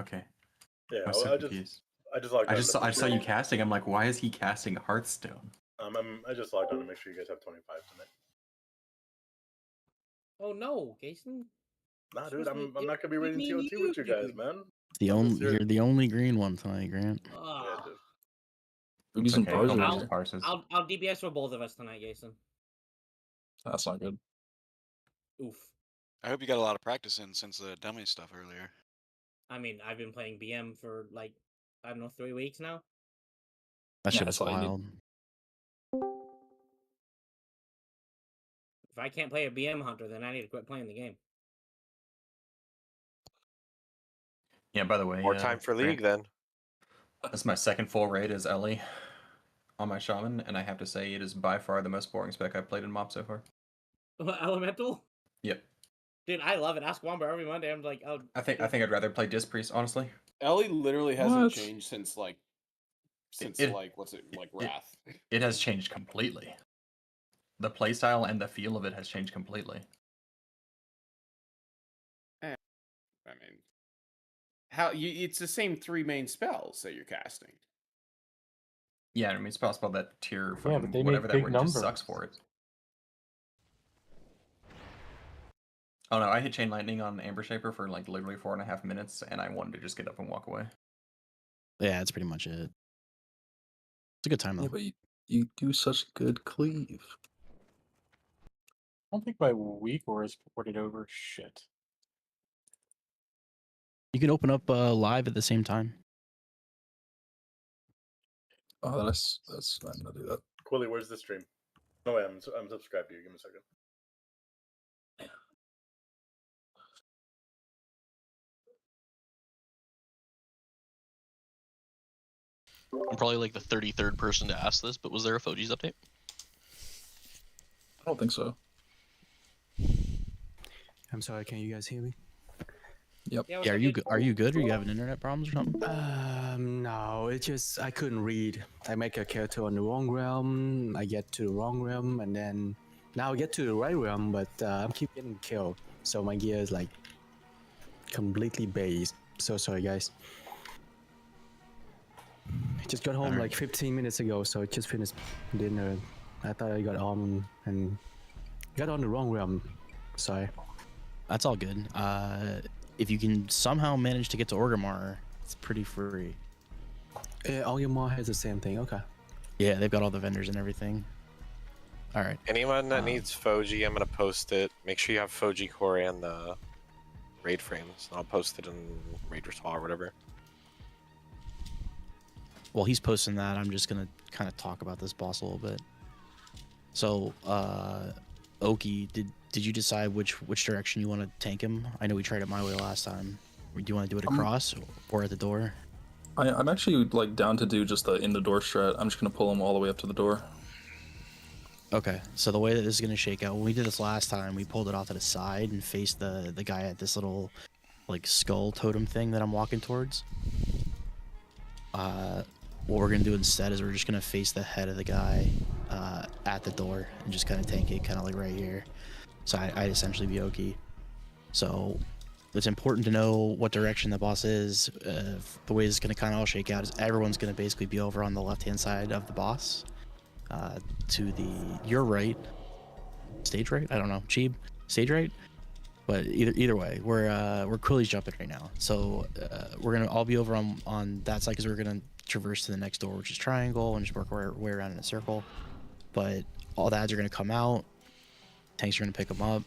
Okay. Yeah, I'm so confused. I just logged on. I saw you casting. I'm like, why is he casting Hearthstone? I just logged on to make sure you guys have 25 tonight. Oh no, Jason. Nah, dude, I'm not gonna be raiding TOT with you guys, man. You're the only green one tonight, Grant. Yeah, dude. We need some Parson. I'll DBS for both of us tonight, Jason. That's not good. Oof. I hope you got a lot of practice in since the dummy stuff earlier. I mean, I've been playing BM for like, I don't know, 3 weeks now. That shit is wild. If I can't play a BM hunter, then I need to quit playing the game. Yeah, by the way, more time for League then. That's my second full raid as Ellie on my Shaman, and I have to say it is by far the most boring spec I've played in MoP so far. Elemental? Yep. Dude, I love it. Ask Womber every Monday. I'm like, oh. I think I'd rather play Disc Priest, honestly. Ellie literally hasn't changed since like Wrath. It has changed completely. The playstyle and the feel of it has changed completely. I mean, it's the same 3 main spells that you're casting. Yeah, I mean it's possible that tier Yeah, but they whatever make that big word numbers. just sucks for it. Oh no, I hit Chain Lightning on Amber Shaper for like literally 4.5 minutes, and I wanted to just get up and walk away. Yeah, that's pretty much it. It's a good time though. Yeah, but you do such good cleave. I don't think my week or is ported over. Shit. You can open up live at the same time. Oh, that's I'm gonna do that. Quilly, where's the stream? Oh wait, I'm subscribed to you. Give me a second. I'm probably like the 33rd person to ask this, but was there a Foji's update? I don't think so. I'm sorry, can you guys hear me? Yep. Yeah, are you good or you having internet problems or something? No, it's just I couldn't read. I make a character on the wrong realm, I get to the wrong realm, and then now I get to the right realm, but I keep getting killed. So my gear is like completely based. So sorry guys. I just got home like 15 minutes ago, so I just finished dinner. I thought I got on and got on the wrong realm. Sorry. That's all good. If you can somehow manage to get to Orgrimmar, it's pretty free. Orgrimmar has the same thing, okay. Yeah, they've got all the vendors and everything. All right. Anyone that needs Foji, I'm gonna post it. Make sure you have Foji core and the raid frames. I'll post it in Raiders Hall or whatever. While he's posting that, I'm just gonna kind of talk about this boss a little bit. So, Oki, did you decide which direction you want to tank him? I know we tried it my way last time. Do you want to do it across or at the door? I'm actually like down to do just the in the door strat. I'm just gonna pull him all the way up to the door. Okay, so the way that this is gonna shake out, when we did this last time, we pulled it off to the side and faced the guy at this little like skull totem thing that I'm walking towards. What we're gonna do instead is we're just gonna face the head of the guy at the door and just kind of tank it, kind of like right here. So I'd essentially be Oki. So it's important to know what direction the boss is. The way it's gonna kind of all shake out is everyone's gonna basically be over on the left-hand side of the boss, to your right, stage right. I don't know, Cheeb, stage right. But either way, we're Quilly's jumping right now. So we're gonna all be over on that side because we're gonna traverse to the next door, which is triangle, and just work our way around in a circle. But all the ads are gonna come out. Tanks are gonna pick them up.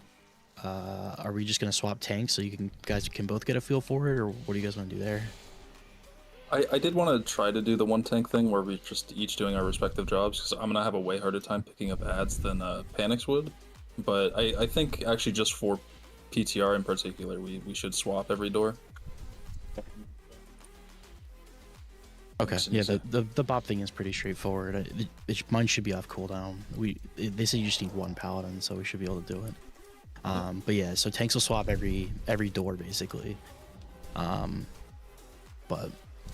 Are we just gonna swap tanks so guys can both get a feel for it, or what do you guys want to do there? I did want to try to do the one tank thing where we just each doing our respective jobs, because I'm gonna have a way harder time picking up ads than Panics would. But I think actually just for PTR in particular, we should swap every door. Okay, yeah, the bop thing is pretty straightforward. Mine should be off cooldown. They say you just need one paladin, so we should be able to do it. But yeah, so tanks will swap every door basically. But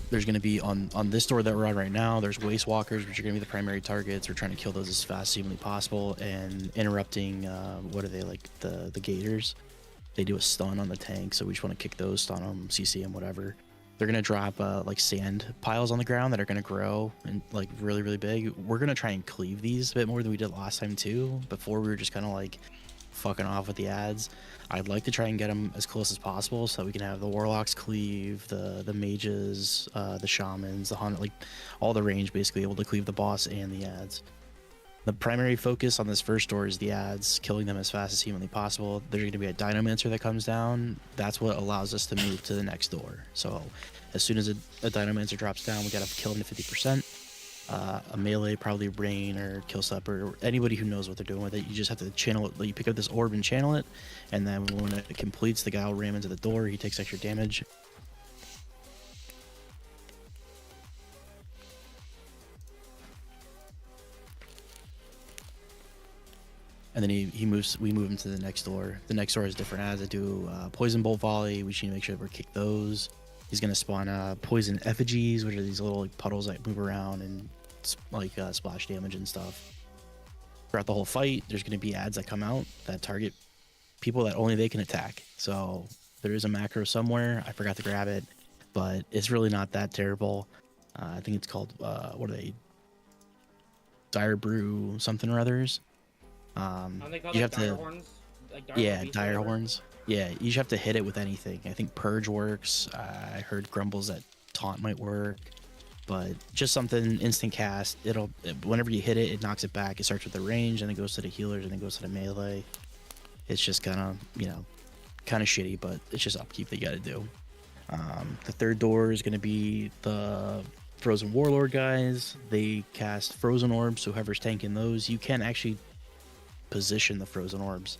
there's going to be on this door that we're on right now, there's waste walkers, which are going to be the primary targets. We're trying to kill those as fast as humanly possible, and interrupting what are they, like the gators. They do a stun on the tank, so we just want to kick those, stun them, CC them, whatever. they're gonna drop like sand piles on the ground that are gonna grow and like really really big. We're gonna try and cleave these a bit more than we did last time too. Before we were just kind of like fucking off with the ads. I'd like to try and get them as close as possible so we can have the warlocks cleave, the mages, the shamans, the hunter, like all the range basically able to cleave the boss and the ads. The primary focus on this first door is the ads, killing them as fast as humanly possible. There's going to be a Dinomancer that comes down. That's what allows us to move to the next door. So as soon as a Dinomancer drops down, we got to kill him to 50%. A melee, probably Rain or Killstep or anybody who knows what they're doing with it. You just have to channel it. You pick up this orb and channel it, and then when it completes, the guy will ram into the door. He takes extra damage. And then we move him to the next door. The next door is different ads that do poison bolt volley. We need to make sure that we kick those. He's gonna spawn poison effigies, which are these little like puddles that move around and like splash damage and stuff. Throughout the whole fight, there's gonna be ads that come out that target people that only they can attack. So there is a macro somewhere. I forgot to grab it, but it's really not that terrible. I think it's called what are they? Dire Brew something or others. They call You like have to, horns? Like yeah, beasts or dire whatever? horns. Yeah, you just have to hit it with anything. I think Purge works. I heard grumbles that Taunt might work, but just something instant cast. Whenever you hit it, it knocks it back. It starts with the range, and it goes to the healers, and then goes to the melee. It's just kind of kind of shitty, but it's just upkeep that you got to do. The third door is going to be the Frozen Warlord guys. They cast Frozen Orbs, so whoever's tanking those, you can actually position the Frozen Orbs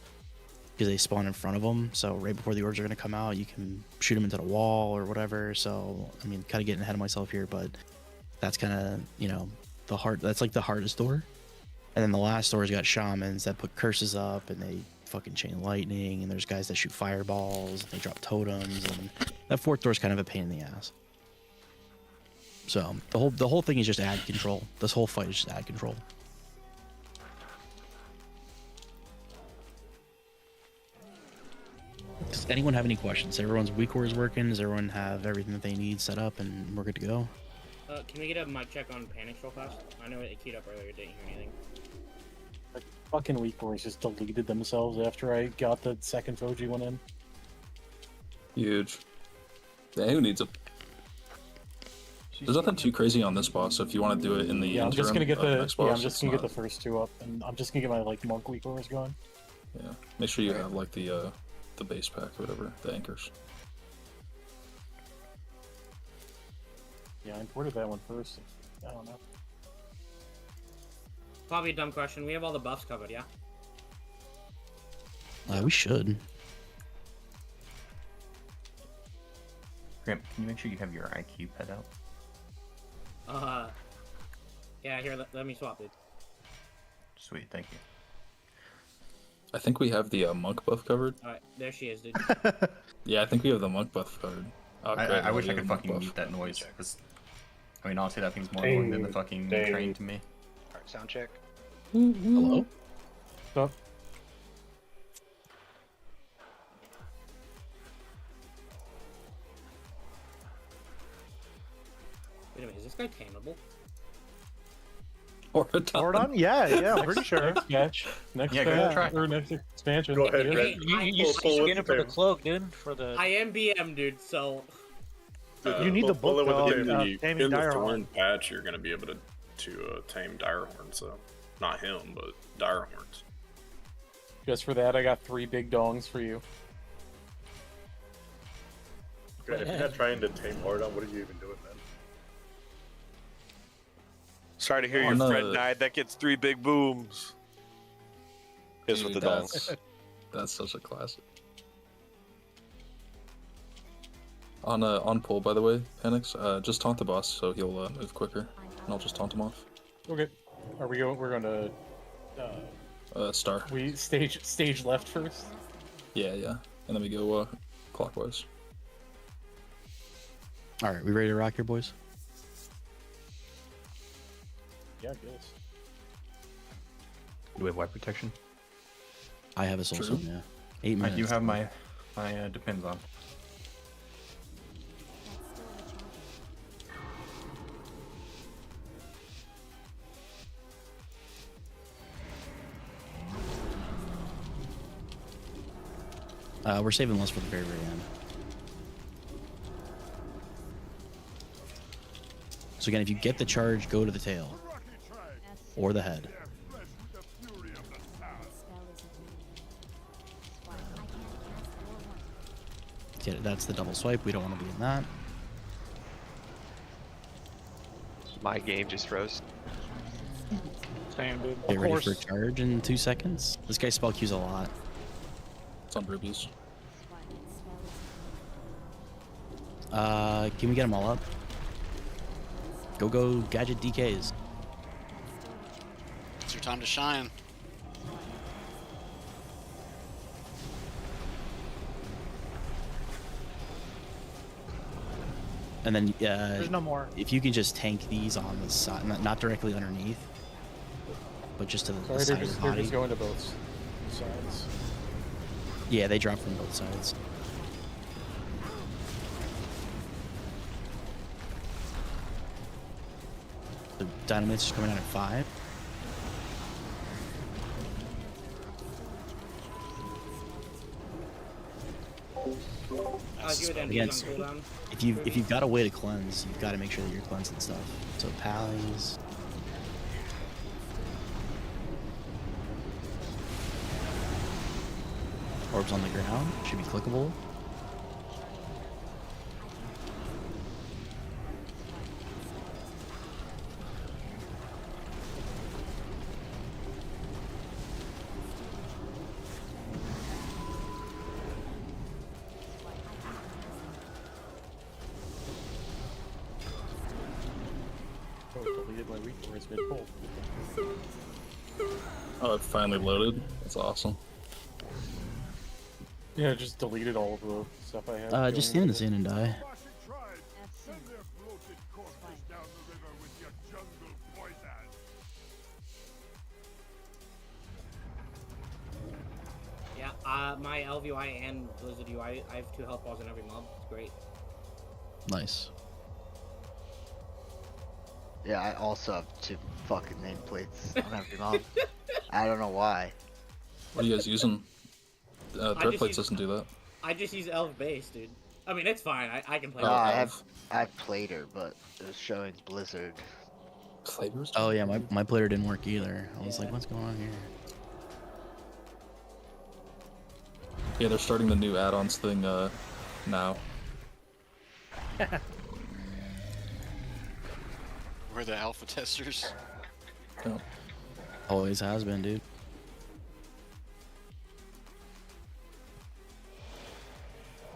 because they spawn in front of them. So right before the orbs are going to come out, you can shoot them into the wall or whatever. So I mean, kind of getting ahead of myself here, but that's kind of that's like the hardest door. And then the last door's got shamans that put curses up and they fucking chain lightning, and there's guys that shoot fireballs and they drop totems, and that fourth door's kind of a pain in the ass. So the whole thing is just ad control. This whole fight is just ad control. Does anyone have any questions? Everyone's weak core is working. Does everyone have everything that they need set up and we're good to go? Can we get a mic check on Panics real fast? I know it queued up earlier, didn't hear anything. Like, fucking weak cores just deleted themselves after I got the second Foji one in. Huge. Yeah, who needs it? There's nothing too crazy on this boss, so if you want to do it in the Yeah, I'm just gonna get of the next boss, I'm just it's gonna get not- the first two up, and I'm just gonna get my like monk weak cores going. Yeah, make sure you have like the base pack or whatever, the anchors. Yeah, I imported that one first. I don't know. Probably a dumb question. We have all the buffs covered, yeah? We should. Graham, can you make sure you have your IQ pet out? Yeah, here, let me swap it. Sweet, thank you. I think we have the monk buff covered. Alright, there she is, dude. Yeah, I think we have the monk buff covered. Oh, great, I wish we I have could the monk fucking buff. mute that noise, because, I mean, honestly, that thing's more annoying than the fucking train to me. Alright, sound check. Hello? Stop. Wait a minute, is this guy tameable? Ordon? Yeah, I'm pretty sure. Next patch. Next Yeah, go ahead, patch. try. Or next expansion. Go ahead, Yeah. Greg. You Pull skin with it for the Tim. cloak, dude. For the I am BM, dude, so... You need the pull book, it with though, the of Tim. taming in the Direhorn. Thorn patch, you're going to be able to tame Direhorn, so not him, but Direhorns. Just for that, I got 3 big dongs for you. Greg, if you're not trying to tame Ordon, what are you even doing, man? Sorry to hear your On friend died. That gets 3 big booms. Here's with the dongs. That's such a classic. On pull, by the way, Panics, just taunt the boss so he'll move quicker, and I'll just taunt him off. Okay. Are we going? We're going to Star. we stage left first. Yeah, and then we go clockwise. All right, we ready to rock here, boys? Yeah, I guess. Do we have white protection? I have a soul True. stone, yeah. 8 I minutes. do have my depends on. We're saving less for the very, very end. So again, if you get the charge, go to the tail. Or the head. Get it, that's the double swipe. We don't want to be in that. My game just froze. Same, dude. Get ready for a charge in 2 seconds. This guy spell Qs a lot. It's on rubies. Can we get them all up? Go, gadget DKs. It's your time to shine. And then, There's no more. if you can just tank these on the side, not directly underneath, but just to the Sorry, side they're of just, the they're body. just going to both sides. Yeah, they drop from both sides. The Dynamite's just coming out at 5. Again, if you've got a way to cleanse, you've got to make sure that you're cleansing stuff. So pallies. Orbs on the ground should be clickable. Oh, deleted my weak points mid-pull. Oh, it finally loaded. That's awesome. Yeah, just deleted all of the stuff I had. Just stand in the sand and die. Yeah, my Elf UI and Blizzard UI, I have 2 health balls in every mob. It's great. Nice. Yeah, I also have 2 fucking nameplates on every mob. I don't know why. What are you guys using? Darkplates doesn't do that. I just use Elf base, dude. I mean, it's fine. I can play No, with I have Plater, but it was showing Blizzard. Flavors? Oh yeah, my player didn't work either. I was like, what's going on here? Yeah, they're starting the new add-ons thing now. We're the alpha testers. Yeah. Always has been, dude.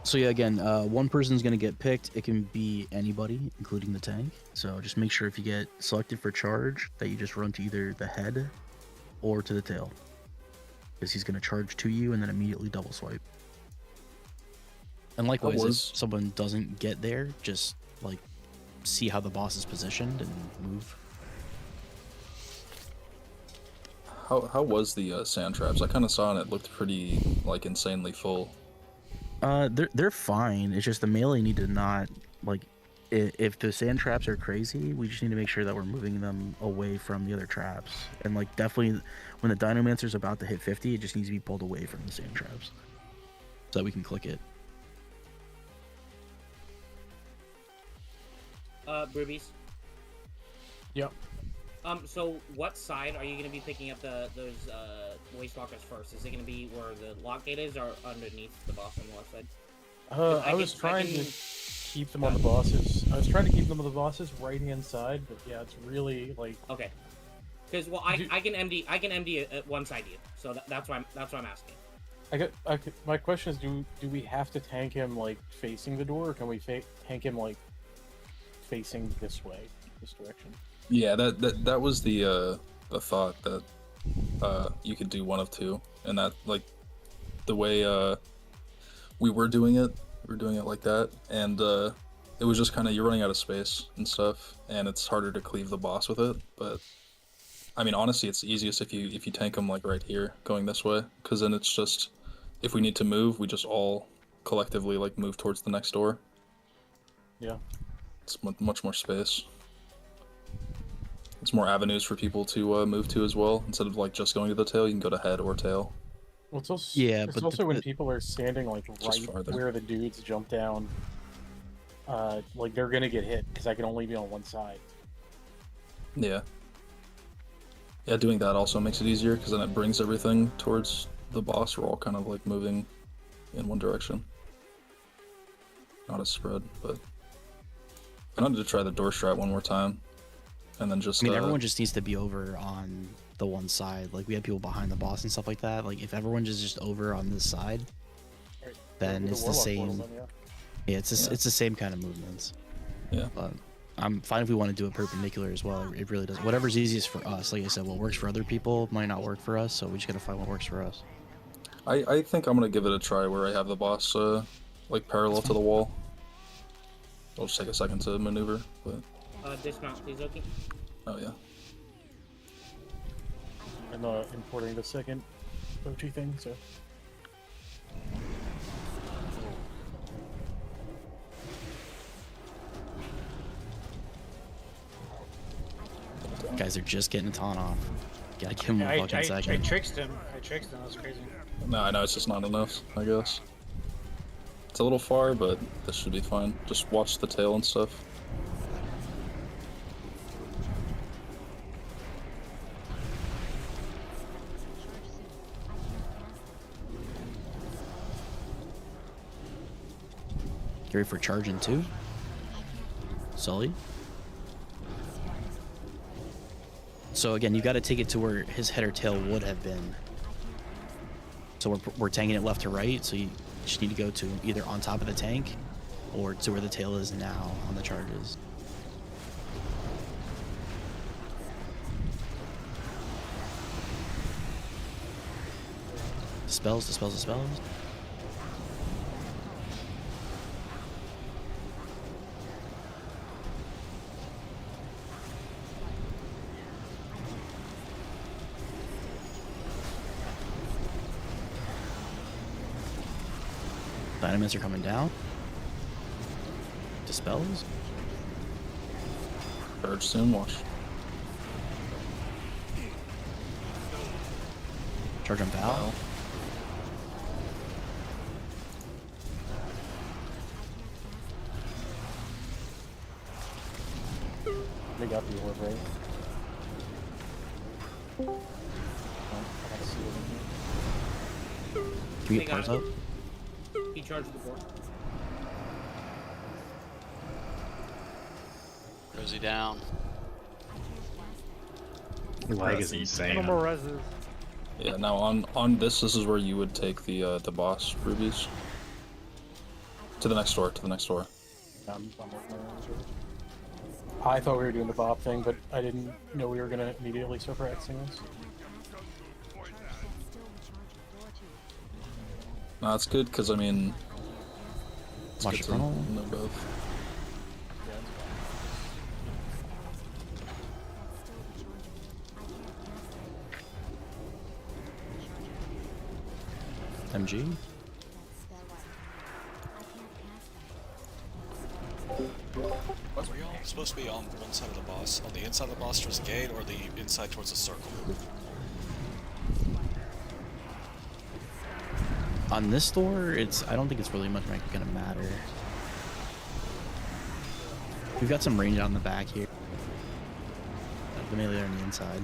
So yeah, again, one person's gonna get picked. It can be anybody, including the tank. So just make sure if you get selected for charge, that you just run to either the head or to the tail, because he's gonna charge to you and then immediately double swipe. And likewise, if someone doesn't get there, just like see how the boss is positioned and move. How was the sand traps? I kind of saw and it looked pretty like insanely full. They're fine. It's just the melee need to not like if the sand traps are crazy, we just need to make sure that we're moving them away from the other traps. And like definitely when the Dinomancer's about to hit 50, it just needs to be pulled away from the sand traps so that we can click it. Rubies. Yep. So what side are you gonna be picking up those Wastewalkers first? Is it gonna be where the lock gate is, or underneath the boss on the left side? I was trying to keep them on the bosses. I was trying to keep them on the bosses right hand side, but yeah, it's really like okay. Because well, I can MD at one side you, so that's why I'm asking. My question is, do we have to tank him like facing the door, or can we tank him like facing this way, this direction? Yeah, that was the thought that you could do one of two, and that like the way we were doing it like that, and it was just kind of you're running out of space and stuff, and it's harder to cleave the boss with it. But I mean, honestly, it's easiest if you tank them like right here, going this way, because then it's just if we need to move, we just all collectively like move towards the next door. Yeah, it's much more space. It's more avenues for people to move to as well. Instead of like just going to the tail, you can go to head or tail. Well, it's also, Yeah, it's but also when people are standing like Just right farther. where the dudes jump down, like they're gonna get hit because I can only be on one side. Yeah. Yeah, doing that also makes it easier because then it brings everything towards the boss. We're all kind of like moving in one direction. Not a spread, but I wanted to try the door strat one more time, and then just. I mean, everyone just needs to be over on the one side. Like, we have people behind the boss and stuff like that. Like, if everyone's just over on this side, then With it's the Warlock same. portal, then, yeah. Yeah, it's the same kind of movements. Yeah. But I'm fine if we want to do it perpendicular as well. It really does. Whatever's easiest for us. Like I said, what works for other people might not work for us, so we just gotta find what works for us. I think I'm gonna give it a try where I have the boss like parallel to the wall. It'll just take a second to maneuver, but. Dismount, please, Oki. Oh yeah. I'm importing the second OG thing, so. Guys are just getting a taunt off. Gotta give him a fucking I second. tricked him. That was crazy. No, I know it's just not enough, I guess. It's a little far, but this should be fine. Just watch the tail and stuff. Get ready for charging too. Sully. So again, you got to take it to where his head or tail would have been. So we're tanking it left to right, so you just need to go to either on top of the tank or to where the tail is now on the charges. Dispels, dispels, dispels. Dynamites are coming down. Dispels. Charge soon, watch. Charge on Val. They got the orb, right? Oh, I gotta see it in here. Can we They get got parts it. up? He charged before. Rosie down. Lag is insane. No more reses. Yeah, now on this is where you would take the boss rubies. To the next door, to the next door. I'm working around it. I thought we were doing the Bob thing, but I didn't know we were gonna immediately start practicing this. No, it's good because I mean, it's Watch good the to funnel. know both. MG. Were y'all supposed to be on one side of the boss? On the inside of the boss towards the gate, or the inside towards the circle? On this door, I don't think it's really much gonna matter. We've got some range out in the back here. The melee on the inside.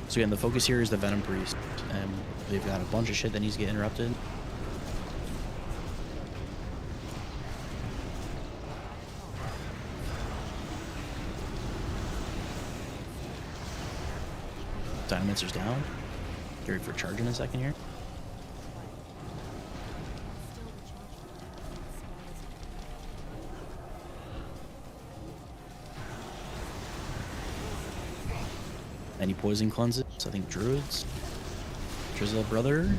So again, the focus here is the Venom Priest, and they've got a bunch of shit that needs to get interrupted. Dynamancer's down. Get ready for charge in a second here. Any poison cleanses? I think druids. Drizzle brother.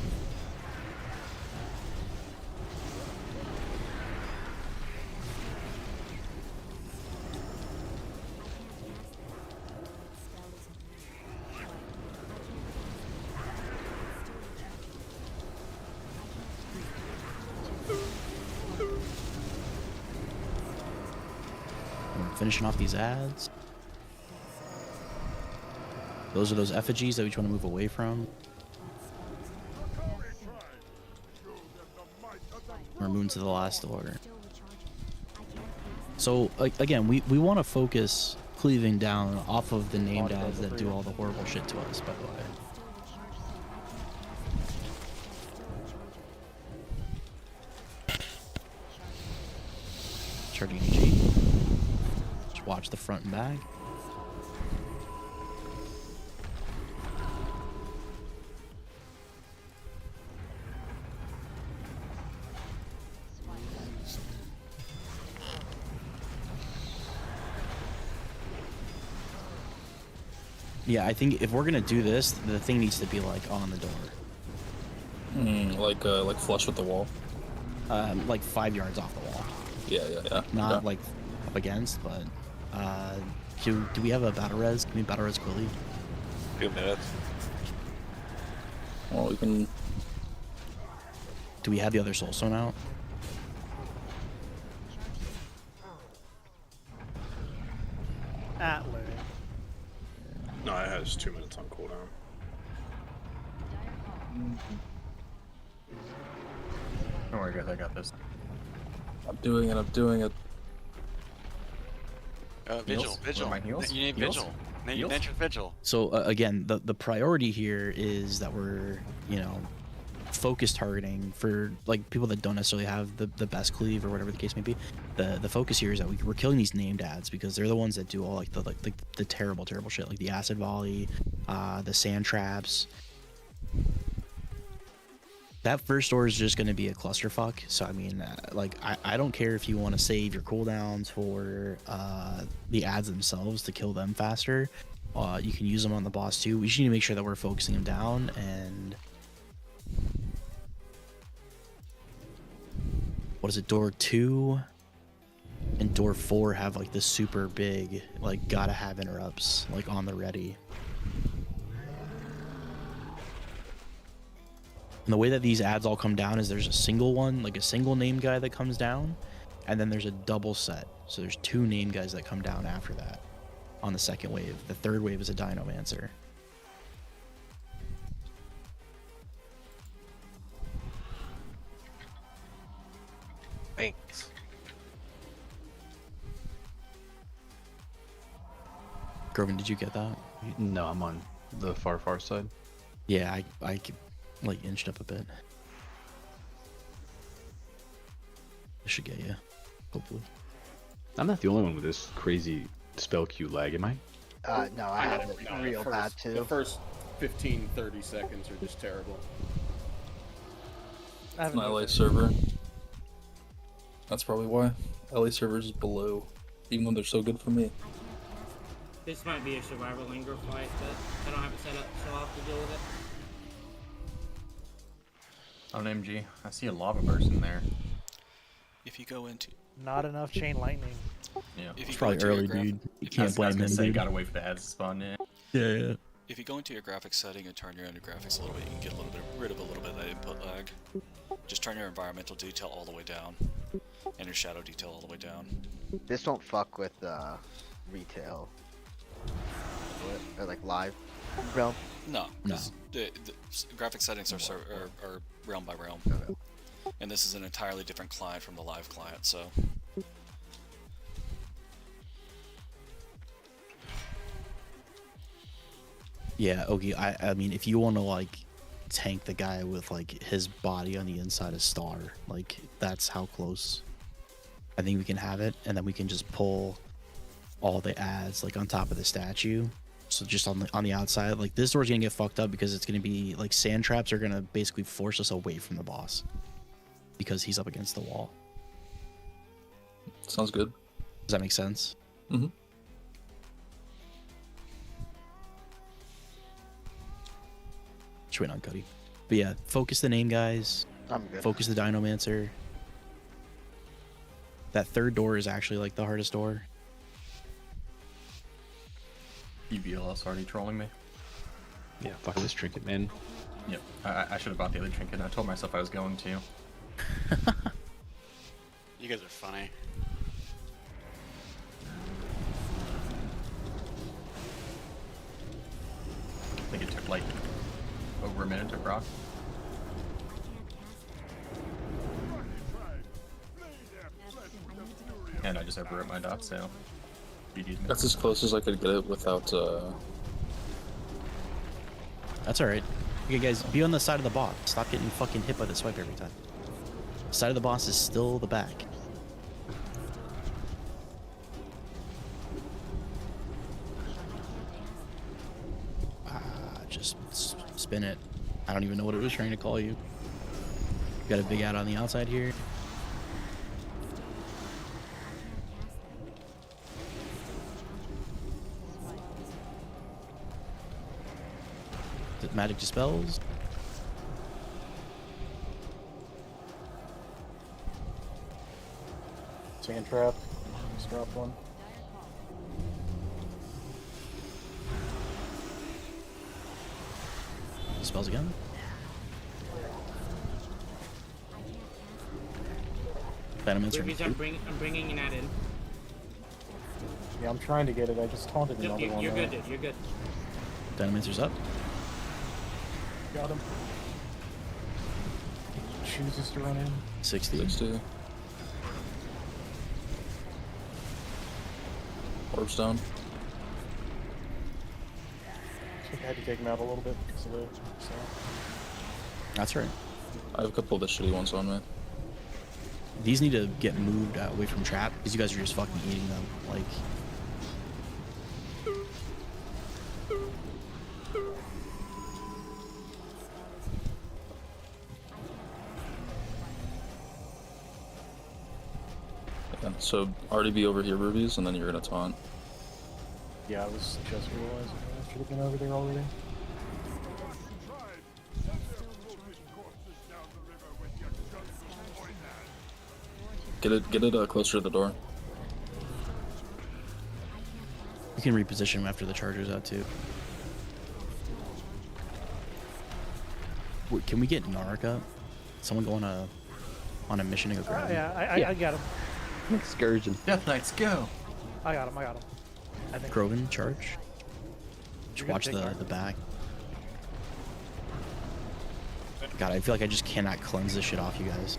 We're finishing off these ads. Those are those effigies that we want to move away from. We're moving to the last door. So again, we want to focus cleaving down off of the named ads that do all the horrible shit to us, by the way. Charging EG. Just watch the front and back. Yeah, I think if we're gonna do this, the thing needs to be like on the door. Like flush with the wall. Like 5 yards off the wall. Yeah. Not like up against, but do we have a battle res? Can we battle res quickly? 2 minutes. Well, we can. Do we have the other soulstone out? Atler. No, it has 2 minutes on cooldown. Don't worry, guys. I got this. I'm doing it. Vigil. What are my heals? You need Heals? vigil. You Heals? mentioned vigil. So again, the priority here is that we're, you know, focus targeting for like people that don't necessarily have the best cleave or whatever the case may be. The focus here is that we're killing these named ads because they're the ones that do all like the terrible shit, like the acid volley, the sand traps. That first door is just going to be a clusterfuck. So I mean, like I don't care if you want to save your cooldowns for the ads themselves to kill them faster. You can use them on the boss too. We just need to make sure that we're focusing them down. And what is it? Door 2 and door 4 have like this super big, like gotta have interrupts like on the ready. And the way that these ads all come down is there's a single one, like a single name guy that comes down, and then there's a double set. So there's 2 name guys that come down after that on the second wave. The third wave is a Dinomancer. Thanks. Groven, did you get that? No, I'm on the far side. Yeah, I like inched up a bit. This should get you, hopefully. I'm not the only one with this crazy spell queue lag, am I? No, I have it real bad too. The first 15-30 seconds are just terrible. It's an LA server. That's probably why. LA servers is below, even though they're so good for me. This might be a survival linger fight, but I don't have it set up so I'll have to deal with it. On MG, I see a lava burst in there. If you go into Not enough chain lightning. Yeah, If It's you probably go into early, your dude. You I can't was blame gonna him, say, dude. gotta wait for the ads to spawn in. Yeah. If you go into your graphics setting and turn your own graphics a little bit, you can get rid of a little bit of that input lag. Just turn your environmental detail all the way down, and your shadow detail all the way down. This won't fuck with retail. Or like live realm. No. No. The graphic settings are realm by realm. Okay. And this is an entirely different client from the live client, so. Yeah, okay. I mean, if you want to like tank the guy with like his body on the inside of Star, like that's how close I think we can have it, and then we can just pull all the ads like on top of the statue. So just on the outside, like this door's gonna get fucked up because it's gonna be like sand traps are gonna basically force us away from the boss because he's up against the wall. Sounds good. Does that make sense? Mm-hmm. Just wait on Cuddy. But yeah, focus the name guys. I'm good. Focus the Dinomancer. That third door is actually like the hardest door. EBLS already trolling me. Yeah, fuck this trinket, man. Yep, I should have bought the other trinket. I told myself I was going to. You guys are funny. like over a minute to proc. And I just overwrote my dot, so GG's me. That's as close as I could get it without. That's alright. Okay, guys, be on the side of the boss. Stop getting fucking hit by the swipe every time. The side of the boss is still the back. Just spin it. I don't even know what it was trying to call you. Got a big ad on the outside here. Magic dispels. Sand trap. Just dropped one. Dispels again. Venomous. Rubies, I'm bringing an ad in. Yeah, I'm trying to get it. I just taunted No, another one. you're good, dude. You're good. Dynamencer's up. Got him. Chooses to run in. 60. Orbs down. I think I had to take him out a little bit because of the. So. That's right. I have a couple of the shitty ones on me. These need to get moved away from trap because you guys are just fucking eating them. Like. Yeah, so already be over here, Rubies, and then you're gonna taunt. Yeah, I was just realizing I should have been over there already. Get it closer to the door. You can reposition him after the charger's out too. Wait, can we get Narc up? Someone go on a mission to go grab him. Yeah, I got him. Excursion. Death Knights, go! I got him. I think. Groven, charge. Just gonna watch take Narc. the back. God, I feel like I just cannot cleanse this shit off you guys.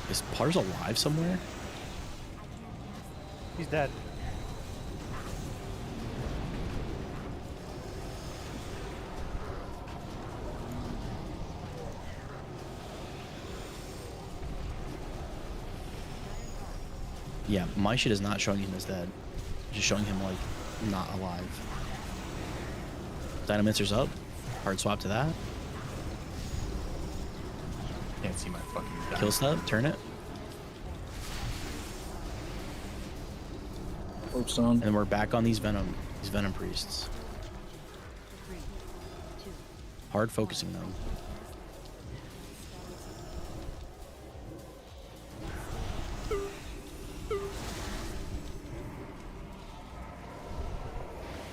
Is Pars alive somewhere? He's dead. Yeah, my shit is not showing him as dead. It's just showing him, like, not alive. Dynamancer's up. Hard swap to that. Can't see my fucking gun. Kill step, turn it. Orbs down. And we're back on these venom priests. Hard focusing them.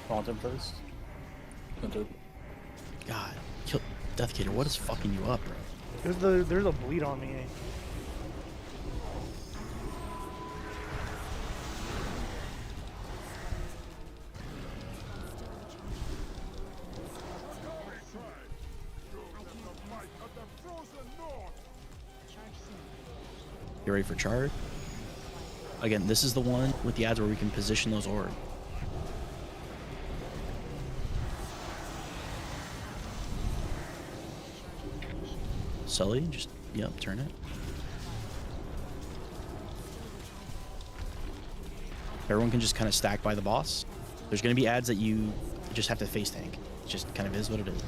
Taunt him first. God, kill Death Cater, what is fucking you up, bro? There's a bleed on me. You ready for charge? Again, this is the one with the ads where we can position those orbs. Sully, just, yep, turn it. Everyone can just kind of stack by the boss. There's going to be ads that you just have to face tank. It just kind of is what it is.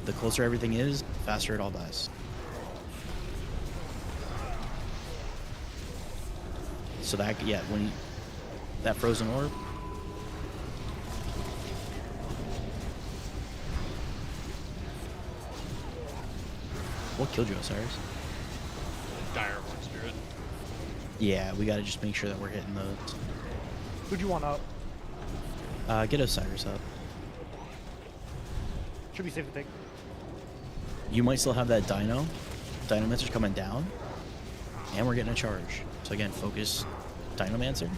The closer everything is, faster it all dies. So that, yeah, when you, that frozen orb. What killed you, Osiris? Direhorn Spirit. Yeah, we gotta just make sure that we're hitting those. Who'd you want up? Get Osiris up. Should be safe to take. You might still have that dino. Dinomancer's coming down, and we're getting a charge. So again, focus Dinomancer.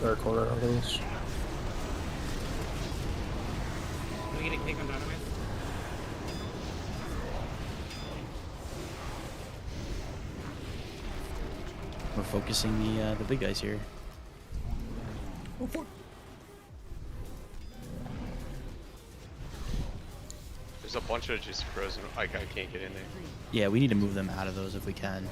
Dark Horror out of those. Are we getting kicked on Dynamite? We're focusing the big guys here. There's a bunch of just frozen. I can't get in there. Yeah, we need to move them out of those if we can.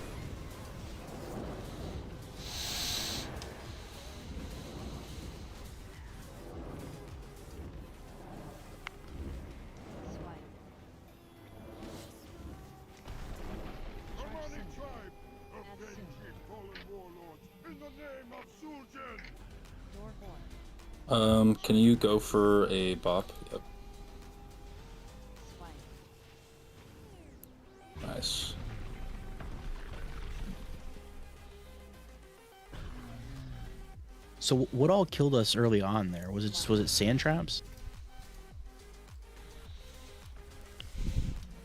Can you go for a bop? Yep. Nice. So what all killed us early on there? Was it sand traps?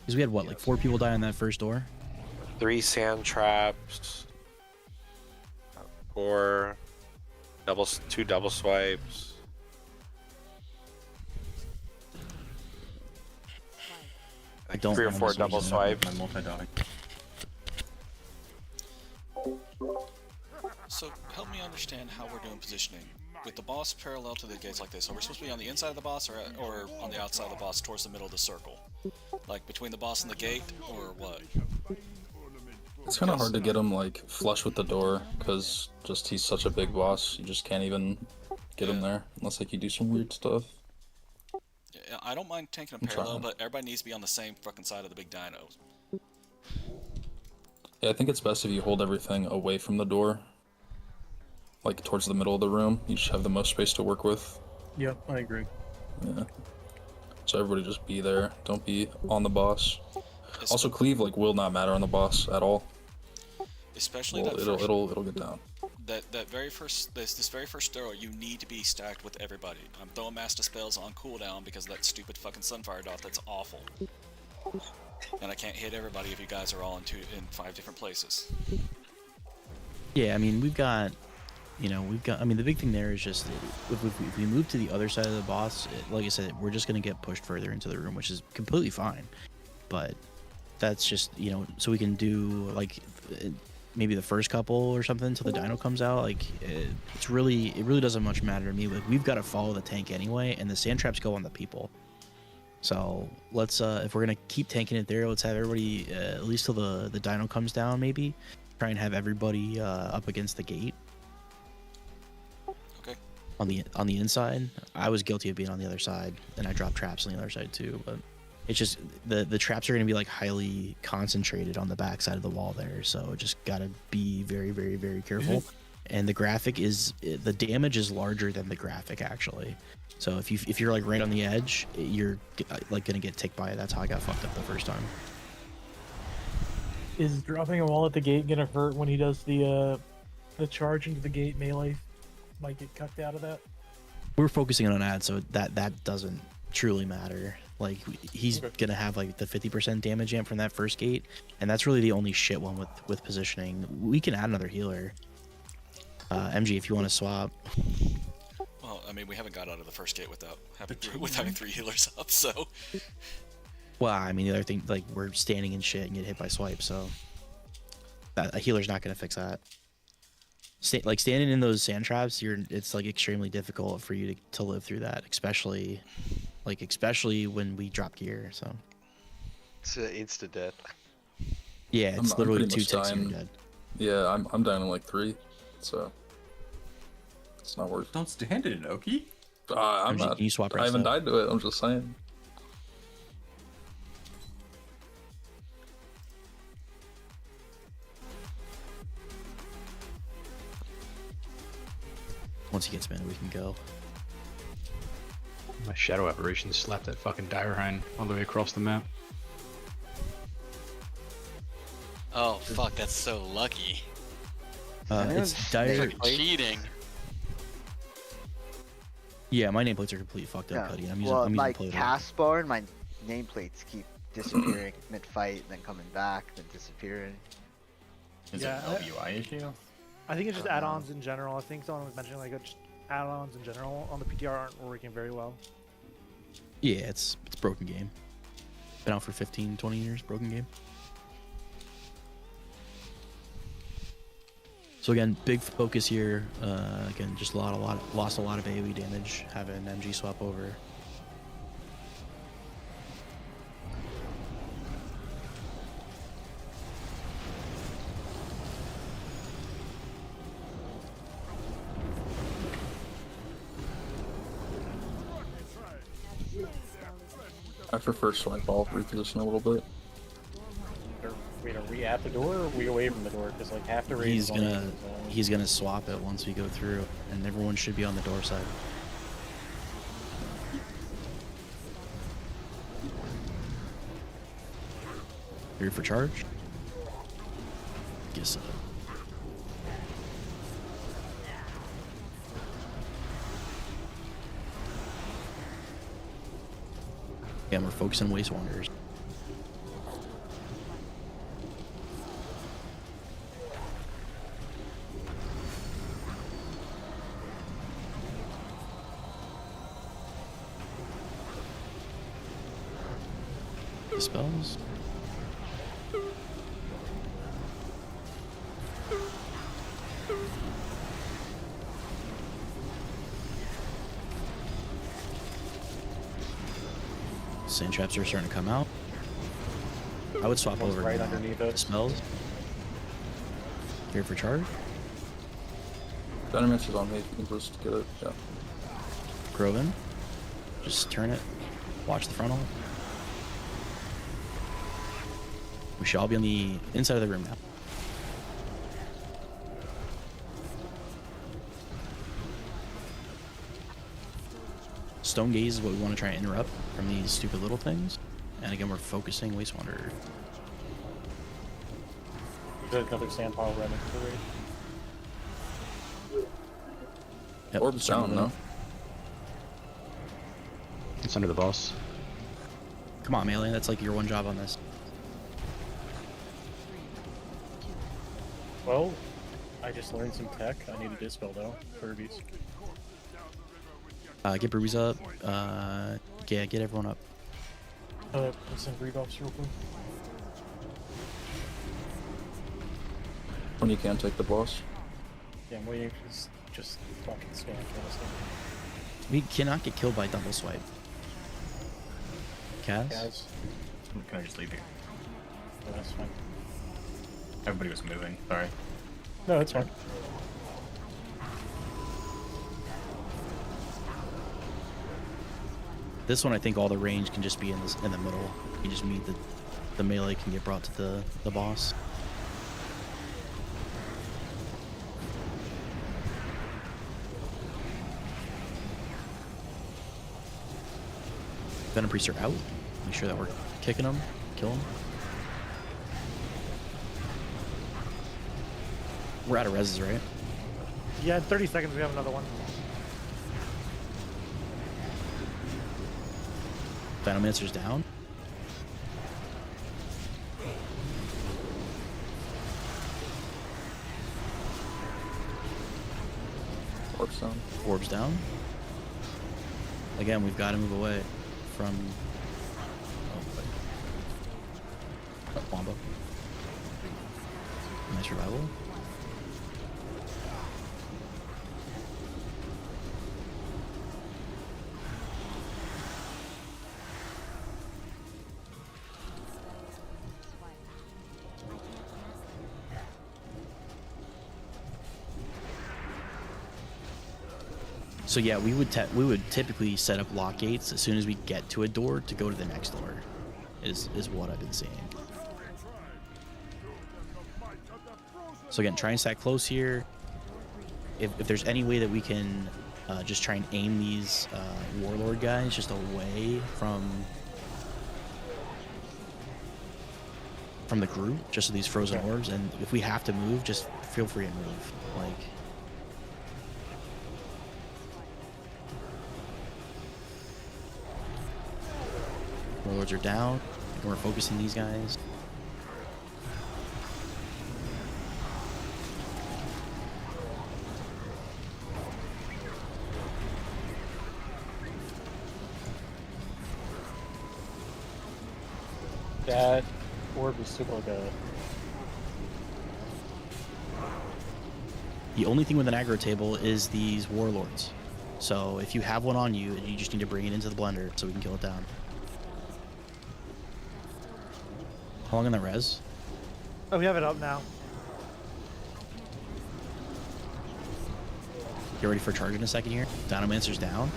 Because we had what, like 4 people die on that first door? 3 sand traps. 4 2 double swipes. I don't 3 or want 4 to double use swipes. My multi-dotting. So help me understand how we're doing positioning. With the boss parallel to the gates like this, are we supposed to be on the inside of the boss or on the outside of the boss towards the middle of the circle? Like between the boss and the gate, or what? It's kind of hard to get him like flush with the door because just he's such a big boss. You just can't even get him there unless like you do some weird stuff. Yeah, I don't mind taking a parallel, but everybody needs to be on the same fucking side of the big dinos. Yeah, I think it's best if you hold everything away from the door, like towards the middle of the room. You just have the most space to work with. Yep, I agree. Yeah. So everybody just be there. Don't be on the boss. Also, cleave like will not matter on the boss at all. Especially well, that it'll get down. That very first this very first throw, you need to be stacked with everybody. I'm throwing master spells on cooldown because of that stupid fucking sunfire dot. That's awful. And I can't hit everybody if you guys are all in 5 different places. Yeah, I mean, we've got, I mean, the big thing there is just, if we move to the other side of the boss, like I said, we're just going to get pushed further into the room, which is completely fine. But that's just, so we can do, like, maybe the first couple or something until the dino comes out. Like, it really doesn't much matter to me. Like, we've got to follow the tank anyway, and the sand traps go on the people. So let's, if we're gonna keep tanking it there, let's have everybody at least till the dino comes down. Maybe try and have everybody up against the gate. Okay. On the inside, I was guilty of being on the other side, and I dropped traps on the other side too. But it's just the traps are gonna be like highly concentrated on the back side of the wall there. So just gotta be very, very, very careful. And the graphic the damage is larger than the graphic actually. So if you're like right on the edge, you're like gonna get ticked by it. That's how I got fucked up the first time. Is dropping a wall at the gate gonna hurt when he does the charge into the gate melee? Might get cucked out of that. We're focusing on ads, so that doesn't truly matter. Like he's gonna have like the 50% damage amp from that first gate, and that's really the only shit one with positioning. We can add another healer. MG, if you want to swap. Well, I mean, we haven't got out of the first gate without having 3 healers up, so. Well, I mean, the other thing, like, we're standing in shit and get hit by swipes, so a healer's not gonna fix that. Like standing in those sand traps, it's like extremely difficult for you to live through that, especially when we drop gear. So it's insta death. Yeah, it's I'm literally pretty 2 much ticks and dying. you're dead. Yeah, I'm down in like 3, so it's not worth. Don't stand in it, Oki. I'm Can not. you swap I haven't rest up? died to it. I'm just saying. Once he gets mana, we can go. My shadow aberration slapped that fucking Direhind all the way across the map. Oh fuck, that's so lucky. It's dire. Cheating. Yeah, my nameplates are completely fucked up, Yeah. Cuddy. I'm using Well, I'm using my Play-Doh. taskbar and my nameplates keep disappearing mid-fight, then coming back, then disappearing. Is Yeah, it an LBUI issue? I think it's just add-ons in general. I think someone was mentioning like just add-ons in general on the PTR aren't working very well. Yeah, it's broken game. Been out for 15, 20 years, broken game. So again, big focus here. Again, just lost a lot of AoE damage having MG swap over. After first swipe, I'll reposition a little bit. Wait, are we at the door or are we away from the door? Because like half the raid He's is on the he's gonna swap it once we go through, and everyone should be on the door side. Ready for charge? Guess so. Yeah, we're focusing Waste Wanderers. Spells. Sand traps are starting to come out. I would swap One's over right now. underneath us. Spells. Here for charge. Dynamit's is on me. You can just get it. Yeah. Groven. Just turn it. Watch the frontal. We should all be on the inside of the room now. Stone Gaze is what we want to try and interrupt from these stupid little things. And again, we're focusing Waste Wanderer. There's another sand pile running into the raid. Yep, Orb's down, no? It's under the boss. Come on, Melee. That's like your one job on this. Well, I just learned some tech. I need a dispel though. Furbies. Get Brews up. Yeah, get everyone up. Let's send rebuffs real quick. When you can take the boss. Yeah, I'm waiting for this. Just fucking spam casting. We cannot get killed by double swipe. Kaz? Guys, Can I just leave here? no, that's fine. Everybody was moving. Sorry. No, it's fine. This one, I think all the range can just be in the middle. You just meet the melee can get brought to the boss. Venom Priests are out. Make sure that we're kicking them, kill them. We're out of reses, right? Yeah, in 30 seconds we have another one. Venomancer's down. Orb's down. Orb's down. Again, we've got to move away from Wombo. Nice revival. So yeah, we would typically set up lock gates as soon as we get to a door to go to the next door, is what I've been seeing. So again, try and stack close here. If there's any way that we can just try and aim these warlord guys just away from the group, just so these frozen orbs, and if we have to move, just feel free to move. Like. Warlords are down. And we're focusing these guys. That orb is super like a. The only thing with an aggro table is these warlords. So if you have one on you, you just need to bring it into the blender so we can kill it down. How long on the res? Oh, we have it up now. Get ready for a charge in a second here. Dinomancer's down.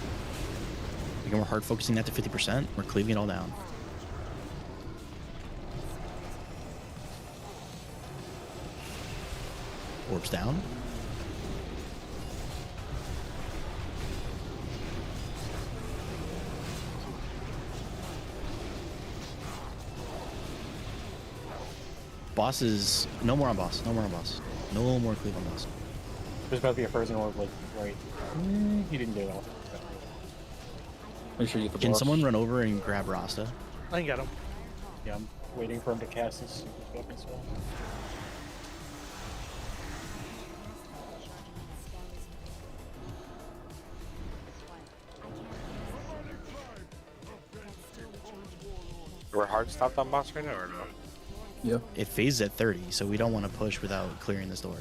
Again, we're hard focusing that to 50%. We're cleaving it all down. Orbs down. Boss is no more on boss. No more on boss. No more cleave on boss. There's about to be a frozen orb, like, right. He didn't get it all. Make sure you get the Can boss. someone run over and grab Rasta? I can get him. Yeah, I'm waiting for him to cast his super fucking spell. We're hard stopped on boss right now or no? Yeah. It phases at 30, so we don't want to push without clearing this door,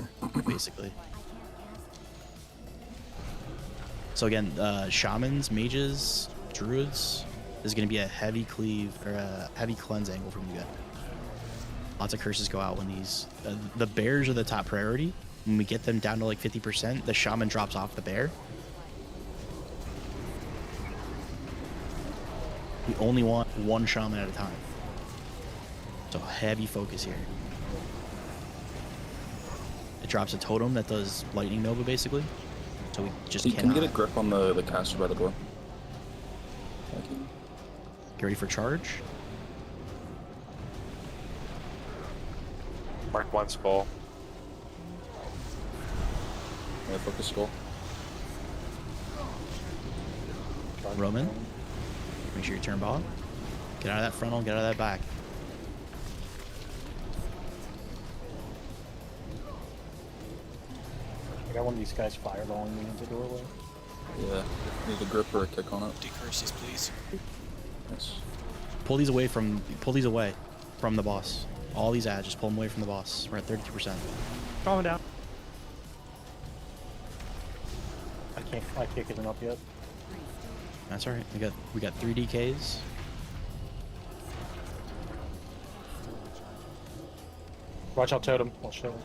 basically. So again, shamans, mages, druids, is going to be a heavy cleave or a heavy cleanse angle from you guys. Lots of curses go out when these the bears are the top priority. When we get them down to like 50%, the shaman drops off the bear. We only want one shaman at a time. So heavy focus here. It drops a totem that does lightning nova basically. So we just Can cannot. you get a grip on the caster by the door? Thank you. Get ready for charge. Mark one skull. Yeah, focus skull. Roman. Make sure you turn ball. Get out of that frontal, get out of that back. I got one of these guys fireballing me into the doorway. Yeah, need a grip or a kick on it. Decurses, please. Nice. Pull these away from the boss. All these ads, just pull them away from the boss. We're at 32%. Calm down. I can't get him up yet. That's alright. We got 3 DKs. Watch out, totem. I'll show him.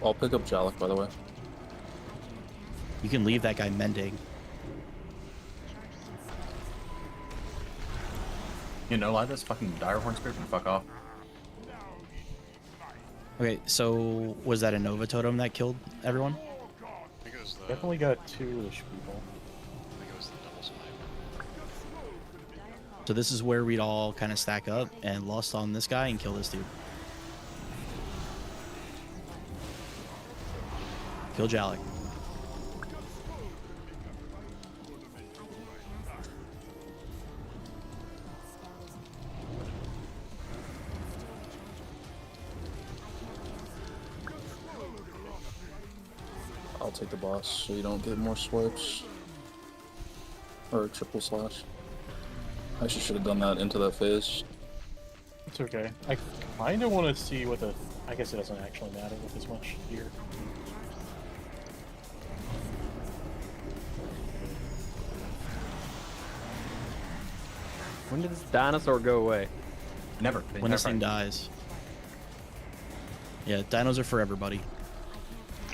I'll pick up Jalek, by the way. You can leave that guy mending. You know, like this fucking Direhorn script and fuck off. Okay, so was that a Nova totem that killed everyone? I think it was the, Definitely got 2-ish people. I think it was the double snipe. So this is where we'd all kind of stack up and lust on this guy and kill this dude. Kill Jalek. I'll take the boss so you don't get more swipes. Or triple slash. I should have done that into that phase. It's okay. I kind of want to see what the... I guess it doesn't actually matter with this much gear. When did this dinosaur go away? Never. When this thing dies. Yeah, dinos are forever, buddy.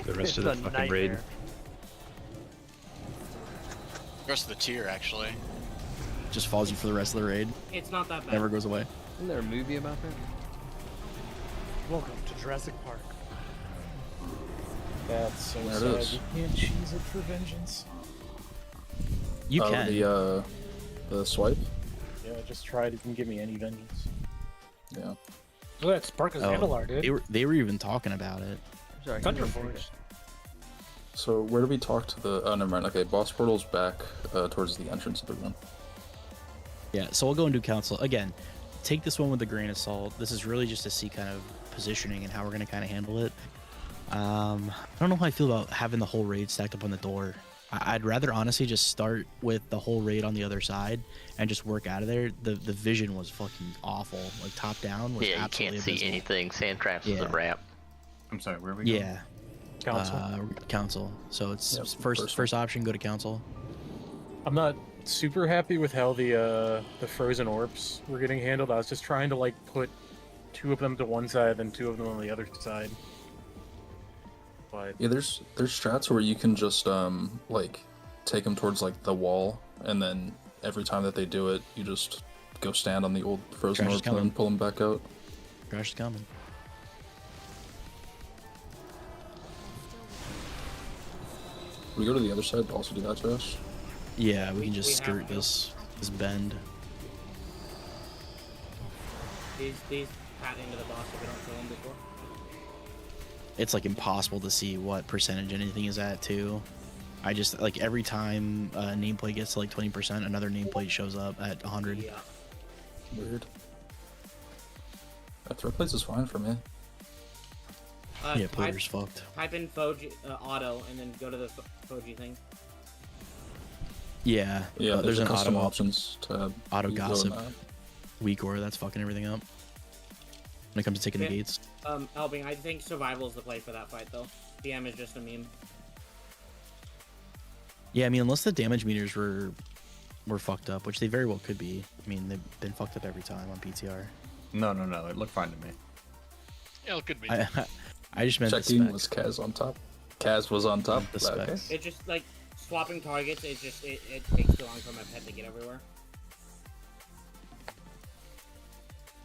The rest of the fucking raid. The rest of the tier, actually. Just follows you for the rest of the raid. It's not that bad. Never goes away. Isn't there a movie about that? Welcome to Jurassic Park. That's so There it sad. is. You can't cheese it for vengeance. You can. The swipe? Yeah, just try it. It can give me any vengeance. Yeah. Oh, that's Sparka's Andalar, dude. They were even talking about it. Sorry, Thunder Force. So where do we talk to the... Oh, never mind. Okay, boss portal's back towards the entrance of the room. Yeah, so we'll go and do council again. Take this one with a grain of salt. This is really just to see kind of positioning and how we're gonna kind of handle it. I don't know how I feel about having the whole raid stacked up on the door. I'd rather honestly just start with the whole raid on the other side and just work out of there. The vision was fucking awful. Like top down was Yeah, you absolutely can't see abysmal. anything. Sand traps is a Yeah. wrap. I'm sorry, where are we going? Yeah. Council. Council. So it's Yep, first option, go to council. I'm not super happy with how the frozen orbs were getting handled. I was just trying to like put 2 of them to one side and 2 of them on the other side. But Yeah, there's strats where you can just like take them towards like the wall, and then every time that they do it, you just go stand on the old frozen Trash is orbs and then coming. pull them back out. Crash is coming. We go to the other side to also do that, Josh. Yeah, we can just We have skirt to. this bend. These pat into the boss if we don't kill him before. It's like impossible to see what percentage anything is at too. I just like every time a nameplate gets to like 20%, another nameplate shows up at 100. Yeah. Weird. Throw plates is fine for me. Yeah, player's fucked. Type in Foji auto and then go to the Foji thing. Yeah, Yeah, there's there's an custom auto options tab. auto You go in gossip that. weak or that's fucking everything up. When it comes to taking the Yeah. gates. Helping. I think survival is the play for that fight though. DM is just a meme. Yeah, I mean unless the damage meters were fucked up, which they very well could be. I mean they've been fucked up every time on PTR. No, it looked fine to me. Yeah, it could be. I just meant Checking the was specs. Kaz on top. Kaz was on top. The Okay. specs. It just like swapping targets. It just it takes too long for my pet to get everywhere.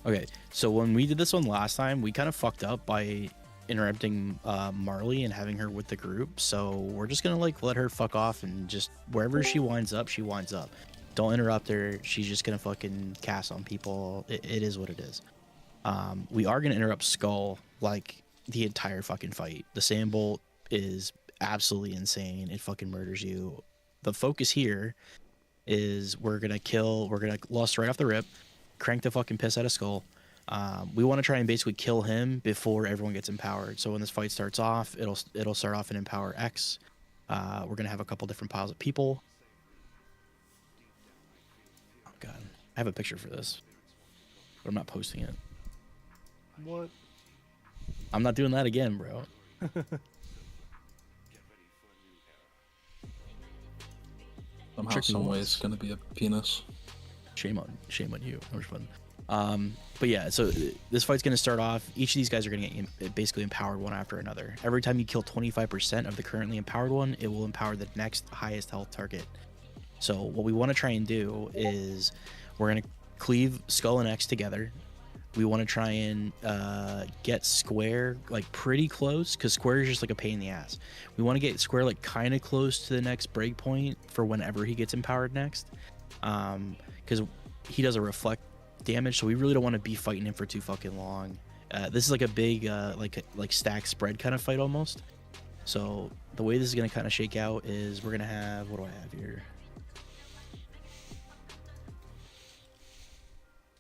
Okay, so when we did this one last time, we kind of fucked up by interrupting Marley and having her with the group. So we're just gonna like let her fuck off and just wherever she winds up, she winds up. Don't interrupt her. She's just gonna fucking cast on people. It is what it is. We are gonna interrupt Skull like the entire fucking fight. The sand bolt is absolutely insane. It fucking murders you. The focus here is we're gonna lust right off the rip, crank the fucking piss out of Skull. We want to try and basically kill him before everyone gets empowered. So when this fight starts off, it'll start off in Empower X. We're gonna have a couple different piles of people. Oh god, I have a picture for this, but I'm not posting it. what? I'm not doing that again, bro. Somehow, Tricky some way, ones. it's gonna be a penis. Shame on you. That was fun. But yeah, so this fight's gonna start off. Each of these guys are gonna get basically empowered one after another. Every time you kill 25% of the currently empowered one, it will empower the next highest health target. So what we want to try and do is we're gonna cleave Skull and X together. We want to try and get Square like pretty close because Square is just like a pain in the ass. We want to get Square like kind of close to the next breakpoint for whenever he gets empowered next, because he does a reflect damage, so we really don't want to be fighting him for too fucking long. This is like a big like stack spread kind of fight almost. So the way this is gonna kind of shake out is we're gonna have, what do I have here?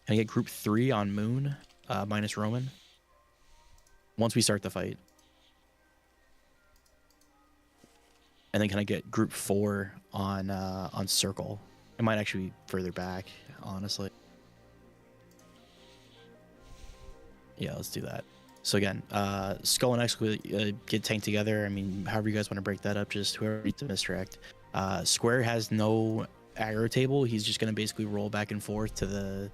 Can I get group 3 on Moon, minus Roman? Once we start the fight. And then can I get group 4 on Circle? It might actually be further back, honestly. Yeah, let's do that. So again, Skull and X will get tanked together. I mean, however you guys want to break that up, just whoever needs to misdirect. Square has no aggro table. He's just going to basically roll back and forth to the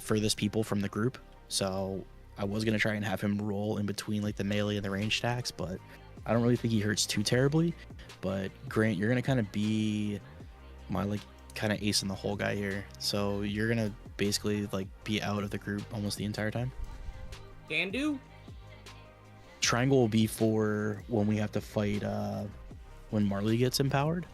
furthest people from the group. So I was going to try and have him roll in between like the melee and the range stacks, but I don't really think he hurts too terribly. But Grant, you're going to kind of be my like kind of ace in the hole guy here. So you're going to basically like be out of the group almost the entire time. Can do. Triangle will be for when we have to fight when Marley gets empowered.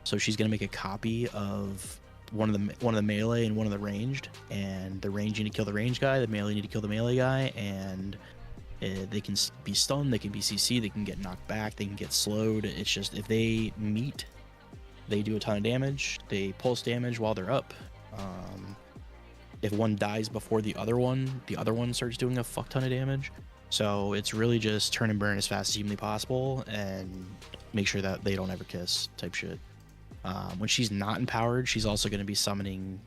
So she's going to make a copy of one of the melee and one of the ranged, and the range need to kill the range guy, the melee need to kill the melee guy, and they can be stunned, they can be CC, they can get knocked back, they can get slowed. It's just if they meet they do a ton of damage. They pulse damage while they're up. If one dies before the other one starts doing a fuck ton of damage. So it's really just turn and burn as fast as humanly possible and make sure that they don't ever kiss type shit. When she's not empowered, she's also going to be summoning.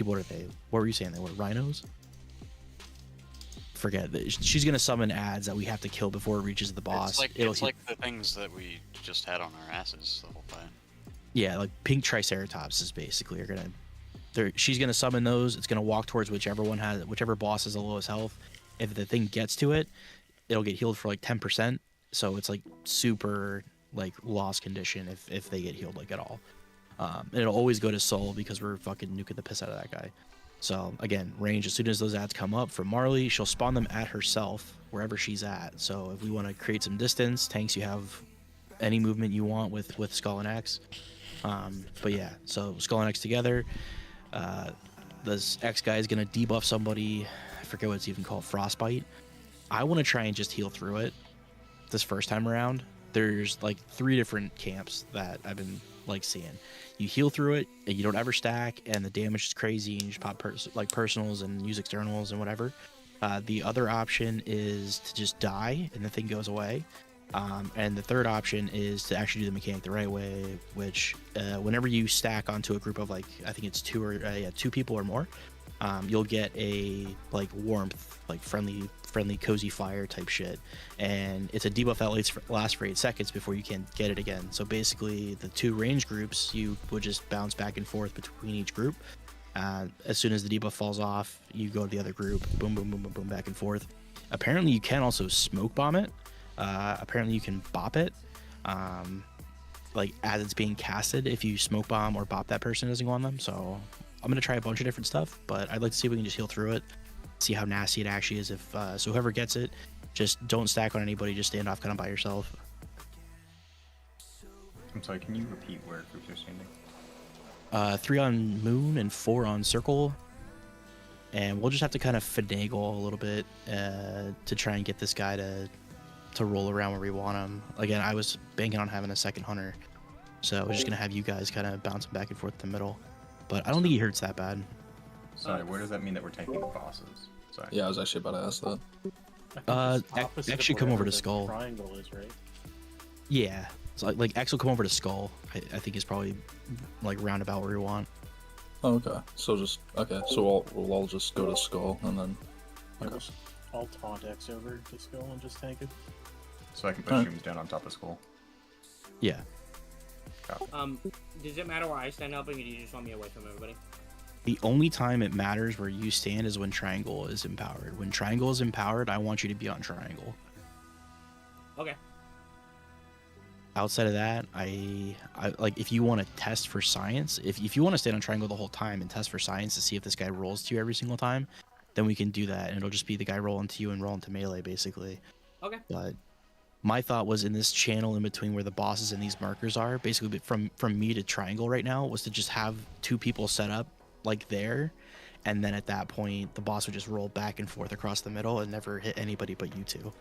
What are they? What were you saying? They were rhinos? Forget that. She's going to summon ads that we have to kill before it reaches the boss. It's like the things that we just had on our asses the whole time. Yeah, like pink triceratops is basically are gonna. She's gonna summon those. It's gonna walk towards whichever boss has the lowest health. If the thing gets to it, it'll get healed for like 10%. So it's like super like lost condition if they get healed like at all. And it'll always go to soul because we're fucking nuking the piss out of that guy. So again, range, as soon as those ads come up from Marley, she'll spawn them at herself wherever she's at. So if we want to create some distance, tanks, you have any movement you want with Skull and X. But yeah, so Skull and X together. This X guy is gonna debuff somebody. I forget what it's even called, frostbite. I want to try and just heal through it this first time around. There's like 3 different camps that I've been like seeing. You heal through it and you don't ever stack, and the damage is crazy, and you just pop personals and use externals and whatever. The other option is to just die and the thing goes away. And the third option is to actually do the mechanic the right way, which whenever you stack onto a group of like, I think it's 2 people or more, you'll get a like warmth, like friendly cozy fire type shit, and it's a debuff that lasts for 8 seconds before you can get it again. So basically the 2 range groups, you would just bounce back and forth between each group. As soon as the debuff falls off, you go to the other group, boom boom boom boom boom, back and forth. Apparently you can also smoke bomb it. Apparently you can bop it, like as it's being casted. If you smoke bomb or bop that person, it doesn't go on them. So I'm gonna try a bunch of different stuff, but I'd like to see if we can just heal through it, see how nasty it actually is. If so, whoever gets it, just don't stack on anybody. Just stand off kind of by yourself. I'm sorry. Can you repeat where groups are standing? 3 on moon and 4 on circle, and we'll just have to kind of finagle a little bit to try and get this guy to roll around where we want him. Again, I was banking on having a second hunter, so we're just gonna have you guys kind of bouncing back and forth in the middle. But I don't think he hurts that bad. Sorry, where does that mean that we're taking the bosses? Sorry. Yeah, I was actually about to ask that. X should come over to the Skull. Triangle is, right? Yeah, so like X will come over to Skull. I think is probably like roundabout where we want. Oh, okay. So we'll all just go to Skull and then. Okay. I'll taunt X over to Skull and just tank it. So I can push humans down on top of Skull. Yeah. Does it matter where I stand up, or do you just want me away from everybody? The only time it matters where you stand is when Triangle is empowered. When Triangle is empowered, I want you to be on Triangle. Okay. Outside of that, I like, if you want to test for science, if you want to stand on Triangle the whole time and test for science to see if this guy rolls to you every single time, then we can do that, and it'll just be the guy rolling to you and rolling to melee, basically. Okay. But my thought was, in this channel in between where the bosses and these markers are, basically from me to Triangle right now, was to just have 2 people set up like there, and then at that point the boss would just roll back and forth across the middle and never hit anybody but you 2.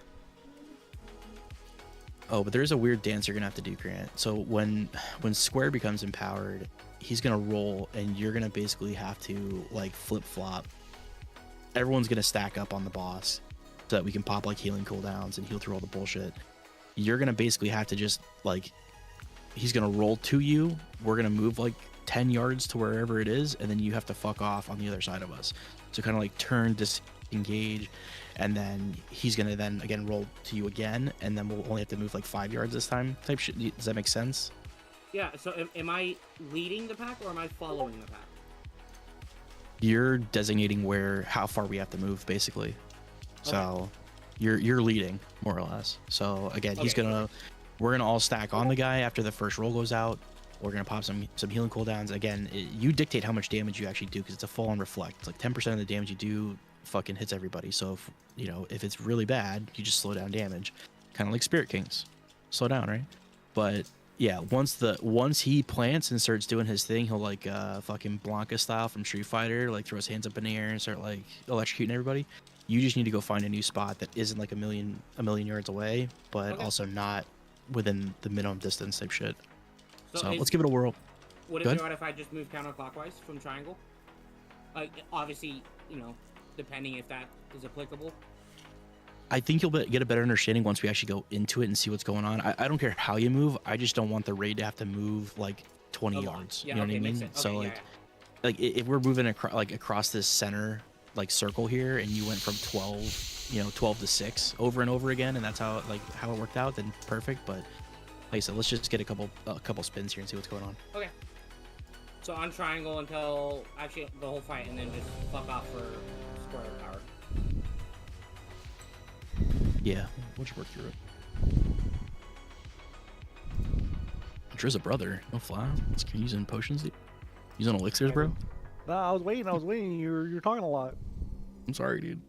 Oh, but there's a weird dance you're gonna have to do, Grant. So when Square becomes empowered, he's gonna roll, and you're gonna basically have to like flip-flop. Everyone's gonna stack up on the boss so that we can pop like healing cooldowns and heal through all the bullshit. You're gonna basically have to just like, he's gonna roll to you, we're gonna move like 10 yards to wherever it is, and then you have to fuck off on the other side of us. So kind of like turn, disengage, and then he's gonna then again roll to you again, and then we'll only have to move like 5 yards this time type shit. Does that make sense? Yeah, so am I leading the pack, or am I following the pack? You're designating how far we have to move, basically. So you're leading, more or less. So again, we're gonna all stack on the guy after the first roll goes out. We're gonna pop some healing cooldowns. Again, you dictate how much damage you actually do, because it's a full on reflect. It's like 10% of the damage you do fucking hits everybody. So if it's really bad, you just slow down damage, kind of like Spirit Kings, slow down, right? But yeah, once he plants and starts doing his thing, he'll like fucking Blanca style from Street Fighter, like throw his hands up in the air and start like electrocuting everybody. You just need to go find a new spot that isn't like a million yards away, but also not within the minimum distance type shit. So let's give it a whirl. Would it Go be ahead. right if I just move counterclockwise from triangle? Obviously, you know, depending if that is applicable. I think you'll get a better understanding once we actually go into it and see what's going on. I don't care how you move. I just don't want the raid to have to move like 20 yards. Yeah, you know okay, what I makes mean? sense. So Okay, like if we're moving across this center like circle here, and you went from 12 to 6 over and over again, and that's how it worked out, then perfect. But like I said, let's just get a couple spins here and see what's going on. Okay. So on triangle until actually the whole fight, and then just fuck off for square power. Yeah, we'll just work through it. Driz a brother, no fly. Let's keep using potions. Using elixirs, bro. Nah, I was waiting. You're talking a lot. I'm sorry, dude.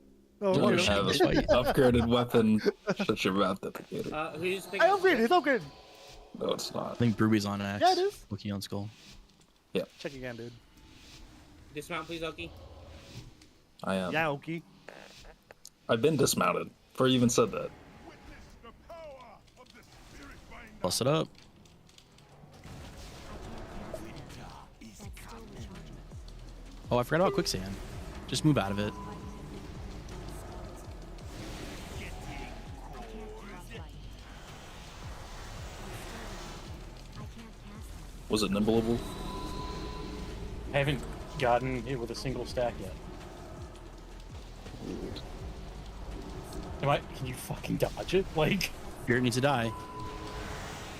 Oh, You okay. have an upgraded weapon. Shut your mouth, Dedicated. Who's I upgraded. It's upgraded. No, it's not. I think Brooby's on an X. Yeah, it is. Wookie on skull. Yeah. Check again, dude. Dismount, please, Oki. I am. Yeah, Oki. I've been dismounted before you even said that. Bust it up. Oh, I forgot about quicksand. Just move out of it. Was it nimbleable? I haven't gotten hit with a single stack yet. Can you fucking dodge it? Like, Spirit needs to die.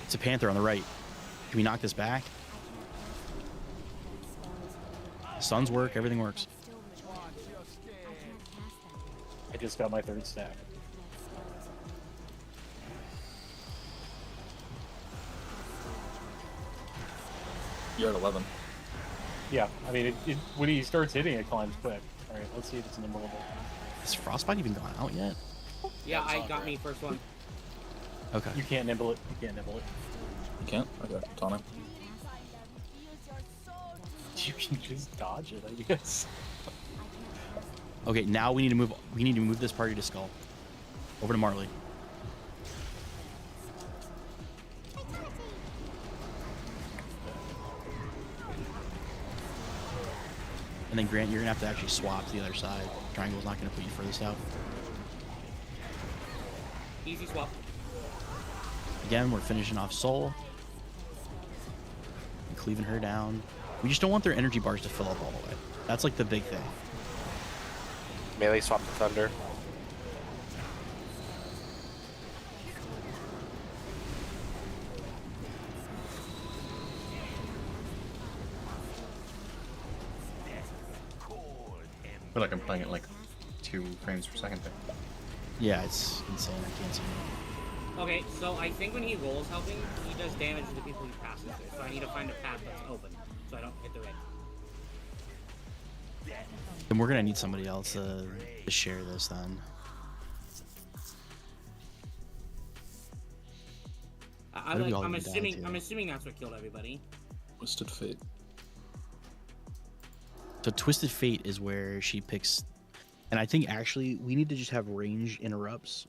It's a panther on the right. Can we knock this back? Suns work, everything works. I just got my 3rd stack. You're at 11. Yeah, I mean, when he starts hitting, it climbs quick. All right, let's see if it's nimble. Has Frostbite even gone out yet? Yeah, I got me first one. Okay. You can't nibble it. You can't nibble it. You can't? Okay, Tonic. You can just dodge it, I guess. Okay, now we need to move. We need to move this party to Skull. Over to Marley. And then Grant, you're gonna have to actually swap to the other side. Triangle's not gonna put you furthest out. Easy swap. Again, we're finishing off Soul. And cleaving her down. We just don't want their energy bars to fill up all the way. That's like the big thing. Melee swap to Thunder. I feel like I'm playing it like 2 frames per second there. Yeah, it's insane. I can't see it. Okay, so I think when he rolls helping, he does damage to the people he passes through. So I need to find a path that's open, so I don't hit the red. Then we're gonna need somebody else to share this then. What do we all I'm get down assuming to? I'm assuming that's what killed everybody. Twisted Fate. So Twisted Fate is where she picks, and I think actually we need to just have range interrupts.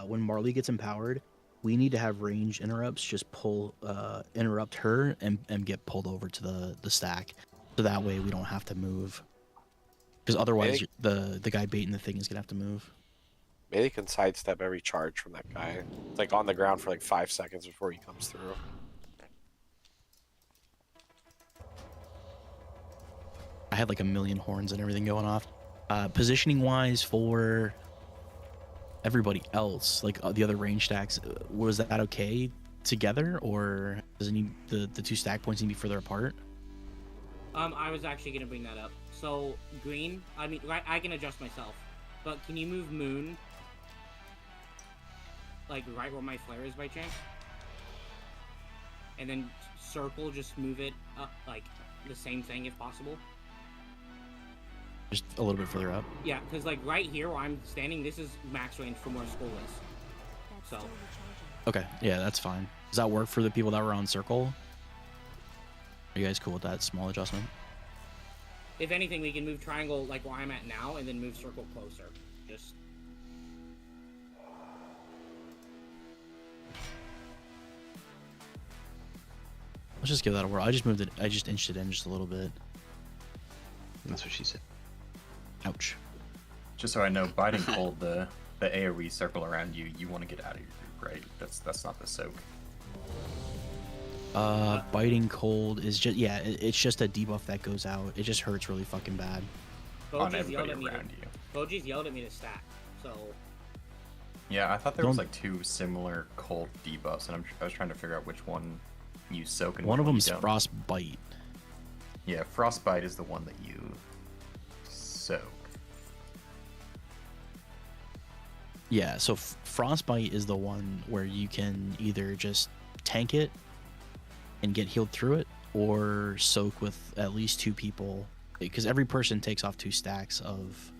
When Marley gets empowered, we need to have range interrupts just interrupt her and get pulled over to the stack, so that way we don't have to move. Because otherwise, the guy baiting the thing is gonna have to move. Melee can sidestep every charge from that guy. It's like on the ground for like 5 seconds before he comes through. I had like a million horns and everything going off. Positioning wise for everybody else, like the other range stacks, was that okay together, or does it need the 2 stack points need to be further apart? I was actually gonna bring that up. So green, I mean, I can adjust myself, but can you move Moon, like right where my flare is by chance? And then circle, just move it up, like the same thing if possible. Just a little bit further up. Yeah, because like right here where I'm standing, this is max range from where school is. So. Okay, yeah, that's fine. Does that work for the people that were on circle? Are you guys cool with that small adjustment? If anything, we can move triangle like where I'm at now, and then move circle closer. Just. Let's just give that a whirl. I just moved it. I just inched it in just a little bit. That's what she said. Ouch. Just so I know, biting cold, the AoE circle around you, you want to get out of your group, right? That's not the soak. Biting cold is just it's just a debuff that goes out. It just hurts really fucking bad. On Boji's yelled everybody at me around you. Boji's yelled at me to stack. So Yeah, I thought there was like two similar cold debuffs, and I was trying to figure out which one you soak and One which of them's you don't. frostbite. Yeah, frostbite is the one that you soak. Yeah, so frostbite is the one where you can either just tank it and get healed through it, or soak with at least 2 people, because every person takes off 2 stacks of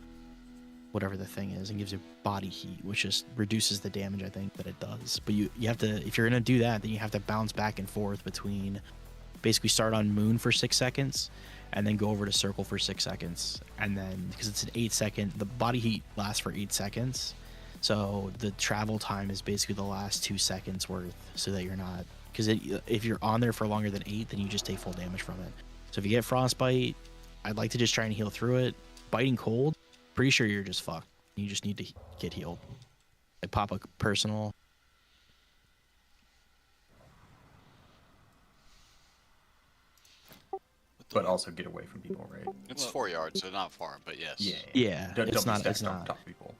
whatever the thing is and gives you body heat, which just reduces the damage I think that it does. But you have to, if you're gonna do that, then you have to bounce back and forth between basically start on moon for 6 seconds and then go over to circle for 6 seconds, and then because it's an 8-second, the body heat lasts for 8 seconds, so the travel time is basically the last 2 seconds worth, so that you're not, because if you're on there for longer than 8, then you just take full damage from it. So if you get frostbite, I'd like to just try and heal through it. Biting cold, pretty sure you're just fucked. You just need to get healed. Like pop a personal. But also get away from people, right? It's 4 yards, so not far, but yes. Yeah, Don't it's be not. stacked It's on not. top of people.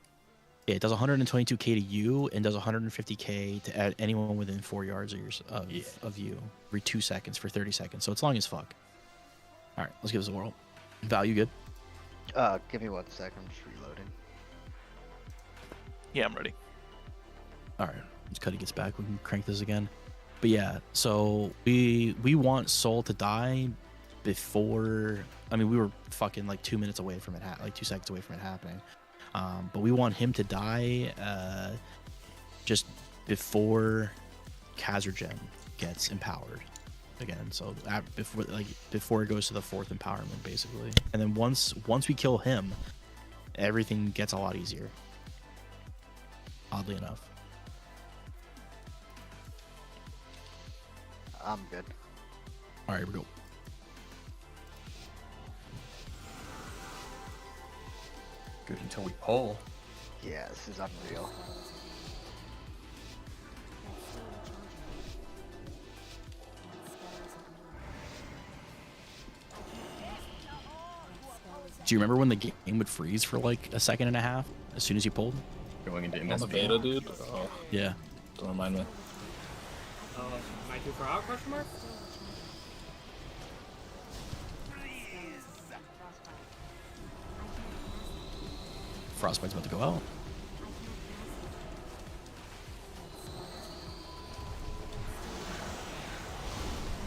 Yeah, it does 122k to you and does 150k to anyone within 4 yards of you every 2 seconds for 30 seconds. So it's long as fuck. All right, let's give this a whirl. Value good. Give me 1 second. I'm just reloading. Yeah, I'm ready. All right, once Cuddy gets back, we can crank this again. But yeah, so we want Soul to die before. I mean, we were fucking like 2 minutes away from it, like 2 seconds away from it happening. But we want him to die just before Khazarjem gets empowered again. So before it goes to the 4th empowerment, basically. And then once we kill him, everything gets a lot easier. Oddly enough. I'm good. All right, here we go. Good until we pull. Yeah, this is unreal. Do you remember when the game would freeze for like a second and a half as soon as you pulled? Going into On the beta, dude? Oh, Yeah. don't remind me. am I too far out? Question mark. Frostbite's about to go out.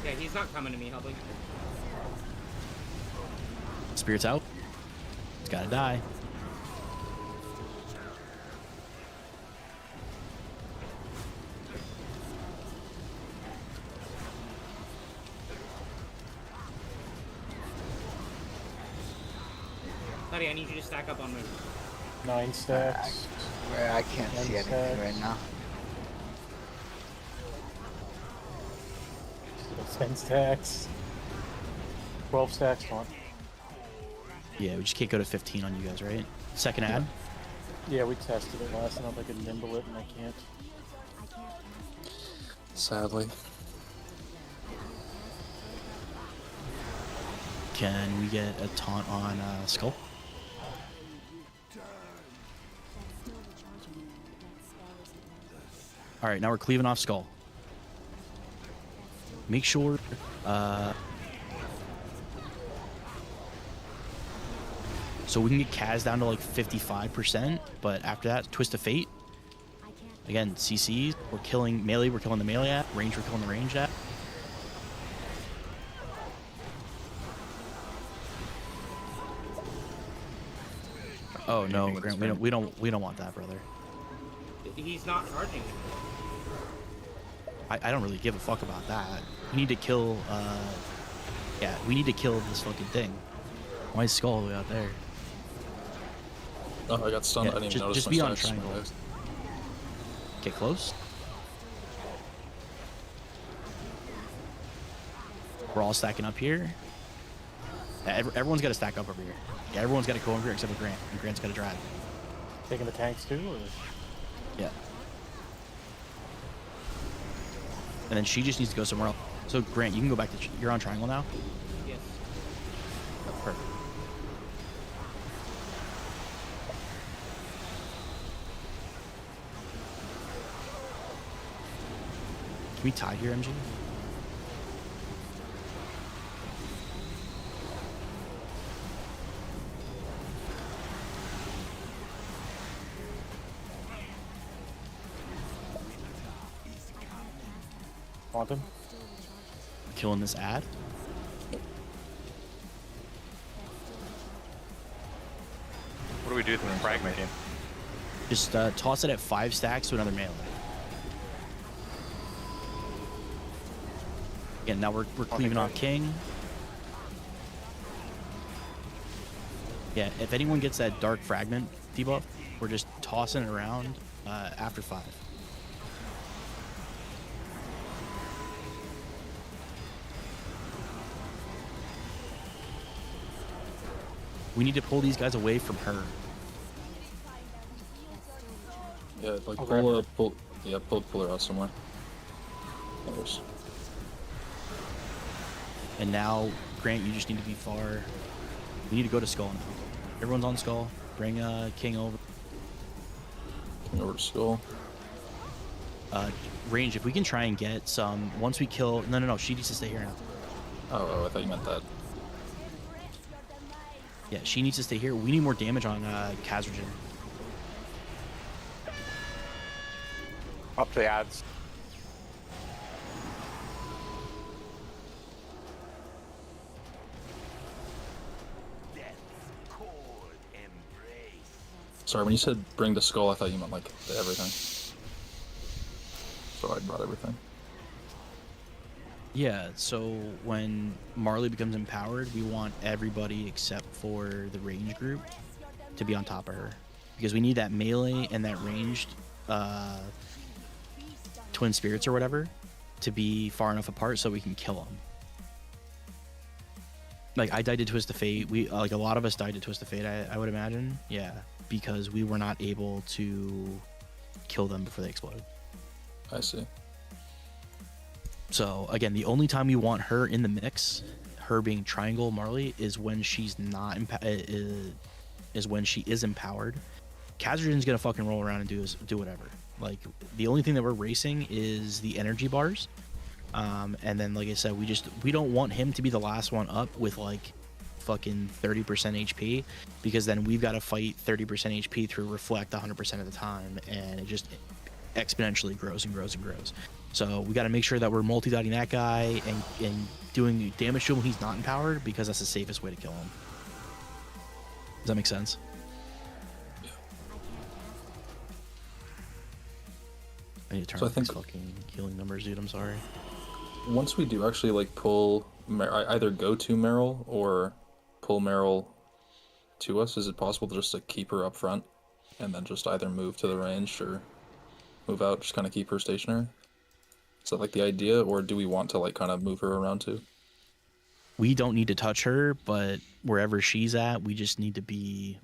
Yeah, he's not coming to me helping. Spirit's out. It's gotta die. Buddy, I need you to stack up on moon. 9 stacks. Where I can't 10 see anything stacks. right now. 10 stacks. 12 stacks, font. Yeah, we just can't go to 15 on you guys, right? Second ad? Yeah, we tested it last night. I could nimble it, and I can't. Sadly. Can we get a taunt on Skull? Alright, now we're cleaving off Skull. Make sure so we can get Kaz down to like 55%, but after that, Twist of Fate. Again, CCs, we're killing melee, we're killing the melee at, range, we're killing the range at. Oh no, Grant, we don't want that, brother. He's not charging. I don't really give a fuck about that. We need to kill yeah, we need to kill this fucking thing. Why is Skull all the way out there? Oh, I got stunned. Yeah, I didn't even notice just my be on stacks. triangle. Get close. We're all stacking up here. Everyone's got to stack up over here. Yeah, everyone's got to go over here except for Grant, and Grant's got to drive. Taking the tanks too, or? Yeah. And then she just needs to go somewhere else. So Grant, you can go back to. You're on triangle now. Yes. That's perfect. Can we tie here, MG? Want him? Killing this ad. What do we do with the fragment? Just toss it at 5 stacks to another melee. Again, now we're cleaving off King. Yeah, if anyone gets that dark fragment debuff, we're just tossing it around after 5. We need to pull these guys away from her. Yeah, like Okay. pull her out somewhere. Others. And now, Grant, you just need to be far. We need to go to Skull now. Everyone's on Skull. Bring King over. King over to Skull. Range, if we can try and get some. Once we kill. No. She needs to stay here now. Oh, I thought you meant that. Yeah, she needs to stay here. We need more damage on Kazrajan. Up the ads. Sorry, when you said bring the Skull, I thought you meant like everything. So I brought everything. Yeah, so when Marley becomes empowered, we want everybody except for the range group to be on top of her. Because we need that melee and that ranged twin spirits or whatever to be far enough apart so we can kill them. Like, I died to Twist of Fate. We like a lot of us died to Twist of Fate, I would imagine. Yeah, because we were not able to kill them before they exploded. I see. So again, the only time you want her in the mix, her being Triangle Marley, is when she's not is when she is empowered. Kazrajan's gonna fucking roll around and do whatever. Like, the only thing that we're racing is the energy bars, and then like I said, we don't want him to be the last one up with like fucking 30% HP, because then we've got to fight 30% HP through reflect 100% of the time, and it just exponentially grows and grows and grows. So we got to make sure that we're multi-dotting that guy and doing damage to him when he's not empowered, because that's the safest way to kill him. Does that make sense? Yeah. I need to turn So I off these think- fucking healing numbers, dude. I'm sorry. Once we do actually like pull, either go to Meryl or pull Meryl to us, is it possible to just like keep her up front and then just either move to the range or move out, just kind of keep her stationary? Is that like the idea, or do we want to like kind of move her around too? We don't need to touch her, but wherever she's at, we just need to be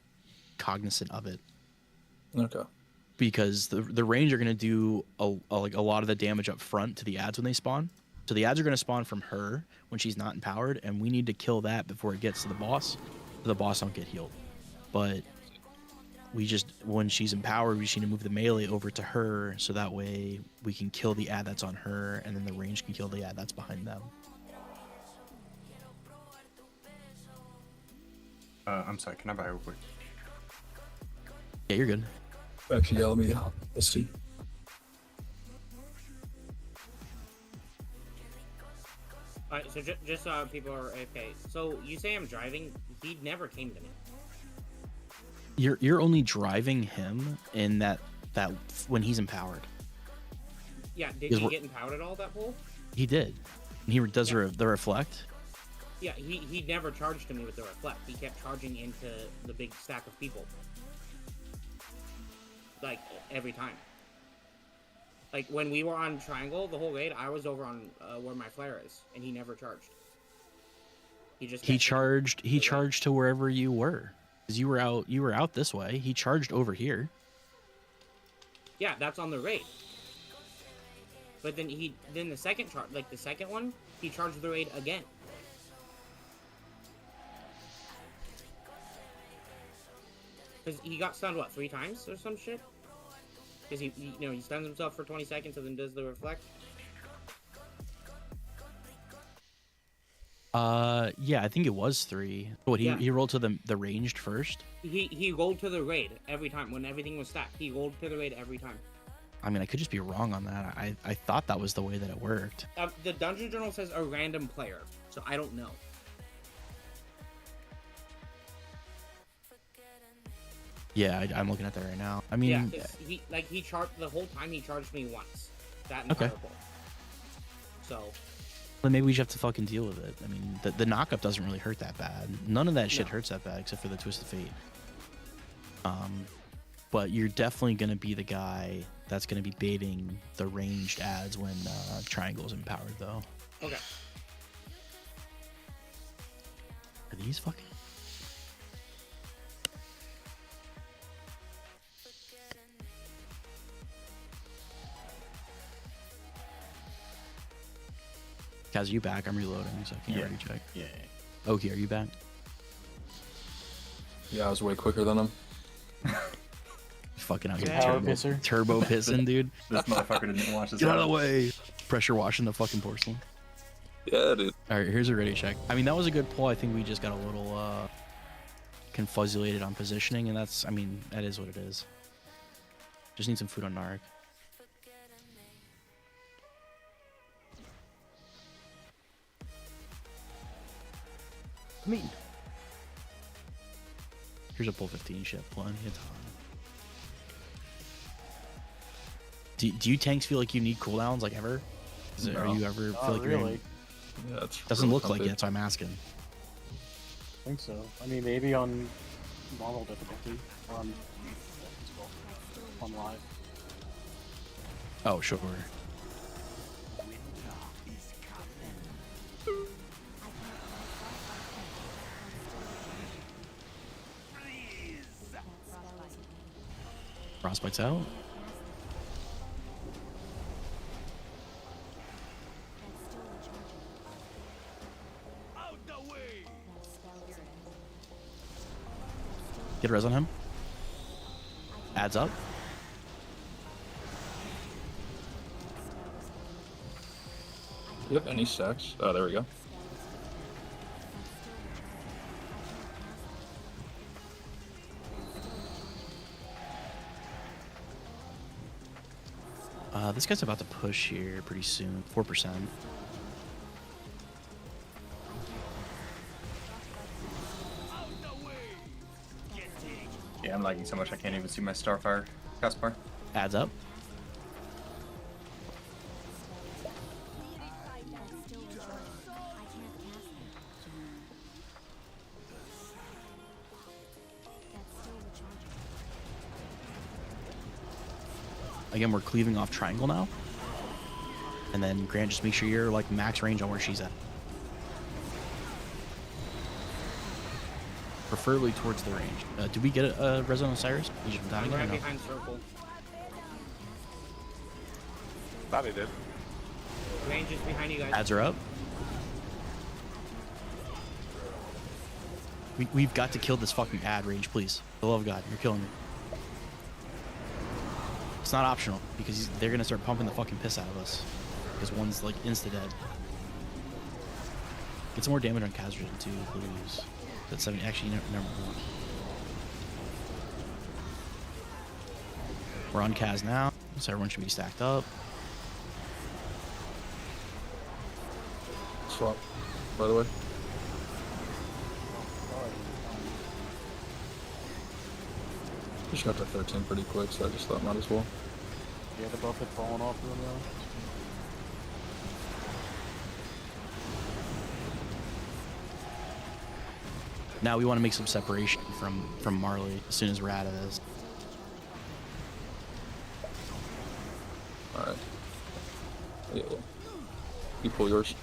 cognizant of it. Okay. Because the range are going to do like a lot of the damage up front to the ads when they spawn. So the ads are going to spawn from her when she's not empowered, and we need to kill that before it gets to the boss, so the boss don't get healed. But we just, when she's empowered, we just need to move the melee over to her, so that way we can kill the ad that's on her, and then the range can kill the ad that's behind them. I'm sorry, can I buy real quick? Yeah, you're good. Actually, yeah, let's see. Alright, so just so people are okay. So you say I'm driving? He never came to me. You're only driving him in that when he's empowered. Yeah, did Because he we're- get empowered at all, that pole? He did. And he does the reflect. Yeah, he never charged to me with the reflect. He kept charging into the big stack of people. Like, every time. Like, when we were on Triangle the whole raid, I was over on where my flare is, and he never charged. He charged to wherever you were. Cause you were out this way. He charged over here. Yeah, that's on the raid. But then the second charge, like the second one, he charged the raid again. Because he got stunned, what, 3 times or some shit? Because he stuns himself for 20 seconds and then does the reflect. Yeah, I think it was 3. What, he rolled to the ranged first? He rolled to the raid every time. When everything was stacked, he rolled to the raid every time. I mean, I could just be wrong on that. I thought that was the way that it worked. The Dungeon Journal says a random player, so I don't know. Yeah, I'm looking at that right now. I mean, yeah, he charged the whole time. He charged me once. That entire pull. So. Then maybe we just have to fucking deal with it. I mean, the knockup doesn't really hurt that bad. None of that shit hurts that bad except for the Twist of Fate. But you're definitely gonna be the guy that's gonna be baiting the ranged ads when Triangle's empowered, though. Okay. Are these fucking? Kaz, are you back? I'm reloading, so I can't already check. Yeah. Oki, are you back? Yeah, I was way quicker than him. Fucking out Power here, pisser. turbo pissing, dude. This motherfucker didn't watch this. Get out of the way. Pressure washing the fucking porcelain. Yeah, dude. All right, here's a ready check. I mean, that was a good pull. I think we just got a little confusulated on positioning, and that's, I mean, that is what it is. Just need some food on Narc. I mean, here's a pull 15 shit. Plenty of time. Do you tanks feel like you need cooldowns like ever? No. Are you ever feel like you're really. Yeah, it's doesn't really look like comfy. it, that's why I'm asking. I think so. I mean, maybe on normal difficulty or on live. Oh, sure. Frostbite's out. Get res on him. Adds up. Do you have any stacks? Oh, there we go. This guy's about to push here pretty soon. 4%. Yeah, I'm lagging so much I can't even see my Starfire cast bar. Adds up. Again, we're cleaving off triangle now. And then Grant, just make sure you're like max range on where she's at. Preferably towards the range. Did we get a res on Osiris? You just I'm dying right or no? behind circle. Thought he did. Range is behind you guys. Ads are up. We've got to kill this fucking ad range, please. For the love of God, you're killing me. It's not optional because they're gonna start pumping the fucking piss out of us. Because one's like insta dead. Get some more damage on Kazran too, please. That's 70. Actually, never mind. We're on Kaz now, so everyone should be stacked up. Swap, by the way. Just got to 13 pretty quick, so I just thought might as well. Yeah, the buff had fallen off real well. Now we want to make some separation from Marley as soon as we're out of this. Alright. Yeah. You pull yours.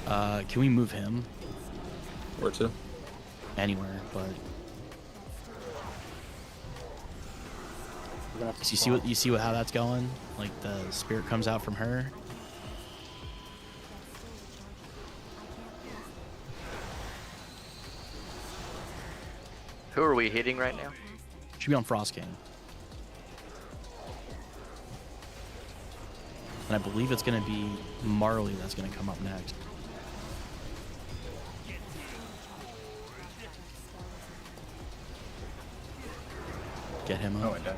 Can we move him? Where to? Anywhere, but We're gonna have to so you see how that's going? Like the spirit comes out from her. Who are we hitting right now? Should be on Frost King. And I believe it's gonna be Marley that's gonna come up next. Get him up. Oh, I died.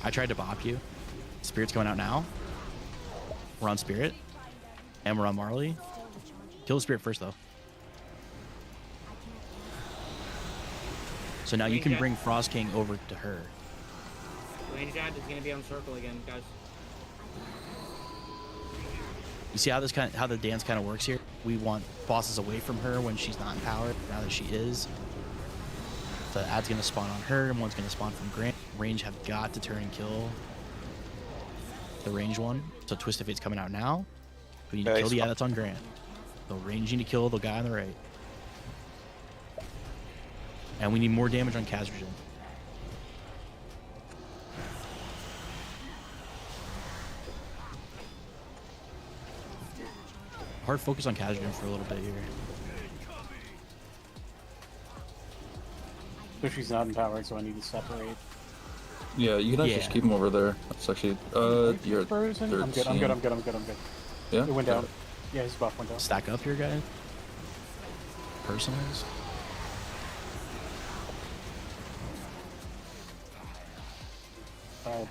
I tried to bop you. Spirit's coming out now. We're on Spirit. And we're on Marley. Kill the Spirit first, though. So now you can bring Frost King over to her. Range ad is gonna be on circle again, guys. You see how how the dance kind of works here? We want bosses away from her when she's not empowered. Now that she is, the ad's gonna spawn on her, and one's gonna spawn from Grant. Range have got to turn and kill the range one. So Twisted Fate's coming out now. We need to kill the ad that's on Grant. So range need to kill the guy on the right. And we need more damage on Kazrajan. Hard focus on Kazrajan for a little bit here. So she's not empowered, so I need to separate. Yeah, you can actually just keep him over there. That's actually you're frozen. I'm good. Yeah. It went down. Yeah, his buff went down. Stack up here, guys. Personals.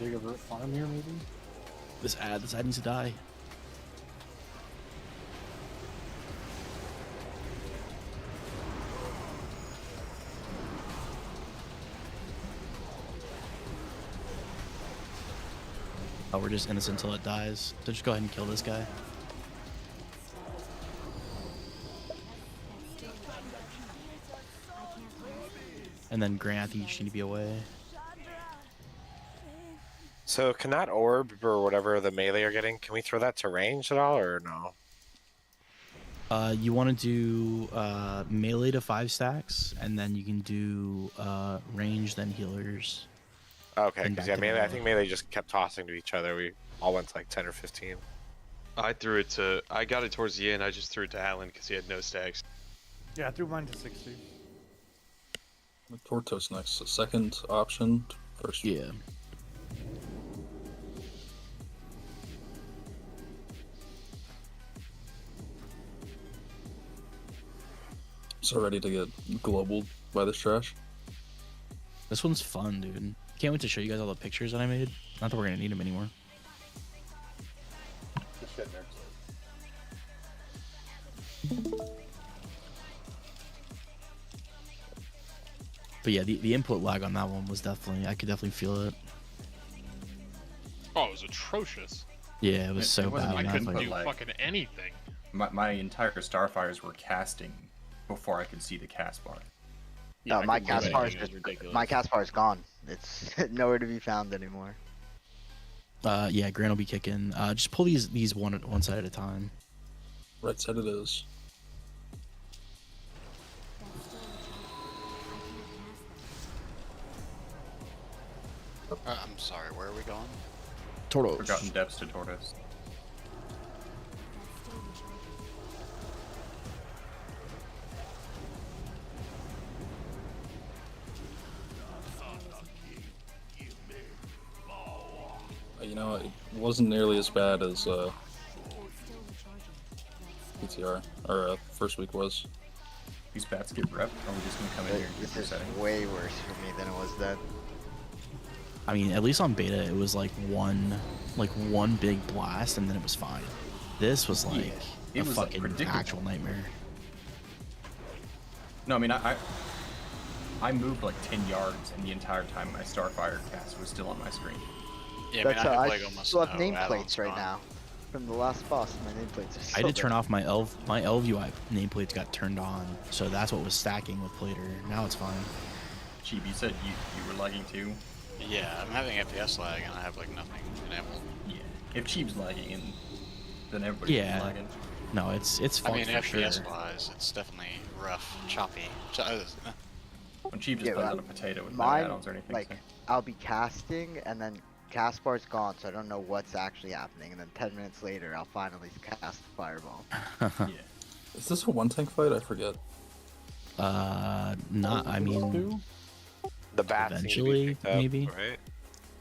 Dig a farm here, maybe. This ad needs to die. Oh, we're just innocent until it dies. So just go ahead and kill this guy. And then Grant, I think you just need to be away. So can that orb or whatever the melee are getting, can we throw that to range at all or no? You want to do melee to 5 stacks, and then you can do range, then healers. Okay, because yeah, melee, I think melee just kept tossing to each other. We all went to like 10 or 15. I got it towards the end. I just threw it to Alan because he had no stacks. Yeah, I threw mine to 60. Tortos next. So second option. First. Yeah. So ready to get globaled by this trash. This one's fun, dude. Can't wait to show you guys all the pictures that I made. Not that we're gonna need them anymore. Just get next. But yeah, the input lag on that one was definitely, I could definitely feel it. Oh, it was atrocious. Yeah, it was so bad. I couldn't do like, fucking anything. My entire Starfires were casting before I could see the cast bar. Yeah, my cast bar is gone. It's nowhere to be found anymore. Yeah, Grant will be kicking. Just pull these one side at a time. Right side it is. I'm sorry, where are we going? Tortos. Forgotten Depths to Tortoise. You know, it wasn't nearly as bad as PTR or first week was. These bats get rep. Are we just gonna come in here and This keep is resetting? way worse for me than it was then. I mean, at least on beta, it was like one big blast, and then it was fine. This was like it a was, fucking predictable. actual nightmare. No, I mean I moved like 10 yards, and the entire time my Starfire cast was still on my screen. Yeah, That's I still have nameplates right now. From the last boss, my nameplates are still I did turn there. off my elf UI nameplates got turned on, so that's what was stacking with Plater. Now it's fine. Cheap, you said you were lagging too. Yeah, I'm having FPS lag and I have like nothing enabled. Yeah, if Cheap's lagging, then everybody's lagging. No, it's I fun mean, for FPS sure. wise, it's definitely rough, choppy. When Chief just Yeah, plays but on a potato with no mine, add-ons or anything. like, I'll be casting, and then cast bar's gone, so I don't know what's actually happening, and then 10 minutes later, I'll finally cast Fireball. Yeah. Is this a one tank fight? I forget. Not. I mean, The bats eventually, need to be picked up, maybe. right?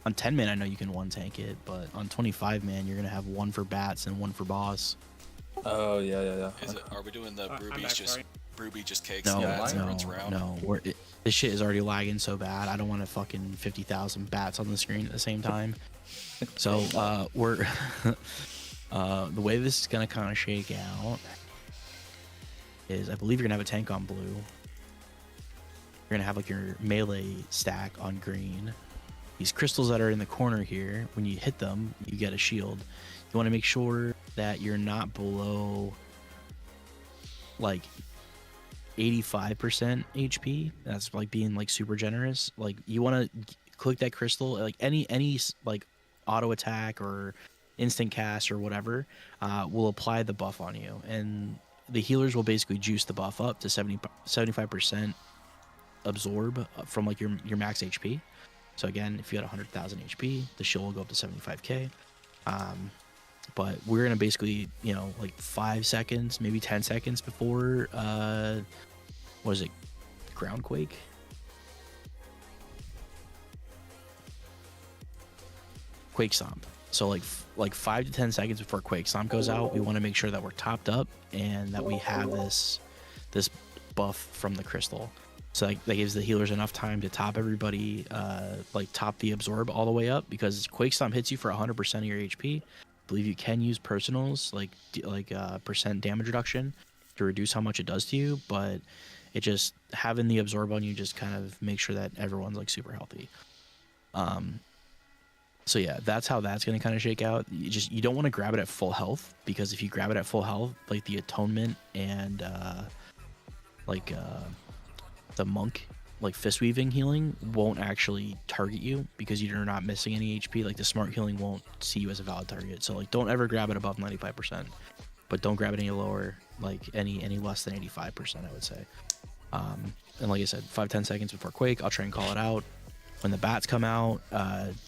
On 10 man, I know you can one tank it, but on 25 man, you're gonna have one for bats and one for boss. Oh yeah. Is it? Are we doing the I'm Broobies back, just sorry. Brooby just cakes No, the bats and no, runs around? no. This shit is already lagging so bad. I don't want to fucking 50,000 bats on the screen at the same time. So we're the way this is gonna kind of shake out is I believe you're gonna have a tank on blue. You're gonna have like your melee stack on green. These crystals that are in the corner here, when you hit them, you get a shield. You want to make sure that you're not below like 85% HP. That's like being like super generous. Like you want to click that crystal, like any like auto attack or instant cast or whatever will apply the buff on you, and the healers will basically juice the buff up to 75% absorb from like your max HP. So again, if you had 100,000 HP, the shield will go up to 75k. But we're gonna basically, you know, like 5 seconds, maybe 10 seconds before what is it, Groundquake? Quake Stomp. So like 5 to 10 seconds before Quake Stomp goes out, we want to make sure that we're topped up and that we have this buff from the crystal. So that gives the healers enough time to top everybody, like top the absorb all the way up, because Quake Stomp hits you for 100% of your HP. I believe you can use personals like percent damage reduction to reduce how much it does to you, but it just having the absorb on you just kind of makes sure that everyone's like super healthy. So yeah, that's how that's going to kind of shake out. You don't want to grab it at full health, because if you grab it at full health, like the atonement and the monk like fist weaving healing won't actually target you because you're not missing any HP. Like the smart healing won't see you as a valid target. So like don't ever grab it above 95%, but don't grab it any lower, like any less than 85%, I would say. And like I said, 5-10 seconds before Quake, I'll try and call it out. When the bats come out,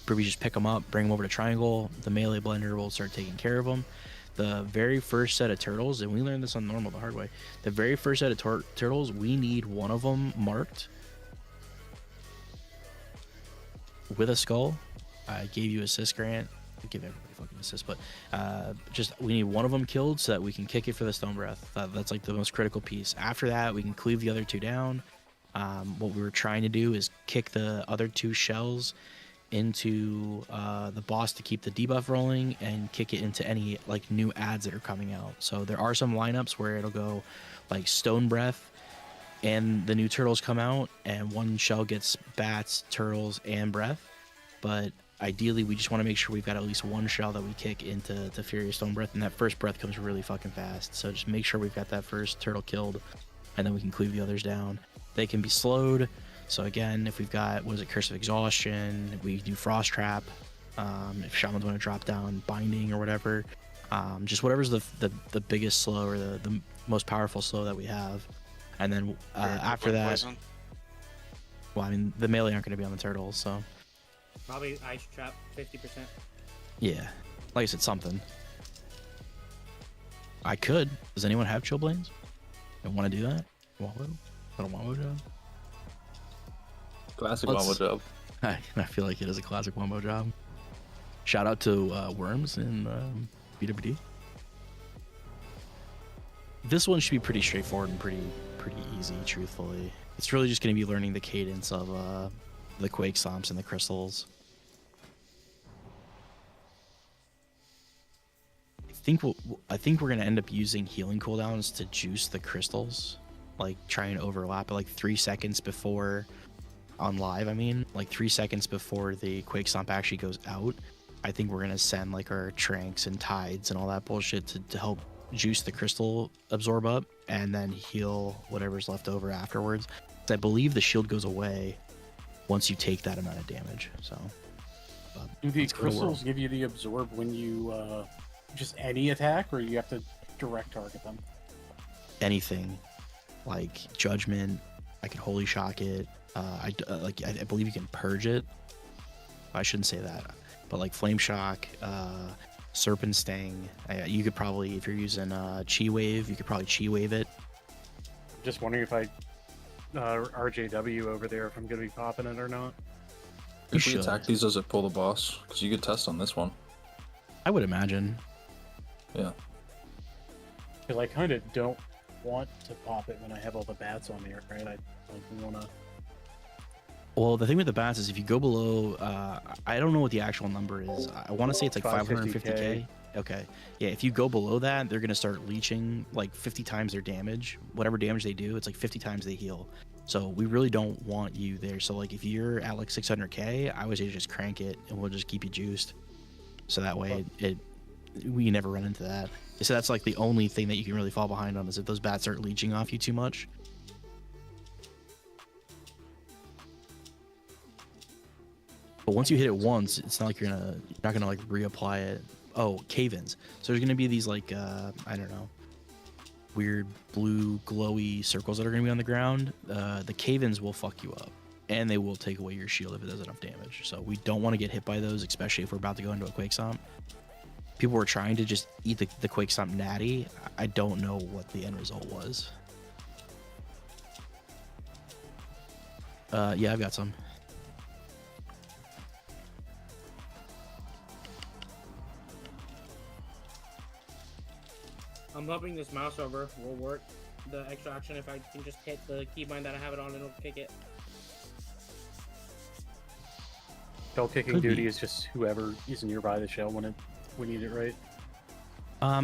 Ruby just pick them up, bring them over to Triangle. The melee blender will start taking care of them. The very first set of turtles, and we learned this on normal the hard way, the very first set of turtles, we need one of them marked with a skull. I gave you assist, Grant. I give everybody fucking assist, but just we need one of them killed so that we can kick it for the Stone Breath. That's like the most critical piece. After that, we can cleave the other two down. What we were trying to do is kick the other two shells into the boss to keep the debuff rolling, and kick it into any like new adds that are coming out. So there are some lineups where it'll go like Stone Breath and the new turtles come out, and one shell gets bats, turtles, and breath. But ideally, we just want to make sure we've got at least one shell that we kick into Furious Stone Breath, and that first breath comes really fucking fast. So just make sure we've got that first turtle killed, and then we can cleave the others down. They can be slowed. So again, if we've got, what is it, Curse of Exhaustion, we do Frost Trap. If Shamans want to drop down Binding or whatever, just whatever's the biggest slow or the most powerful slow that we have. And then after that, poison? well, I mean, the melee aren't going to be on the turtles, so Probably Ice Trap 50%. yeah, like I said, something. I could. Does anyone have Chillblains? I want to do that. Wallow? Little Wallow job? Classic wombo job. I feel like it is a classic wombo job. Shout out to Worms in BWD. This one should be pretty straightforward and pretty easy, truthfully. It's really just going to be learning the cadence of the Quake Stomps and the crystals. I think we're going to end up using healing cooldowns to juice the crystals. Like try and overlap it like 3 seconds before on live. I mean, like 3 seconds before the Quake Stomp actually goes out. I think we're gonna send like our Tranks and Tides and all that bullshit to help juice the crystal absorb up, and then heal whatever's left over afterwards. I believe the shield goes away once you take that amount of damage. So, do the crystals give you the absorb when you just any attack, or you have to direct target them. Anything, like Judgment, I can Holy Shock it. I believe you can Purge it. I shouldn't say that, but like Flame Shock, Serpent Sting. You could probably, if you're using Chi Wave, you could probably Chi Wave it. Just wondering if I RJW over there, if I'm gonna be popping it or not. If we attack these, does it pull the boss? Because you could test on this one. I would imagine. Yeah. Because I kind of don't want to pop it when I have all the bats on me, right? I don't want to. Well, the thing with the bats is if you go below, I don't know what the actual number is. I want to say it's like 550k. Okay. Yeah, if you go below that, they're going to start leeching like 50 times their damage. Whatever damage they do, it's like 50 times they heal. So we really don't want you there. So like if you're at like 600k, I would say just crank it and we'll just keep you juiced. So that way we never run into that. So that's like the only thing that you can really fall behind on is if those bats start leeching off you too much. But once you hit it once, it's not like you're not gonna like reapply it. Oh, cave-ins. So there's gonna be these like I don't know, weird blue glowy circles that are gonna be on the ground. The cave-ins will fuck you up, and they will take away your shield if it does enough damage. So we don't want to get hit by those, especially if we're about to go into a Quake Stomp. People were trying to just eat the Quake Stomp natty. I don't know what the end result was. Yeah, I've got some. I'm hoping this mouse over will work the extra action if I can just hit the keybind that I have it on and it'll kick it. Shell kicking duty is just whoever is nearby the shell when we need it, right?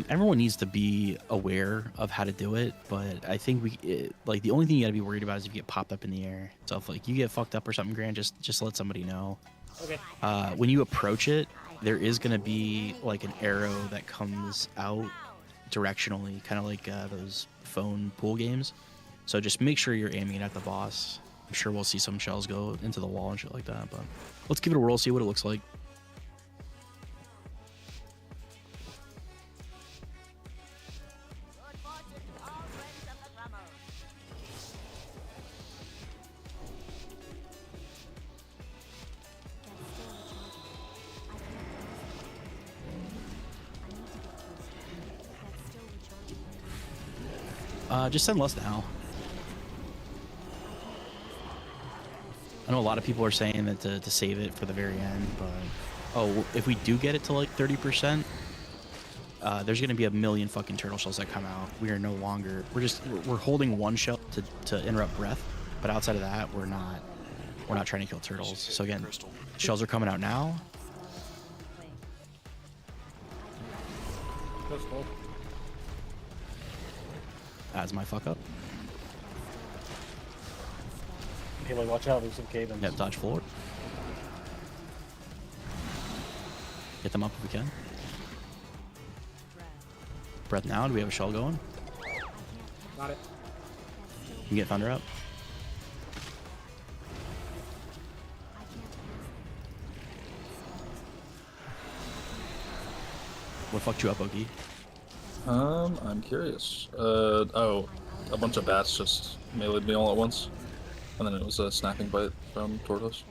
Everyone needs to be aware of how to do it, but I think like the only thing you gotta be worried about is if you get popped up in the air. So if like you get fucked up or something, Grant, just let somebody know. Okay. When you approach it, there is gonna be like an arrow that comes out directionally, kind of like those phone pool games. So just make sure you're aiming it at the boss. I'm sure we'll see some shells go into the wall and shit like that, but let's give it a whirl, see what it looks like. Just send less now. I know a lot of people are saying that to save it for the very end, but if we do get it to like 30%, there's gonna be a million fucking turtle shells that come out. We are no longer we're holding one shell to interrupt breath, but outside of that, we're not trying to kill turtles. So again, shells are coming out now. Crystal. As my fuck up. Okay, like watch out, there's some cave-ins. Yep, dodge forward. Get them up if we can. Breath now, do we have a shell going? Got it. You can get thunder up. What fucked you up, Oki? I'm curious. A bunch of bats just meleeed me all at once. And then it was a snapping bite from Tortoise.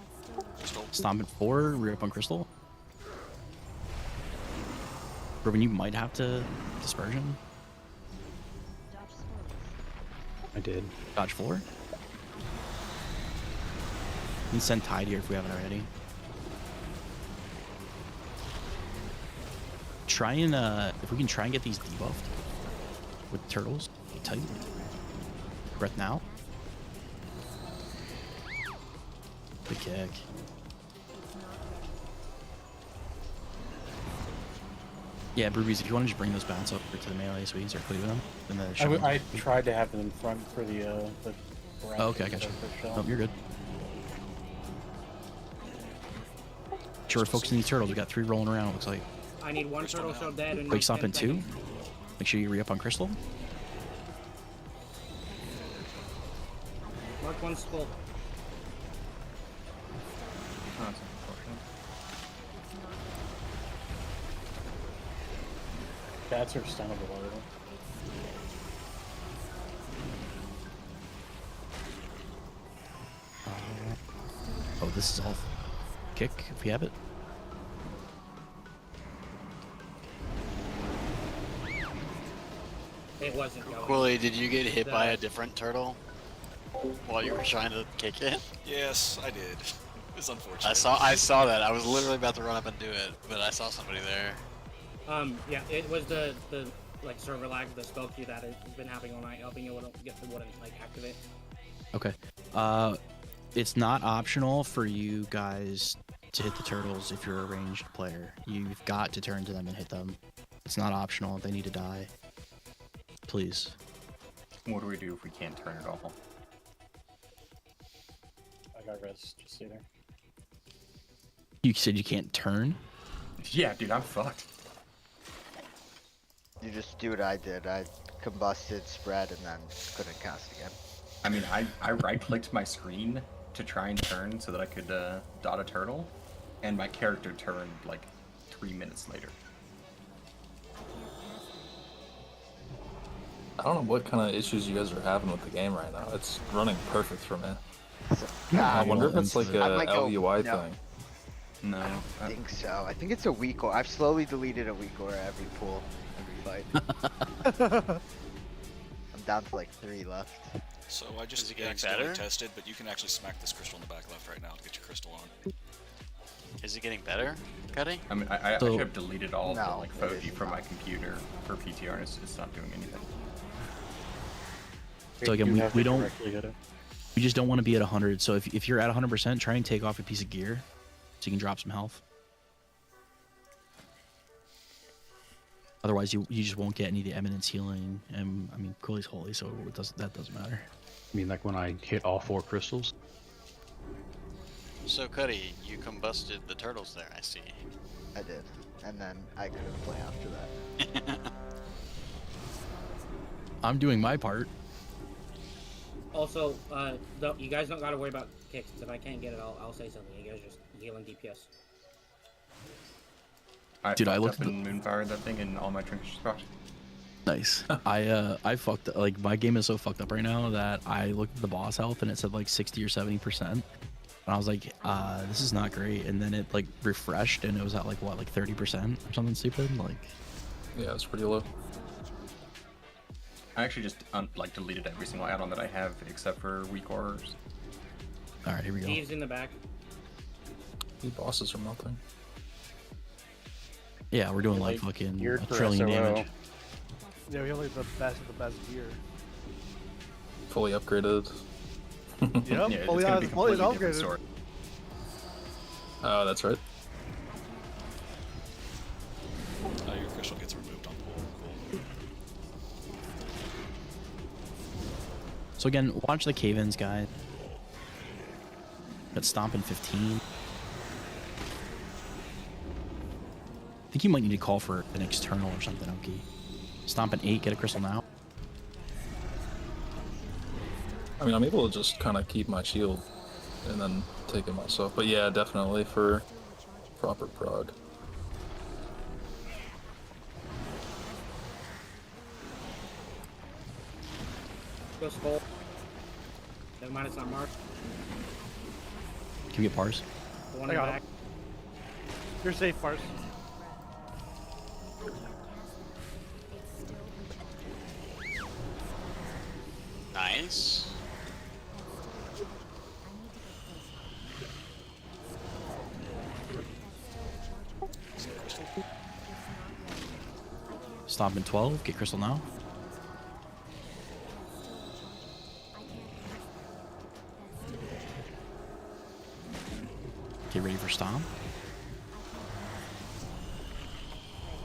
Stomping forward, rear up on Crystal. Ruben, you might have to Dispersion. I did. Dodge 4. You can send Tide here if we haven't already. Try and, if we can try and get these debuffed with turtles, get tight. Breath now. Good kick. Yeah, Broobies, if you want to just bring those bats up to the melee so we can start cleaving them. Then I tried to have them in front for the oh, okay, I got you. Oh, you're good. Sure, we're focusing these turtles. We got 3 rolling around, it looks like. I need 1 turtle shell dead and Quake Stomp in 2. Make sure you re-up on Crystal. Mark 1 skull. Bats are stunnable, are they? Oh, this is all kick if we have it. It wasn't going. Quilly, did you get hit by a different turtle while you were trying to kick it? Yes, I did. It's unfortunate. I saw that. I was literally about to run up and do it, but I saw somebody there. Yeah, it was the like server lag, the spell queue that has been happening all night, helping you get the wouldn't like activate. Okay. It's not optional for you guys to hit the turtles if you're a ranged player. You've got to turn to them and hit them. It's not optional. They need to die. Please. What do we do if we can't turn at all? I got res. Just stay there. You said you can't turn? Yeah, dude, I'm fucked. You just do what I did. I combusted, spread, and then couldn't cast again. I mean, I right-clicked my screen to try and turn so that I could dot a turtle, and my character turned like 3 minutes later. I don't know what kind of issues you guys are having with the game right now. It's running perfect for me. I wonder if it's like a LUI thing. No. I think so. I think it's a weak or. I've slowly deleted a weak or every pool, every fight. I'm down to like 3 left. So I just getting accidentally better? tested, but you can actually smack this crystal in the back left right now to get your crystal on. Is it getting better, Cuddy? I mean, I actually have deleted all No, the like it Foji is from not. my computer for PTR, and it's not doing anything. So again, You have we to don't. directly hit it. We just don't want to be at 100. So if you're at 100%, try and take off a piece of gear so you can drop some health. Otherwise, you just won't get any of the eminence healing. And I mean, Cooley's holy, so that doesn't matter. I mean, like when I hit all 4 crystals. So, Cuddy, you combusted the turtles there, I see. I did, and then I couldn't play after that. I'm doing my part. Also, you guys don't gotta worry about kicks. If I can't get it, I'll say something. You guys just healing DPS. Dude, I fucked looked up at and moonfired that thing, and all my trinkets just crashed. Nice. I fucked like my game is so fucked up right now that I looked at the boss health and it said like 60 or 70%. And I was like, this is not great. And then it like refreshed and it was at like what, like 30% or something stupid? Like Yeah, it's pretty low. I actually just like deleted every single add-on that I have except for weak horrors. Alright, here we go. Steve's in the back. The bosses are melting. Yeah, we're doing like fucking a trillion damage. Yeah, we have like the best of the best gear. Fully upgraded. Yep, Yeah, fully it's gonna be on- fully completely different upgraded. story. Oh, that's right. Your crystal gets removed on pool. Cool. So again, watch the cave-ins guide. Got stomp in 15. I think you might need to call for an external or something, okay? Stomp in 8, get a crystal now. I mean, I'm able to just kind of keep my shield and then take it myself. But yeah, definitely for proper prog. Go skull. Never mind, it's not marked. Can we get bars? The one I in the got back. him. You're safe, Fars. Nice. Stomp in 12, get crystal now. Get ready for stomp.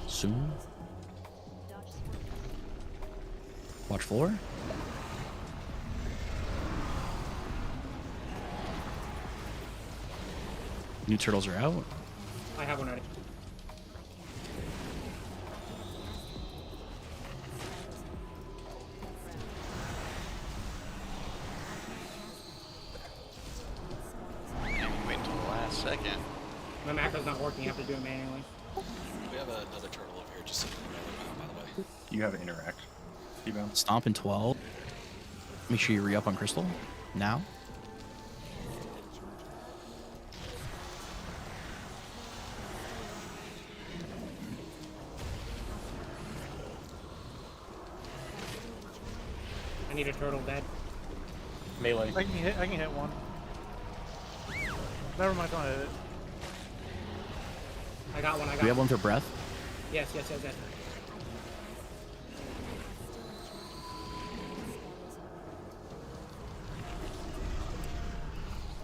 Soon. Watch floor. New turtles are out. I have one ready. Wait until the last second. My macro's not working. I have to do it manually. We have another turtle over here just sitting in the other map, by the way. You have interact. T-bound. Stomp in 12. Make sure you re-up on Crystal. Now. I need a turtle dead. Melee. I can hit one. Never mind, don't hit it. I got one. I got. Do we have one for breath? Yes.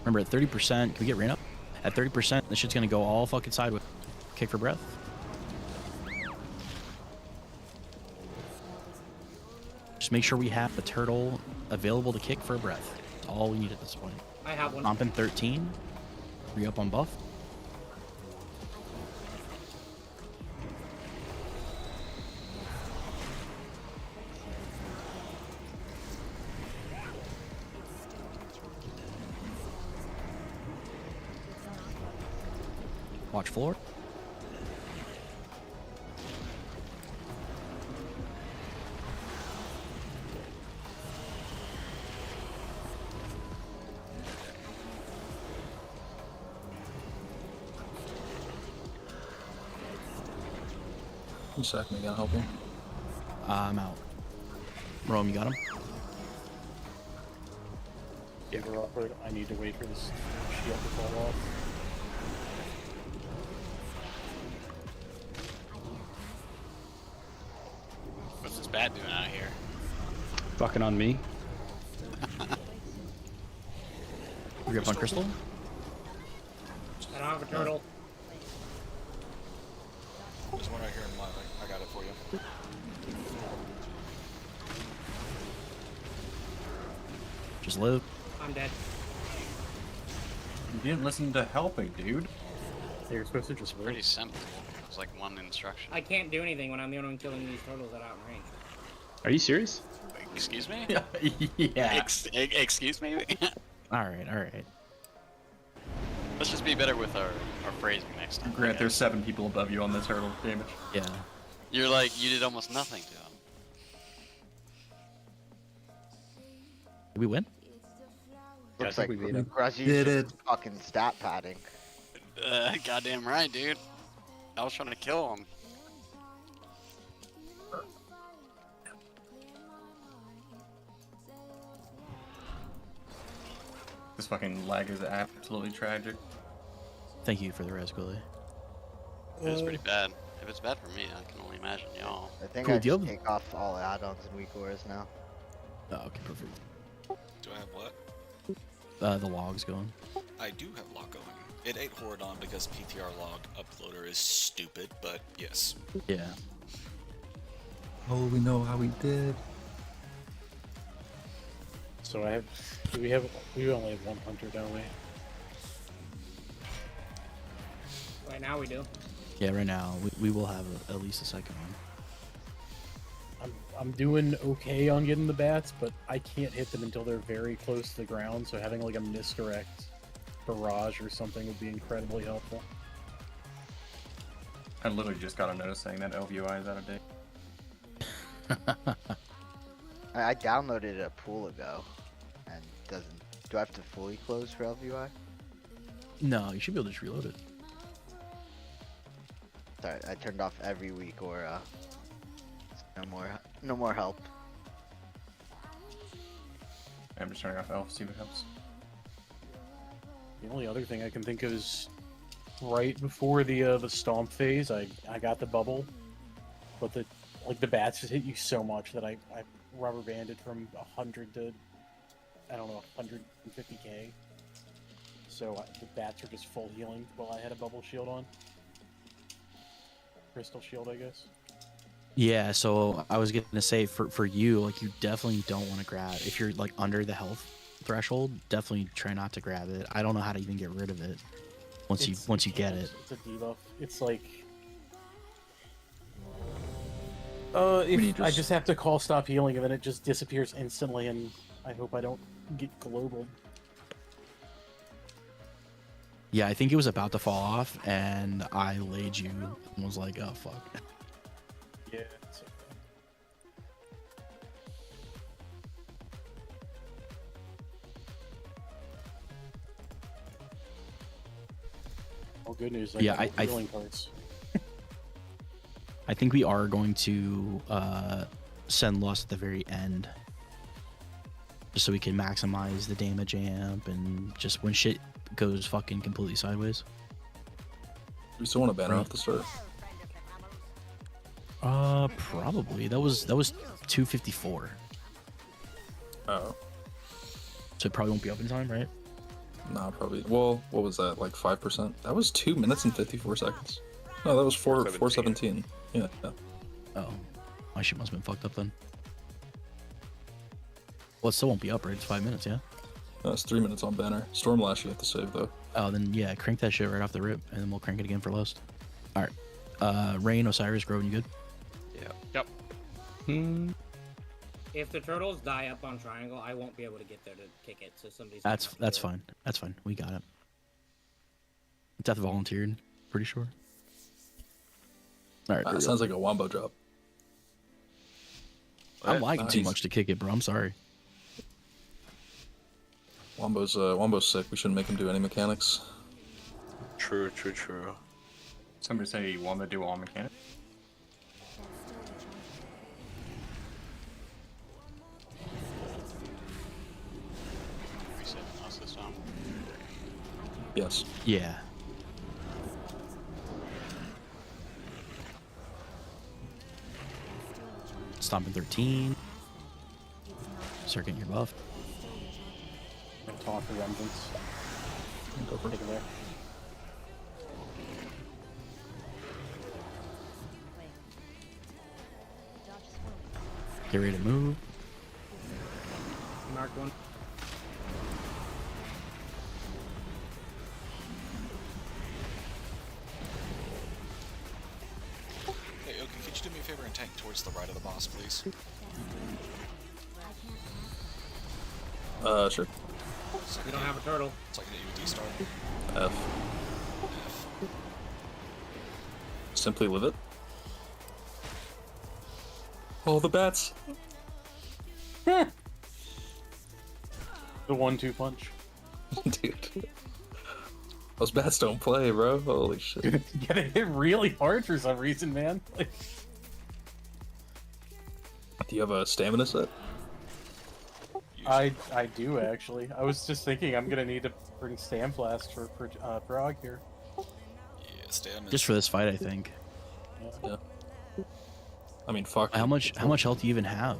Remember, at 30%, can we get rain up? At 30%, this shit's gonna go all fucking sideways. Kick for breath. Just make sure we have the turtle available to kick for a breath. That's all we need at this point. I have one. Stomp in 13. Re-up on buff. Watch floor. You sack me, gotta help him. I'm out. Rome, you got him? Give her up. I need to wait for this shield to fall off. What's this bat doing out here? Fucking on me. Re-up on Crystal. I don't have a turtle. There's one right here in my. I got it for you. Just live. I'm dead. You didn't listen to helping, dude. You're supposed to just Pretty simple. It's like one instruction. I can't do anything when I'm the only one killing these turtles that are out in range. Are you serious? Excuse me? Yeah. Excuse me? Alright. Let's just be better with our phrasing next time. Grant, okay? there's 7 people above you on the turtle damage. Yeah. You're like, you did almost nothing to them. Did we win? Looks I like think we beat him. Gruzzy's Did just fucking stat padding. Goddamn right, dude. I was trying to kill him. This fucking lag is absolutely tragic. Thank you for the res, Gully. It was pretty bad. If it's bad for me, I can only imagine y'all. I think Cool, I do you just have- take off all add-ons and weak auras now. Oh, okay, perfect. Do I have what? The log's going. I do have log going. It ate Horadon because PTR log uploader is stupid, but yes. Yeah. Oh, we know how we did. So we only have one hunter, don't we? Right now we do. Yeah, right now, we will have at least a second one. I'm doing okay on getting the bats, but I can't hit them until they're very close to the ground, so having like a misdirect barrage or something would be incredibly helpful. I literally just got a notice saying that LVOI is out of date. I downloaded it a pool ago, and doesn't. Do I have to fully close for LVI? No, you should be able to just reload it. Sorry, I turned off every week or no more help. I'm just turning off Elf, see what helps. The only other thing I can think of is right before the stomp phase, I got the bubble, but the bats just hit you so much that I rubber banded from 100 to, I don't know, 150k. So the bats were just full healing while I had a bubble shield on. Crystal shield, I guess. Yeah, so I was gonna say for you, like, you definitely don't want to grab if you're like under the health threshold. Definitely try not to grab it. I don't know how to even get rid of it once you get it. It's a debuff. It's like, if I just have to call stop healing and then it just disappears instantly, and I hope I don't get global. Yeah, I think it was about to fall off, and I laid you and was like, oh fuck. Yeah. Oh, good news. Yeah, got I healing parts. I think we are going to send Lust at the very end, just so we can maximize the damage amp and just when shit goes fucking completely sideways. We still want to banner off the start. Probably. That was 254. Oh. So it probably won't be up in time, right? Nah, probably. Well, what was that? Like 5%? That was 2 minutes and 54 seconds. No, that was 417. Yeah. Oh, my shit must have been fucked up then. Well, it still won't be up, right? It's 5 minutes, yeah? No, it's 3 minutes on banner. Stormlash you have to save though. Oh, then yeah, crank that shit right off the rip, and then we'll crank it again for Lust. Alright. Rain, Osiris, Groven, you good? Yep. If the turtles die up on triangle, I won't be able to get there to kick it, so somebody's. That's fine. That's fine. We got it. Death volunteered, pretty sure. Alright. Sounds like a wombo job. I'm lagging too much to kick it, bro. I'm sorry. Wombo's sick. We shouldn't make him do any mechanics. True. Somebody say you want to do all mechanics? Reset us this time. Yes. Yeah. Stomping 13. Start getting your buff. Talk for Remnants. Go for it. Take it there. Get ready to move. Mark one. Hey, Oki, could you do me a favor and tank towards the right of the boss, please? Sure. We don't have a turtle. So I can get you a D-star. F. Simply live it. Oh, the bats. The 1-2 punch. Dude. Those bats don't play, bro. Holy shit. Dude, you gotta hit really hard for some reason, man. Like... Do you have a stamina set? I do actually. I was just thinking I'm gonna need to bring Stam Flask for Prague here. Yeah, stamina. Just for this fight, I think. Yeah. I mean, fuck. How much health do you even have?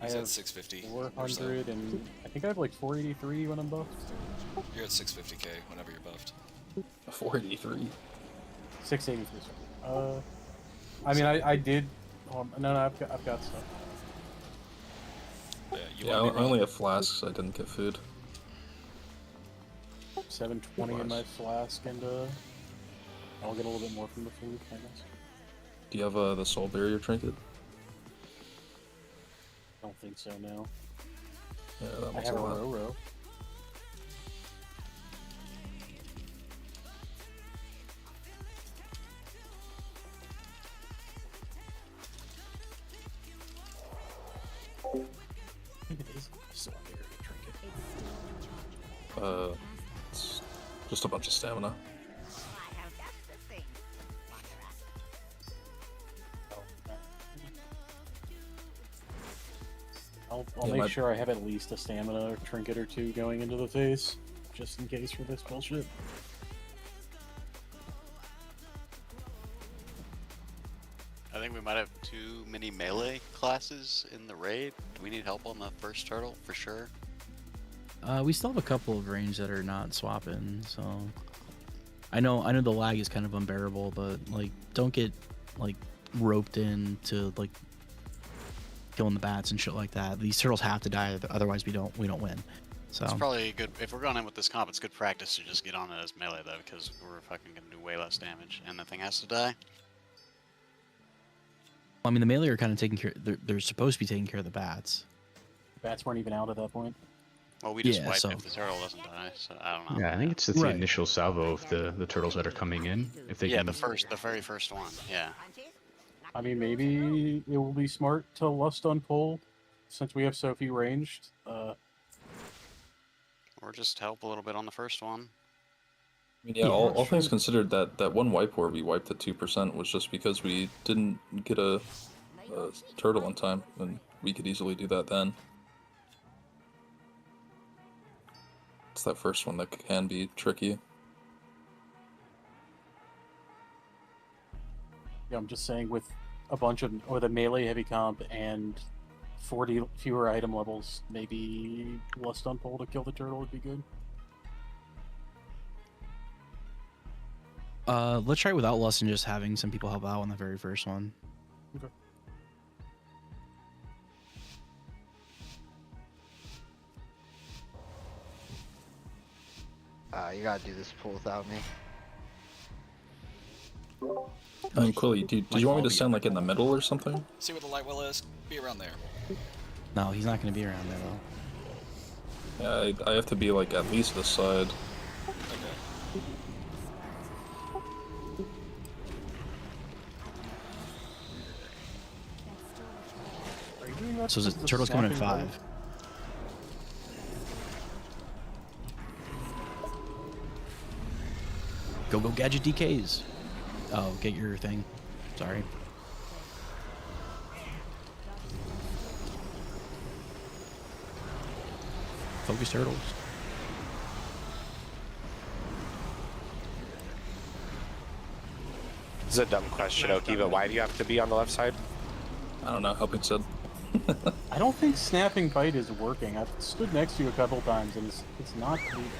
I He's have at 650. 400 and I think I have like 483 when I'm buffed. You're at 650k whenever you're buffed. 483. 683. I mean, I did. No, I've got stuff. Yeah, I only have flasks. I didn't get food. 720 in my flask, and I'll get a little bit more from the food, I guess. Do you have the soul barrier trinket? I don't think so, no. Yeah, that I one's have a a lot. row. Maybe it is still a barrier trinket. It's just a bunch of stamina. I'll make sure I have at least a stamina trinket or two going into the face, just in case for this bullshit. I think we might have too many melee classes in the raid. Do we need help on the first turtle for sure? We still have a couple of range that are not swapping, so I know the lag is kind of unbearable, but like don't get like roped into like killing the bats and shit like that. These turtles have to die, otherwise we don't win. So It's probably good if we're going in with this comp. It's good practice to just get on it as melee though, because we're fucking gonna do way less damage, and the thing has to die. I mean, the melee are kind of taking care. They're supposed to be taking care of the bats. Bats weren't even out at that point. Well, we just Yeah, wipe so- if the turtle doesn't die, so I don't know. Yeah, I think it's just the initial salvo of the turtles that are coming in. If they Yeah, can... the very first one. Yeah. I mean, maybe it will be smart to lust on pull, since we have Sophie ranged. Or just help a little bit on the first one. I mean, yeah, all things considered, that one wipe where we wiped at 2% was just because we didn't get a turtle in time, and we could easily do that then. It's that first one that can be tricky. Yeah, I'm just saying with a bunch of with a melee heavy comp and 40 fewer item levels, maybe Lust on Pole to kill the turtle would be good. Let's try it without Lust and just having some people help out on the very first one. Okay. You gotta do this pull without me. I mean, Quilly, did you want me to stand like in the middle or something? See where the light well is? Be around there. No, he's not going to be around there though. Yeah, I have to be like at least this side. So the turtle's coming in 5. Go gadget DKs. Oh, get your thing. Sorry. Focus turtles. This is a dumb question, Oki, but why do you have to be on the left side? I don't know, helping Sid. I don't think snapping bite is working. I've stood next to you a couple times and it's not cleaving.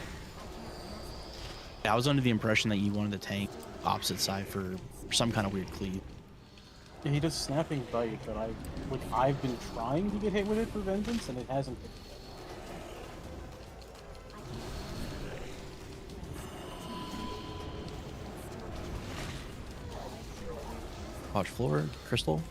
I was under the impression that you wanted to tank opposite side for some kind of weird cleave. Yeah, he does snapping bite, but I've been trying to get hit with it for vengeance and it hasn't hit. Watch floor, crystal.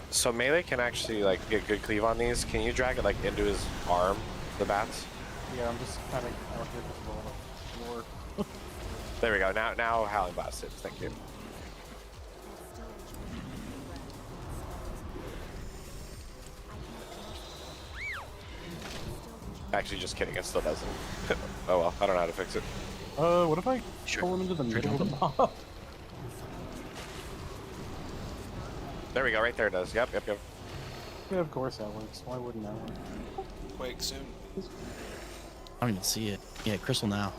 So melee can actually like get good cleave on these. Can you drag it like into his arm, the bats? Yeah, I'm just kind of out here with the floor. There we go. Now Howling Blast hits. Thank you. Actually, just kidding. It still doesn't. Oh well. I don't know how to fix it. What if I pull him into the middle of the mob? There we go. Right there it does. Yep. Yeah, of course that works. Why wouldn't that work? Quake soon. I don't even see it. Yeah, crystal now.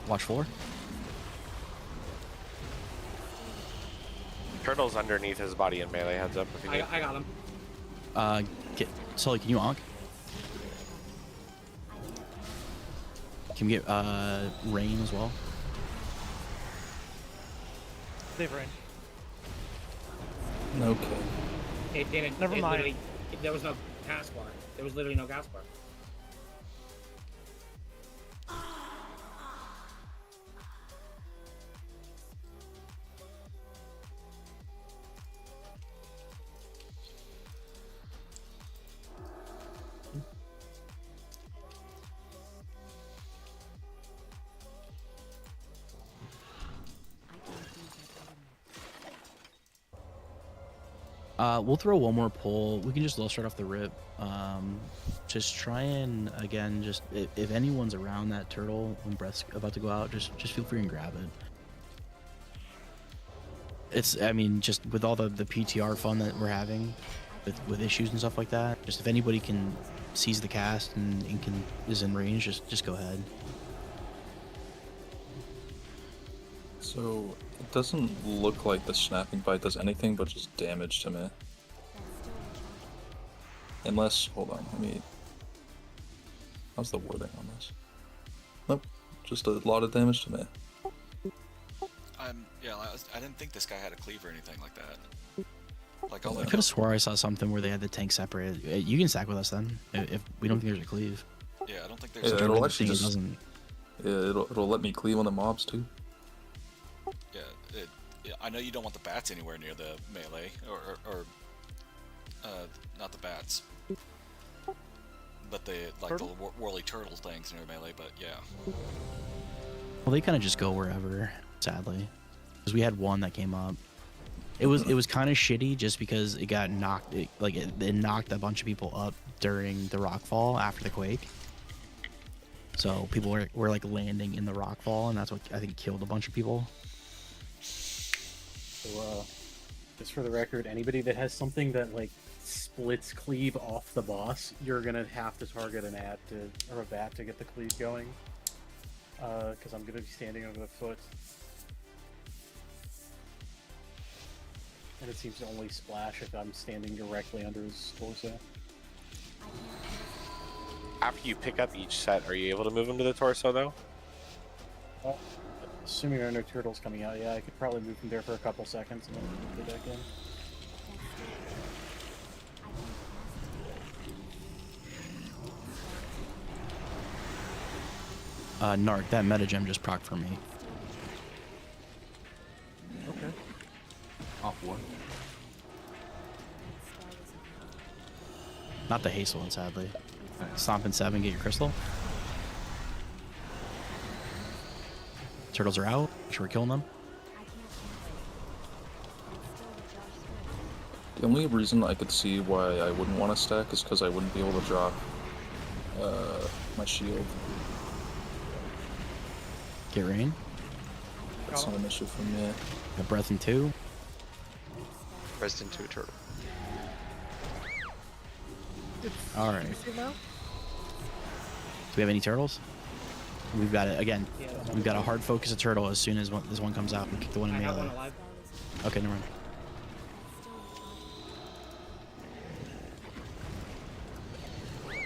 Watch floor. Turtle's underneath his body in melee. Heads up if you need. I got him. Sully, can you onk? Can we get rain as well? Save rain. Okay. It didn't. Never mind. Literally, there was no gas bar. There was literally no gas bar. We'll throw one more pull. We can just start off the rip. Just try and again, just if anyone's around that turtle when breath's about to go out, just feel free and grab it. It's, I mean, just with all the PTR fun that we're having, with issues and stuff like that. Just if anybody can seize the cast and is in range, just go ahead. So it doesn't look like the snapping bite does anything but just damage to me. Unless, hold on, let me. How's the wording on this? Nope, just a lot of damage to me. Yeah, I didn't think this guy had a cleave or anything like that. Like all I could have swore I saw something where they had the tank separated. You can stack with us then, if we don't think there's a cleave. Yeah, I don't think there's. Yeah, it'll actually just. Doesn't. Yeah, it'll let me cleave on the mobs too. Yeah, I know you don't want the bats anywhere near the melee, or not the bats. but the whirly turtle things near melee. But yeah. Well, they kind of just go wherever, sadly, because we had one that came up. It was kind of shitty just because it got knocked. It knocked a bunch of people up during the rockfall after the quake. So people were like landing in the rockfall, and that's what I think killed a bunch of people. So, just for the record, anybody that has something that like splits cleave off the boss, you're gonna have to target an ad or a bat to get the cleave going. Because I'm gonna be standing over the foot, and it seems to only splash if I'm standing directly under his torso. After you pick up each set, are you able to move them to the torso though? Assuming there are no turtles coming out, yeah, I could probably move from there for a couple seconds and then get back in. Narc, that metagem just proc for me. Okay. Off one. Not the haste one, sadly. Stomp in 7, get your crystal. Turtles are out. Make sure we're killing them. The only reason I could see why I wouldn't want to stack is because I wouldn't be able to drop my shield. Get rain. That's not an issue for me. A breath in 2. Rest into a turtle. All right. You see now? Do we have any turtles? We've got it again. Yeah, We've got a hard focus a turtle as soon as this one comes out. We kick the one in I have melee. one alive. Okay, never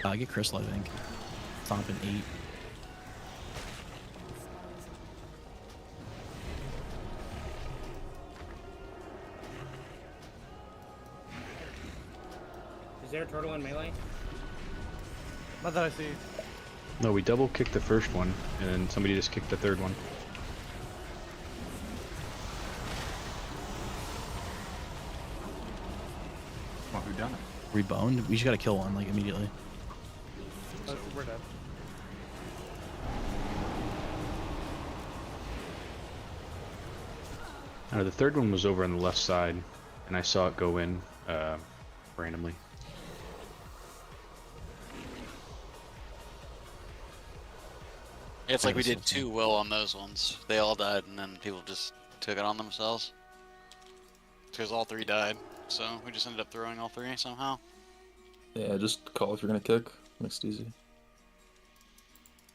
mind. Get crystal, I think. Stomp in 8. Is there a turtle in melee? Not that I see. No, we double kicked the first one, and then somebody just kicked the third one. Well, who done it? Reboned. We just gotta kill one like immediately. We're dead. The third one was over on the left side, and I saw it go in randomly. Yeah, it's like we did too well on those ones. They all died, and then people just took it on themselves. Because all 3 died, so we just ended up throwing all 3 somehow. Yeah, just call if you're gonna kick. Makes it easy.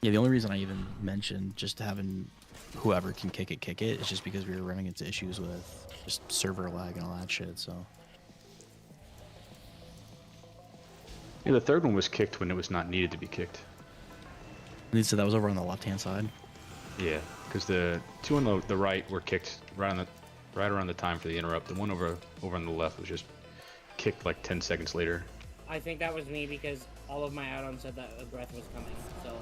Yeah, the only reason I even mentioned just having whoever can kick it is just because we were running into issues with just server lag and all that shit, so. Yeah, the third one was kicked when it was not needed to be kicked. So that was over on the left-hand side? Yeah, because the 2 on the right were kicked right around the time for the interrupt. The one over on the left was just kicked like 10 seconds later. I think that was me because all of my add-ons said that a breath was coming, so.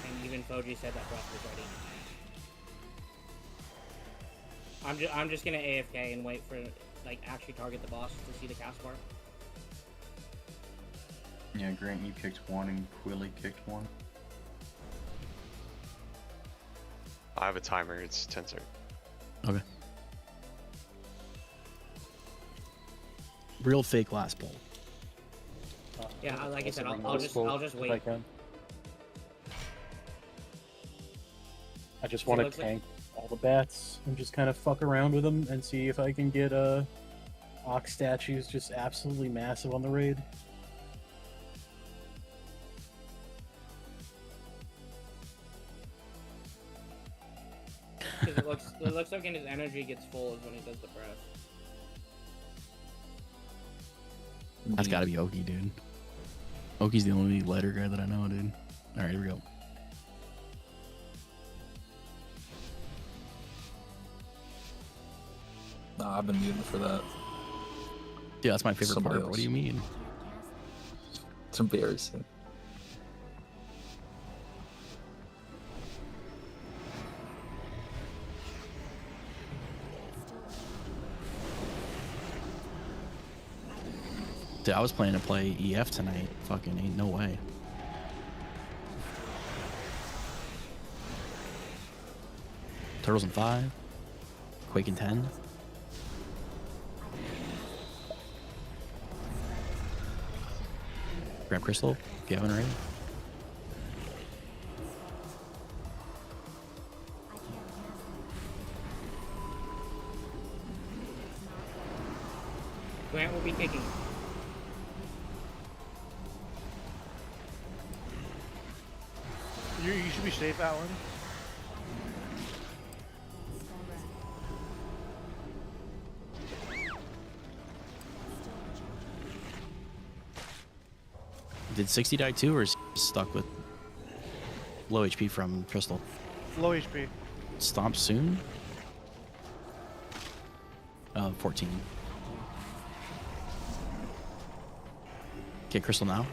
And even Foji said that breath was ready. I'm just gonna AFK and wait for, like, actually target the boss to see the cast bar. Yeah, Grant, you kicked one and Quilly kicked one. I have a timer. It's 10 seconds. Okay. Real fake last pull. Yeah, like I said, I'll just wait. If I can. I just want to tank all the bats and just kind of fuck around with them and see if I can get Ox statues just absolutely massive on the raid. Because it looks like when his energy gets full is when he does the breath. That's gotta be Oki, dude. Oki's the only lighter guy that I know, dude. Alright, here we go. Nah, I've been muting for that. Yeah, that's my favorite Somebody part. What do you mean? It's embarrassing. Dude, I was planning to play EF tonight. Fucking ain't no way. Turtles in 5. Quake in 10. Grab Crystal. If you haven't already. Grant will be kicking. You should be safe, Alan. Did 60 die too, or is he stuck with low HP from Crystal? Low HP. Stomp soon? 14. Okay, Crystal now.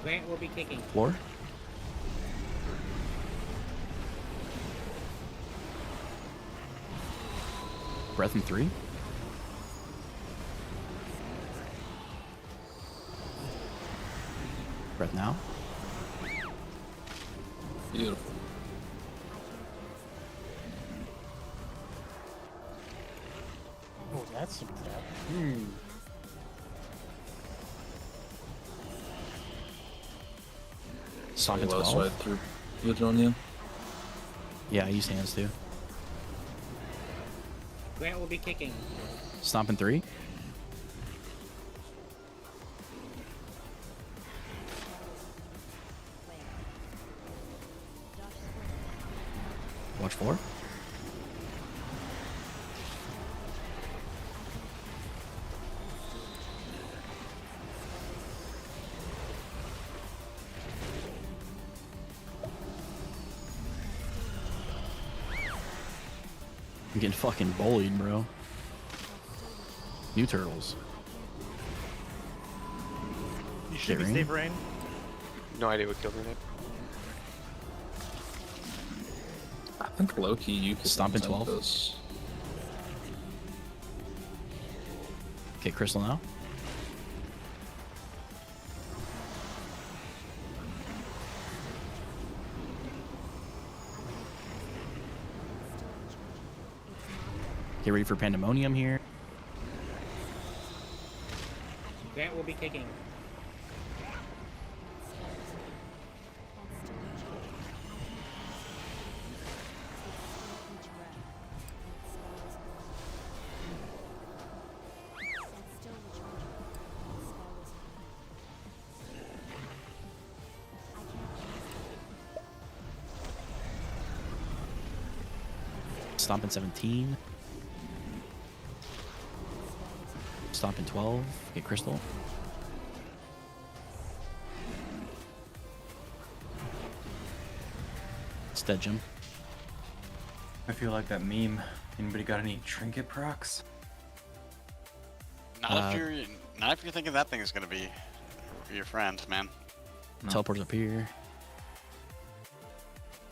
Grant will be kicking. Floor. Breath in 3. Breath now. Beautiful. Oh, that's some crap. Stomp in Low 12. side through Vidronia. Yeah, I use hands too. Grant will be kicking. Stomp in 3. Watch 4. I'm getting fucking bullied, bro. New turtles. You should be Rain? safe, Rain. No idea what killed me there. I think low-key you could Stomp in send 12. this. Okay, Crystal now. Get ready for Pandemonium here. Grant will be kicking. Stomp in 17. Stomp in 12. Get Crystal. It's dead, Jim. I feel like that meme. Anybody got any trinket procs? Not if you're thinking that thing is gonna be your friend, man. Teleport's up here.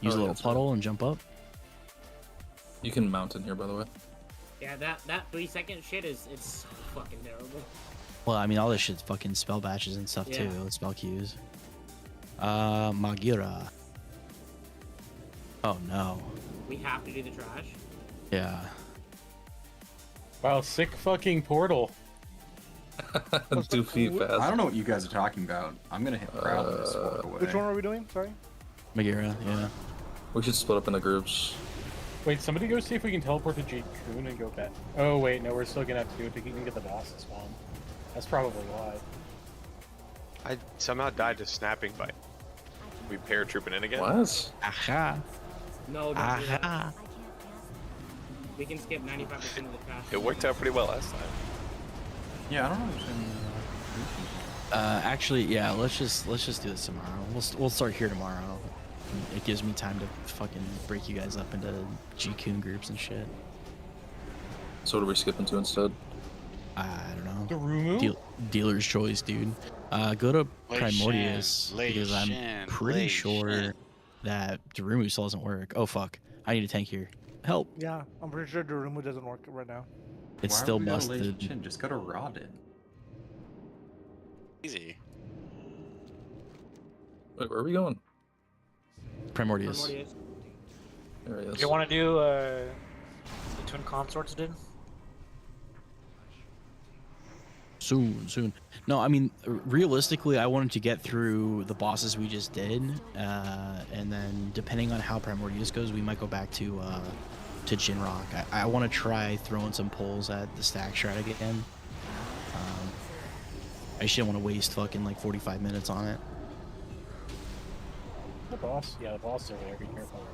Use a little that's puddle and jump up. You can mount in here, by the way. Yeah, that 3-second shit it's so fucking terrible. Well, I mean, all this shit's fucking spell batches and stuff Yeah. too. Spell queues. Magira. Oh no. We have to do the trash. Yeah. Wow, sick fucking portal. 2 feet fast. I don't know what you guys are talking about. I'm gonna hit proud and just walk away. Which one are we doing? Sorry. Magira, yeah. We should split up into groups. Wait, somebody go see if we can teleport to Jade Kun and go back. Oh wait, no, we're still gonna have to do it to even get the boss to spawn. That's probably why. I somehow died to snapping bite. We paratrooping in again? What? Aha. No, don't do that. We can skip 95% of the trash. It worked out pretty well last time. Yeah, I don't know. Actually, yeah. Let's just do this tomorrow. We'll start here tomorrow. It gives me time to fucking break you guys up into G-Kun groups and shit. So what are we skipping to instead? I don't know. The Rumu? Dealer's choice, dude. Go to Lei Primordius Shen, Lei because I'm Shen, pretty Lei sure Shen. that Darumu still doesn't work. Oh fuck! I need a tank here. Help! Yeah, I'm pretty sure Darumu doesn't work right now. It's Why still would we go to Lei busted. Shin? Just go to Rodden. Easy. Wait, where are we going? Primordius. There he is. Do you want to do the twin consorts did? Soon. No, I mean, realistically, I wanted to get through the bosses we just did, and then depending on how Primordius goes, we might go back to Jinrock. I want to try throwing some pulls at the stack shard again. I just didn't want to waste fucking like 45 minutes on it. The boss? Yeah, the boss is over there. Be careful.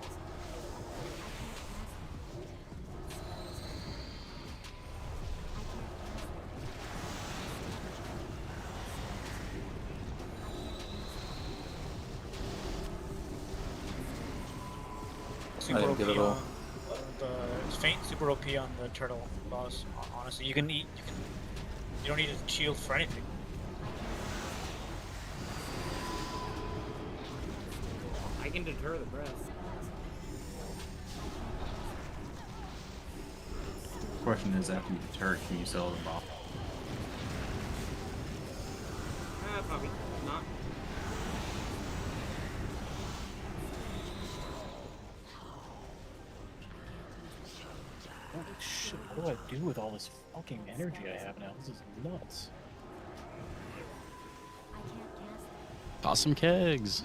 Super didn't OP get it all. on it's faint. Super OP on the turtle boss. Honestly, you can eat. You don't need a shield for anything. I can deter the breath. Question is, after you deter, can you sell them off? Probably not. Holy shit, what do I do with all this fucking energy I have now? This is nuts. Toss some kegs.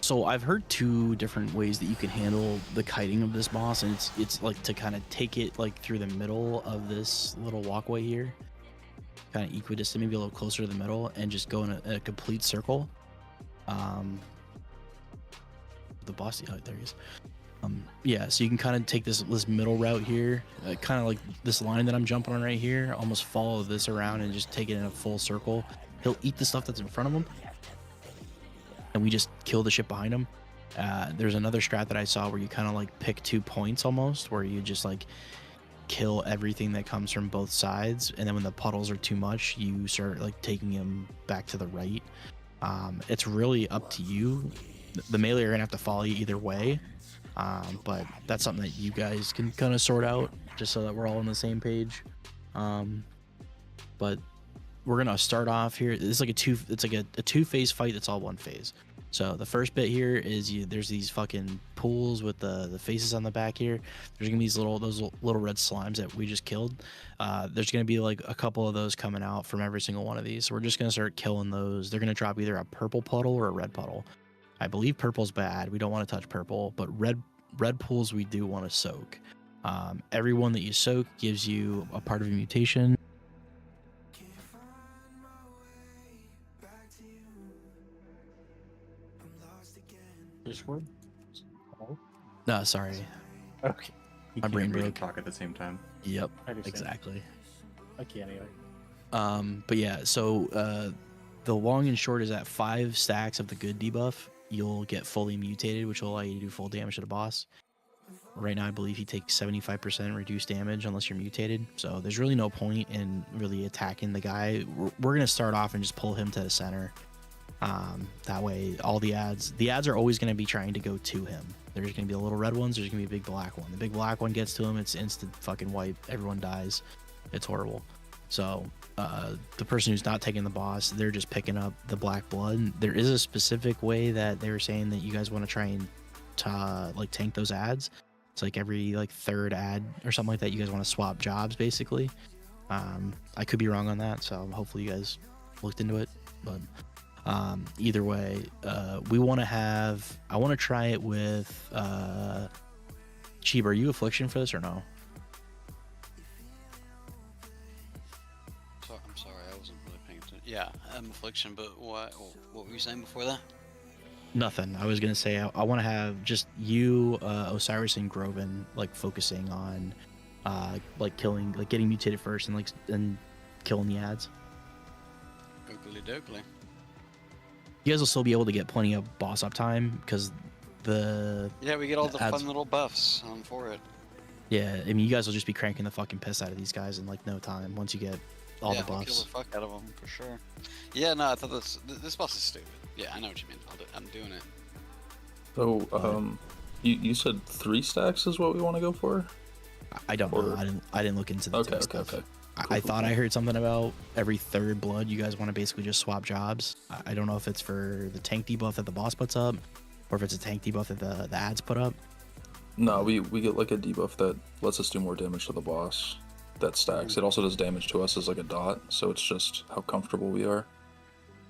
So I've heard two different ways that you can handle the kiting of this boss, and it's like to kind of take it like through the middle of this little walkway here, kind of equidistant, maybe a little closer to the middle, and just go in a complete circle. The boss, oh, there he is. Yeah, so you can kind of take this middle route here, kind of like this line that I'm jumping on right here, almost follow this around and just take it in a full circle. He'll eat the stuff that's in front of him, and we just kill the shit behind him. There's another strat that I saw where you kind of like pick 2 points almost, where you just like kill everything that comes from both sides, and then when the puddles are too much, you start like taking him back to the right. It's really up to you. The melee are gonna have to follow you either way, but that's something that you guys can kind of sort out, just so that we're all on the same page. But we're gonna start off here. It's like a two-phase fight that's all one phase. So the first bit here is there's these fucking pools with the faces on the back here. There's gonna be those little red slimes that we just killed. There's gonna be like a couple of those coming out from every single one of these. So we're just gonna start killing those. They're gonna drop either a purple puddle or a red puddle. I believe purple's bad. We don't want to touch purple, but red pools we do want to soak. Every one that you soak gives you a part of a mutation. Discord? No, sorry. Okay. My brain broke. Talk at the same time. Yep, I understand. exactly. I can't anyway. But yeah, so the long and short is at 5 stacks of the good debuff, you'll get fully mutated, which will allow you to do full damage to the boss. Right now, I believe he takes 75% reduced damage unless you're mutated. So there's really no point in really attacking the guy. We're gonna start off and just pull him to the center. That way, all the ads are always gonna be trying to go to him. There's gonna be the little red ones. There's gonna be a big black one. The big black one gets to him. It's instant fucking wipe. Everyone dies. It's horrible. So the person who's not taking the boss, they're just picking up the black blood. There is a specific way that they were saying that you guys want to try and like tank those ads. It's like every like 3rd ad or something like that. You guys want to swap jobs basically. I could be wrong on that, so hopefully you guys looked into it. But either way, I want to try it with Cheeb. Are you Affliction for this or no? I'm sorry, I wasn't really paying attention. Yeah, I'm Affliction, but what were you saying before that? Nothing. I was gonna say I want to have just you, Osiris, and Groven like focusing on like killing, like getting mutated first, and killing the ads. Oakley dokley. You guys will still be able to get plenty of boss up time because Yeah, we get all the ads, fun little buffs for it. Yeah, I mean, you guys will just be cranking the fucking piss out of these guys in like no time once you get all the We'll buffs. kill the fuck out of them for sure. Yeah, no, I thought this boss is stupid. Yeah, I know what you mean. I'm doing it. So, you said 3 stacks is what we want to go for? I don't know. I didn't look into the tech stuff. Okay. I thought I heard something about every 3rd blood you guys want to basically just swap jobs. I don't know if it's for the tank debuff that the boss puts up or if it's a tank debuff that the ads put up. No, we get like a debuff that lets us do more damage to the boss. That stacks. It also does damage to us as like a dot, so it's just how comfortable we are.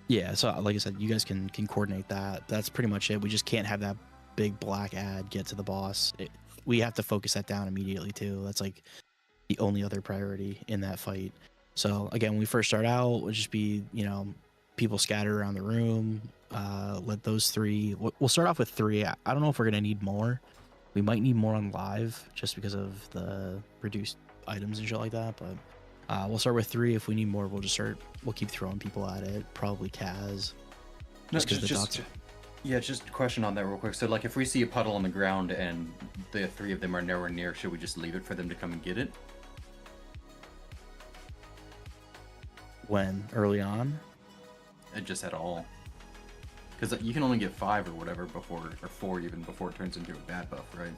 Yeah, so like I said, you guys can coordinate that. That's pretty much it. We just can't have that big black ad get to the boss. We have to focus that down immediately too. That's like the only other priority in that fight. So again, when we first start out, it'll just be, people scatter around the room. Let those 3. We'll start off with 3. I don't know if we're gonna need more. We might need more on live just because of the reduced items and shit like that. But we'll start with 3. If we need more, we'll keep throwing people at it. Probably Kaz. Just a question on that real quick. So, like, if we see a puddle on the ground and the 3 of them are nowhere near, should we just leave it for them to come and get it? When? Early on? Just at all. Because you can only get 5 or whatever before, or 4 even, before it turns into a bad buff, right?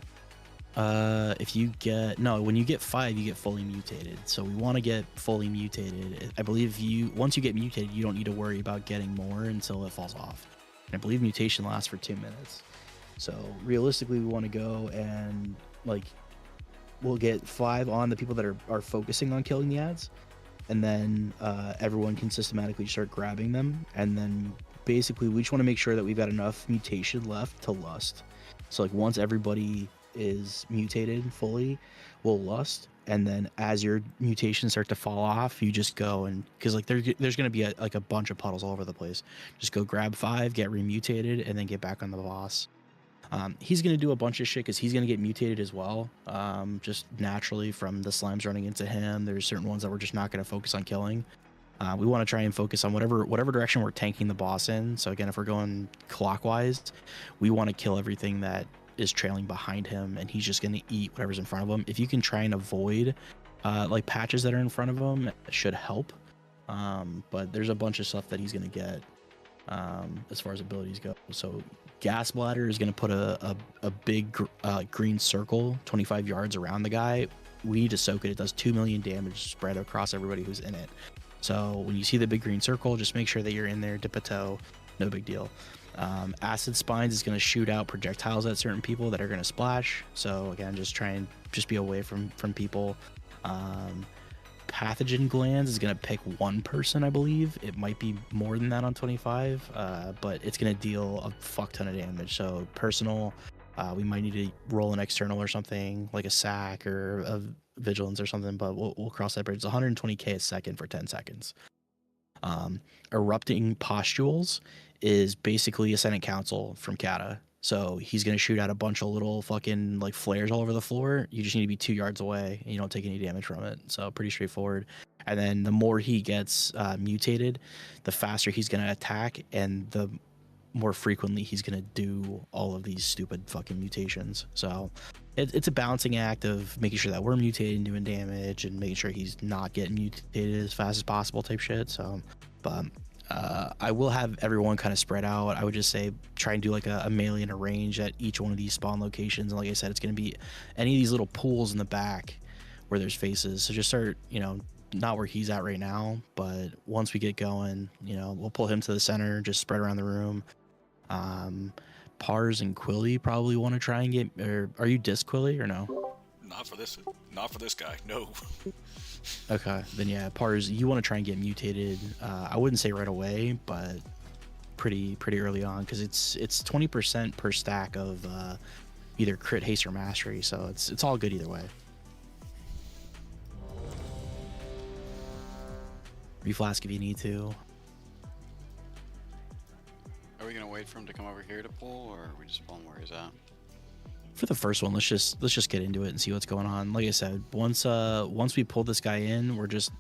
When you get 5, you get fully mutated. So we want to get fully mutated. I believe once you get mutated, you don't need to worry about getting more until it falls off. And I believe mutation lasts for 2 minutes. So realistically, we want to go and we'll get 5 on the people that are focusing on killing the ads, and then everyone can systematically start grabbing them. And then basically, we just want to make sure that we've got enough mutation left to lust. So once everybody is mutated fully, we'll lust, and then as your mutations start to fall off, you just go and because there's going to be a bunch of puddles all over the place. Just go grab 5, get remutated, and then get back on the boss. He's going to do a bunch of shit because he's going to get mutated as well, just naturally from the slimes running into him. There's certain ones that we're just not going to focus on killing. We want to try and focus on whatever direction we're tanking the boss in. So again, if we're going clockwise, we want to kill everything that is trailing behind him, and he's just going to eat whatever's in front of him. If you can try and avoid patches that are in front of him, it should help. But there's a bunch of stuff that he's going to get as far as abilities go. So gas bladder is going to put a big green circle 25 yards around the guy. We need to soak it. It does 2 million damage spread across everybody who's in it. So when you see the big green circle, just make sure that you're in there, dip a toe, no big deal. Acid spines is going to shoot out projectiles at certain people that are going to splash. So again, just try and be away from people. Pathogen glands is going to pick 1 person, I believe. It might be more than that on 25, but it's going to deal a fuck ton of damage. So personal, we might need to roll an external or something like a sack or a vigilance or something, but we'll cross that bridge. It's 120k a second for 10 seconds. Erupting pustules is basically a Senate Council from Kata. So he's going to shoot out a bunch of little fucking flares all over the floor. You just need to be 2 yards away and you don't take any damage from it. So pretty straightforward. And then the more he gets mutated, the faster he's going to attack, and the more frequently he's going to do all of these stupid fucking mutations. So it's a balancing act of making sure that we're mutated and doing damage, and making sure he's not getting mutated as fast as possible type shit. So, but I will have everyone kind of spread out. I would just say try and do a melee and a range at each one of these spawn locations. And like I said, it's going to be any of these little pools in the back where there's faces. So just start, not where he's at right now, but once we get going, we'll pull him to the center, just spread around the room. Pars and Quilly probably want to try and get, or are you disc Quilly or no? Not for this guy, no. Okay, then yeah, Pars, you want to try and get mutated. I wouldn't say right away, but pretty early on, because it's 20% per stack of either crit, haste, or mastery, so it's all good either way. Reflask if you need to. Are we gonna wait for him to come over here to pull, or are we just pulling where he's at? For the first one, let's just get into it and see what's going on. Like I said, once we pull this guy in, we're just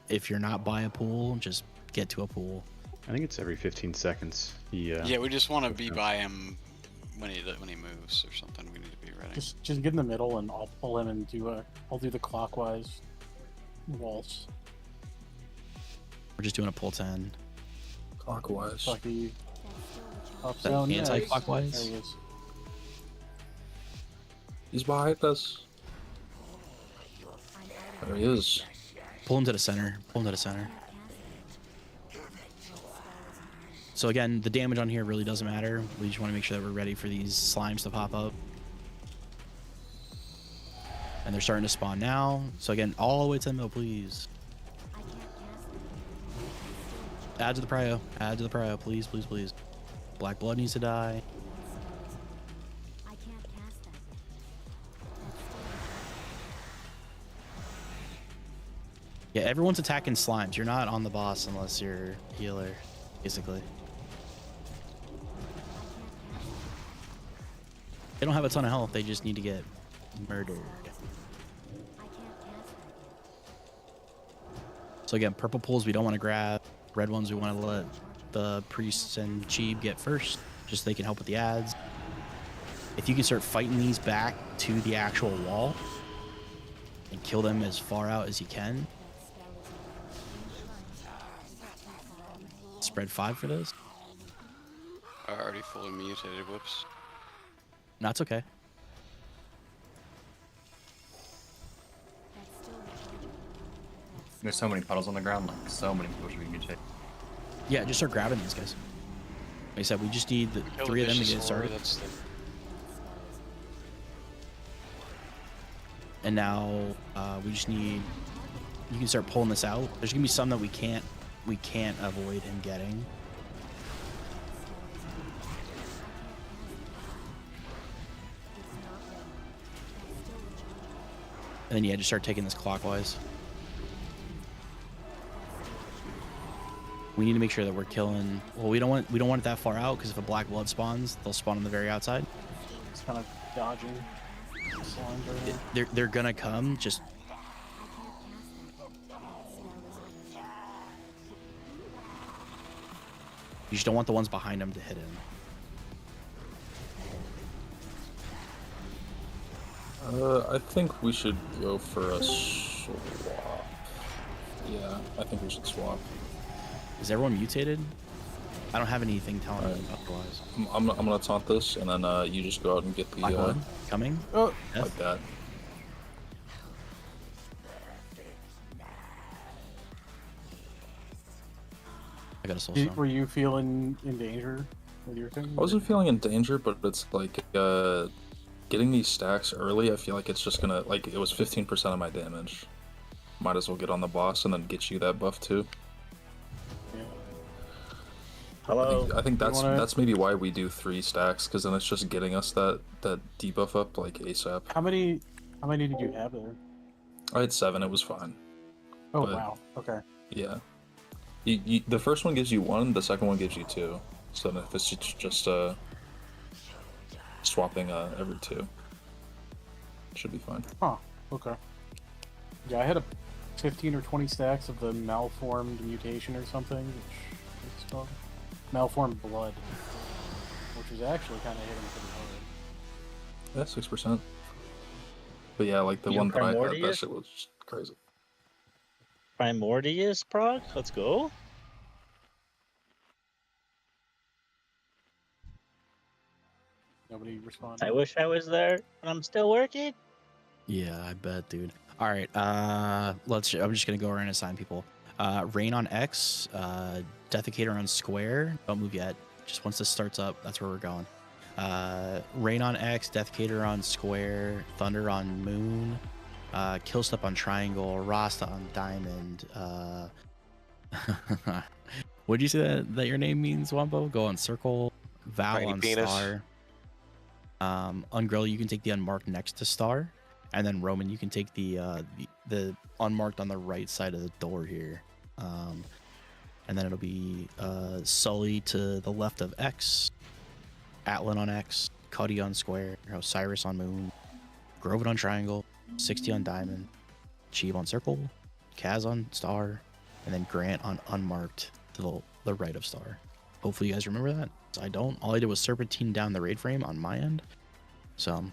if you're not by a pool, just get to a pool. I think it's every 15 seconds. Yeah, we just want to be by him when he moves or something. We need to be ready. Just get in the middle, and I'll pull him and I'll do the clockwise waltz. We're just doing a pull 10. Clockwise. Lucky. Up That zone. anti-clockwise? There he is. He's behind us. There he is. Pull him to the center. Pull him to the center. So again, the damage on here really doesn't matter. We just want to make sure that we're ready for these slimes to pop up. And they're starting to spawn now. So again, all the way to the middle, please. Add to the prio. Add to the prio, please, please, please. Black blood needs to die. Yeah, everyone's attacking slimes. You're not on the boss unless you're a healer, basically. They don't have a ton of health. They just need to get murdered. So again, purple pools we don't want to grab. Red ones we want to let the priests and Cheeb get first, just so they can help with the ads. If you can start fighting these back to the actual wall and kill them as far out as you can. Spread 5 for this. Already fully mutated. Whoops. No, it's okay. There's so many puddles on the ground, like so many people should be mutate. Yeah, just start grabbing these guys. Like I said, we just need the 3 of them to get started. And now we just need. You can start pulling this out. There's gonna be some that we can't avoid him getting. And then yeah, just start taking this clockwise. We need to make sure that we're killing. Well, we don't want it that far out because if a black blood spawns, they'll spawn on the very outside. It's kind of dodging. They're gonna come. Just you just don't want the ones behind him to hit him. I think we should go for a swap. Yeah, I think we should swap. Is everyone mutated? I don't have anything telling me otherwise. I'm gonna taunt this, and then you just go out and get the Black blood coming. Oh, like that. I got a soul Were you feeling in danger with your thing? I wasn't feeling in danger, but it's like getting these stacks early. I feel like it's just gonna like it was 15% of my damage. Might as well get on the boss and then get you that buff too. Hello. I think that's maybe why we do 3 stacks, because then it's just getting us that debuff up like ASAP. How many did you have there? I had 7. It was fine. Oh But, wow. Okay. Yeah. The first one gives you 1. The second one gives you 2. So then if it's just swapping every 2, it should be fine. Huh. Okay. Yeah, I had a 15 or 20 stacks of the malformed mutation or something, which it's called malformed blood, which was actually kind of hitting pretty hard. Yeah, 6%. But yeah, like the You one that I had, that Primordius? shit was just crazy. Primordius proc? Let's go. Nobody responded. I wish I was there, but I'm still working. Yeah, I bet, dude. All right, I'm just gonna go around and assign people. Rain on X, Defecator on Square. Don't move yet. Just once this starts up, that's where we're going. Rain on X, Defecator on Square, Thunder on Moon, Killstep on Triangle, Rasta on Diamond. What did you say that your name means, Wampo? Go on Circle, Val Tiny on penis. Star. Ungrill, you can take the unmarked next to Star, and then Roman, you can take the unmarked on the right side of the door here. And then it'll be Sully to the left of X, Atlan on X, Cuddy on Square, Osiris on Moon, Groven on Triangle, 60 on Diamond, Cheeb on Circle, Kaz on Star, and then Grant on unmarked to the right of Star. Hopefully you guys remember that. I don't. All I did was Serpentine down the raid frame on my end. So I'm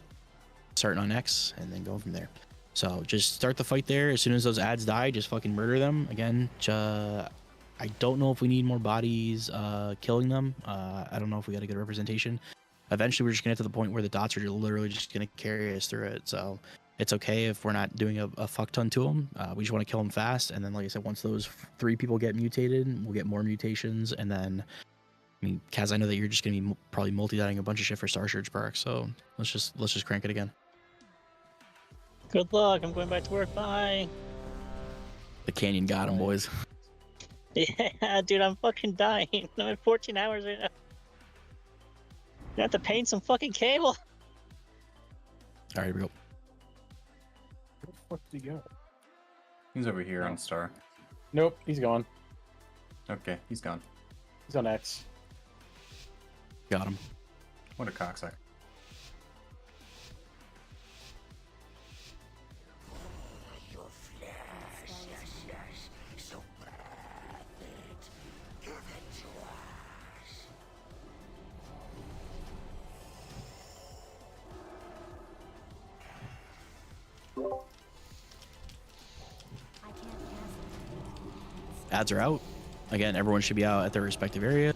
starting on X and then going from there. So just start the fight there. As soon as those ads die, just fucking murder them. Again, I don't know if we need more bodies killing them. I don't know if we got a good representation. Eventually, we're just going to get to the point where the dots are literally just going to carry us through it. So it's okay if we're not doing a fuck ton to them. We just want to kill them fast. And then, like I said, once those 3 people get mutated, we'll get more mutations. And then, I mean, Kaz, I know that you're just going to be probably multi-dotting a bunch of shit for Star Surge Park. So let's just crank it again. Good luck. I'm going back to work. Bye. The canyon got him, boys. Yeah, dude, I'm fucking dying. I'm at 14 hours right now. You have to paint some fucking cable. All right, here we go. Where the fuck did he go? He's over here on Star. Nope, he's gone. Okay, he's gone. He's on X. Got him. What a cocksucker. Ads are out. Again, everyone should be out at their respective area.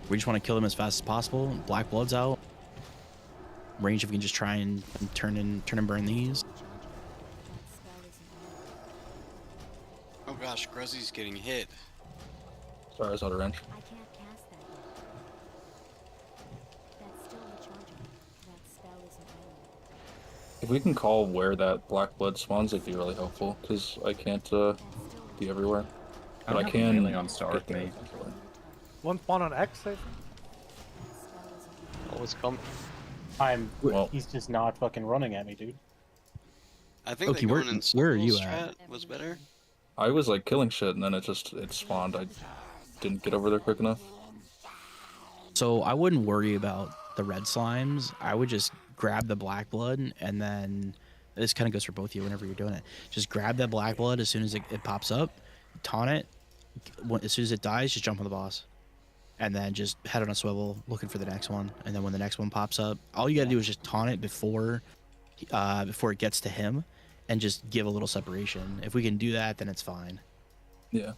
We just want to kill them as fast as possible. Black Blood's out. Range, if we can just try and turn and burn these. Oh gosh, Gruzzy's getting hit. Sorry, I was out of range. If we can call where that black blood spawns, it'd be really helpful, because I can't be everywhere. But I can melee on Star with me. One spawn on X, I think. Oh, it's coming. He's just not fucking running at me, dude. I think Okay, where are you at? Was better. I was like killing shit, and then it spawned. I didn't get over there quick enough. So I wouldn't worry about the red slimes. I would just grab the black blood, and then this kind of goes for both of you whenever you're doing it. Just grab that black blood as soon as it pops up, taunt it. As soon as it dies, just jump on the boss, and then just head on a swivel looking for the next one. And then when the next one pops up, all you gotta do is just taunt it before it gets to him, and just give a little separation. If we can do that, then it's fine. Yeah.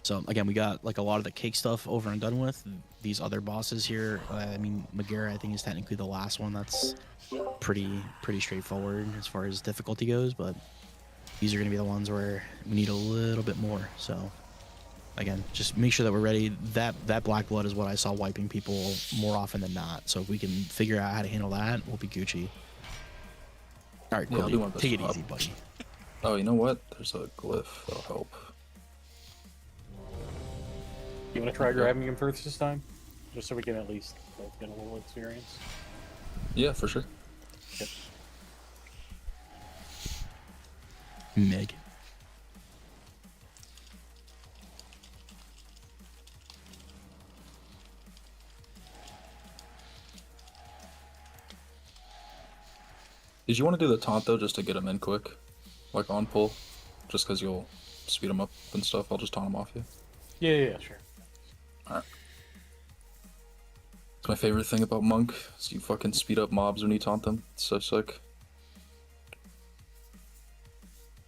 So again, we got like a lot of the cake stuff over and done with. These other bosses here, I mean, Megara, I think, is technically the last one. That's pretty straightforward as far as difficulty goes, but these are going to be the ones where we need a little bit more. So again, just make sure that we're ready. That black blood is what I saw wiping people more often than not. So if we can figure out how to handle that, we'll be Gucci. All right, cool. Yeah, Take it easy, buddy. Oh, you know what? There's a glyph that'll help. You want to try grabbing him first this time? Just so we can at least both get a little experience. Yeah, for sure. Yep. Meg. Did you want to do the taunt though, just to get him in quick? Like on pull? Just because you'll speed him up and stuff, I'll just taunt him off you. Yeah, sure. Alright. It's my favorite thing about Monk, is you fucking speed up mobs when you taunt them. It's so sick.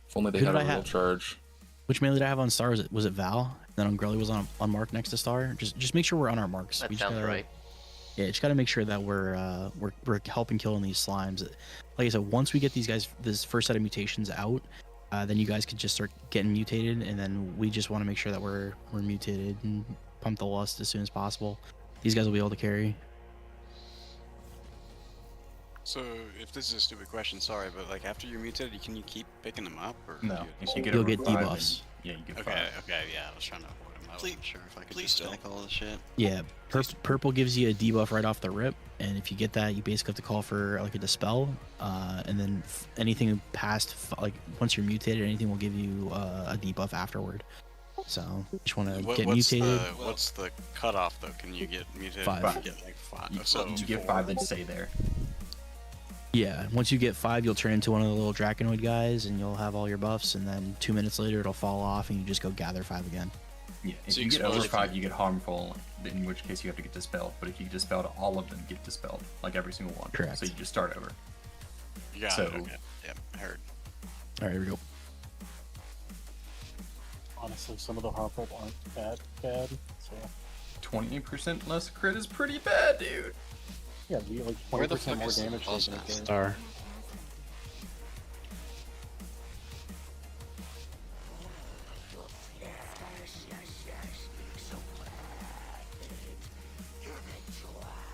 If only they Who had did a I real have? charge. Which melee did I have on Star? Was it Val? And then on Grelly was on mark next to Star. Just make sure we're on our marks. That We just sounds gotta, right. Yeah, just gotta make sure that we're helping killing these slimes. Like I said, once we get these guys, this first set of mutations out, then you guys could just start getting mutated, and then we just want to make sure that we're mutated and pump the lust as soon as possible. These guys will be able to carry. So, if this is a stupid question, sorry, but like after you're mutated, can you keep picking them up, or No, you get You'll over get 5 debuffs. Yeah, you get Okay, 5. okay, yeah, I was trying to avoid them. I wasn't sure if I could please just don't. stack all this shit. Yeah, purple gives you a debuff right off the rip, and if you get that, you basically have to call for like a dispel, and then anything past like once you're mutated, anything will give you a debuff afterward. So just want to What, get what's mutated. what's the cutoff though? Can you get mutated? 5. You get like 5. You, So you get 4. 5, then stay there. Yeah, once you get 5, you'll turn into one of the little Draconoid guys, and you'll have all your buffs. And then 2 minutes later, it'll fall off, and you just go gather 5 again. Yeah, if So you you get over explode 5, you get harmful, in which case you have to get dispelled. But if you dispelled, all of them get dispelled, like every single one. Correct. So you just start over. You got So- it. Okay. Yep, I heard. All right, here we go. Honestly, some of the harmful aren't that bad. So 28% less crit is pretty bad, dude. yeah, we like Where the 20% fuck more is the damage boss taken. nest? Star.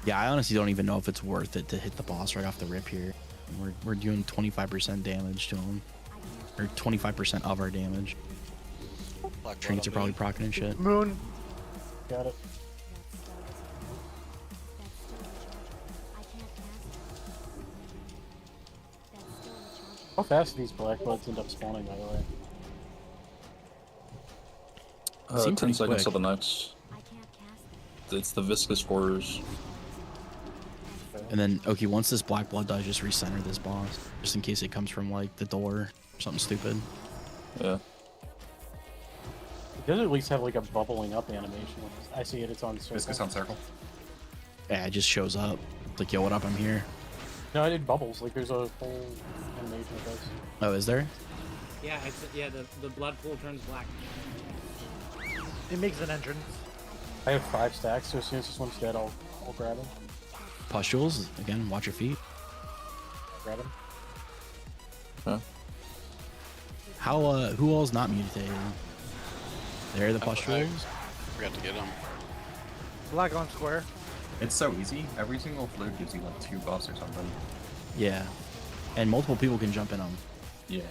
Yeah, I honestly don't even know if it's worth it to hit the boss right off the rip here. We're doing 25% damage to him, or 25% of our damage. Black Trains are blood probably proccing and shit. Moon. Got it. How fast do these black bloods end up spawning, by the way? Seem 10 pretty seconds quick. till the next. It's the viscous horrors. And then, okay, once this black blood dies, just recenter this boss, just in case it comes from like the door or something stupid. Yeah. It does at least have like a bubbling up animation. I see it. It's on circle. Viscous on circle. Yeah, it just shows up. It's like, yo, what up? I'm here. No, I did bubbles. Like there's a whole animation of this. Oh, is there? Yeah, the blood pool turns black. It makes an entrance. I have 5 stacks, so as soon as this one's dead, I'll grab him. Pustules again. Watch your feet. Grab him. Huh? How? Who all's not mutated? There, the pustules. Forgot to get them. Black on square. It's so easy. Every single fluid gives you like 2 buffs or something. Yeah, and multiple people can jump in them. Yeah.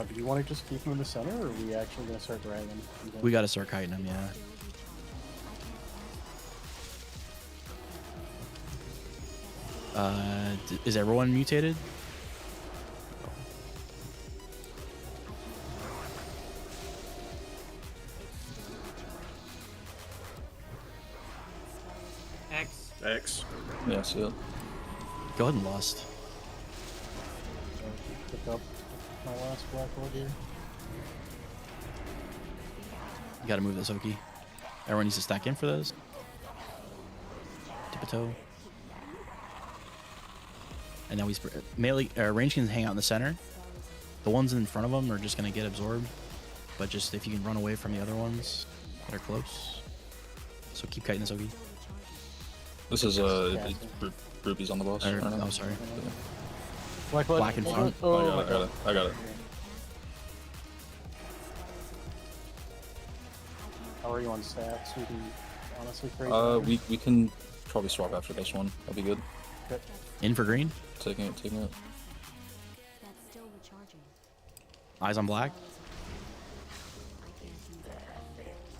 Do you want to just keep him in the center, or are we actually going to start dragging him? We gotta start kiting them. Yeah. Is everyone mutated? X. X. Yeah, see it. Go ahead and lust. Pick up my last black blood here. You gotta move this, Oki. Everyone needs to stack in for those. Tip a toe. And now we melee range can hang out in the center. The ones in front of them are just gonna get absorbed. But just if you can run away from the other ones that are close. So keep kiting this, Oki. This is Ruby's on the boss. Or, right now. oh, sorry. Black blood. Black in front. Oh, I got it. How are you on stacks? We can honestly trade. We can probably swap after this one. That'd be good. Okay. In for green. Taking it. Eyes on black.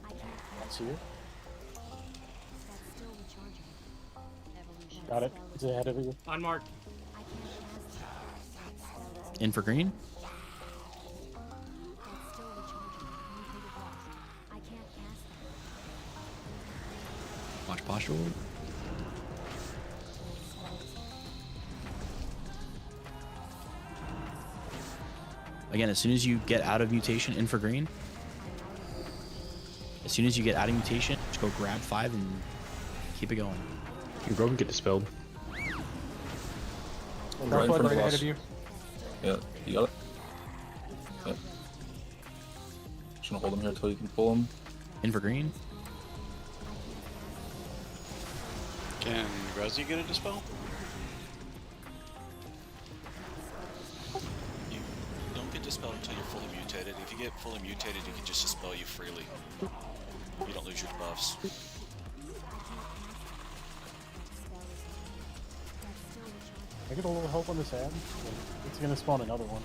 Can't see it. Got it. It's ahead of you. On mark. In for green. Watch posture. Again, as soon as you get out of mutation, in for green. As soon as you get out of mutation, just go grab 5 and keep it going. You broken, get dispelled. Black blood right ahead us. of you. Yeah, you got it. Yeah. Just gonna hold him here until you can pull him. In for green. Can Resi get a dispel? You don't get dispelled until you're fully mutated. If you get fully mutated, you can just dispel you freely. You don't lose your buffs. I get a little help on this ad. It's gonna spawn another one.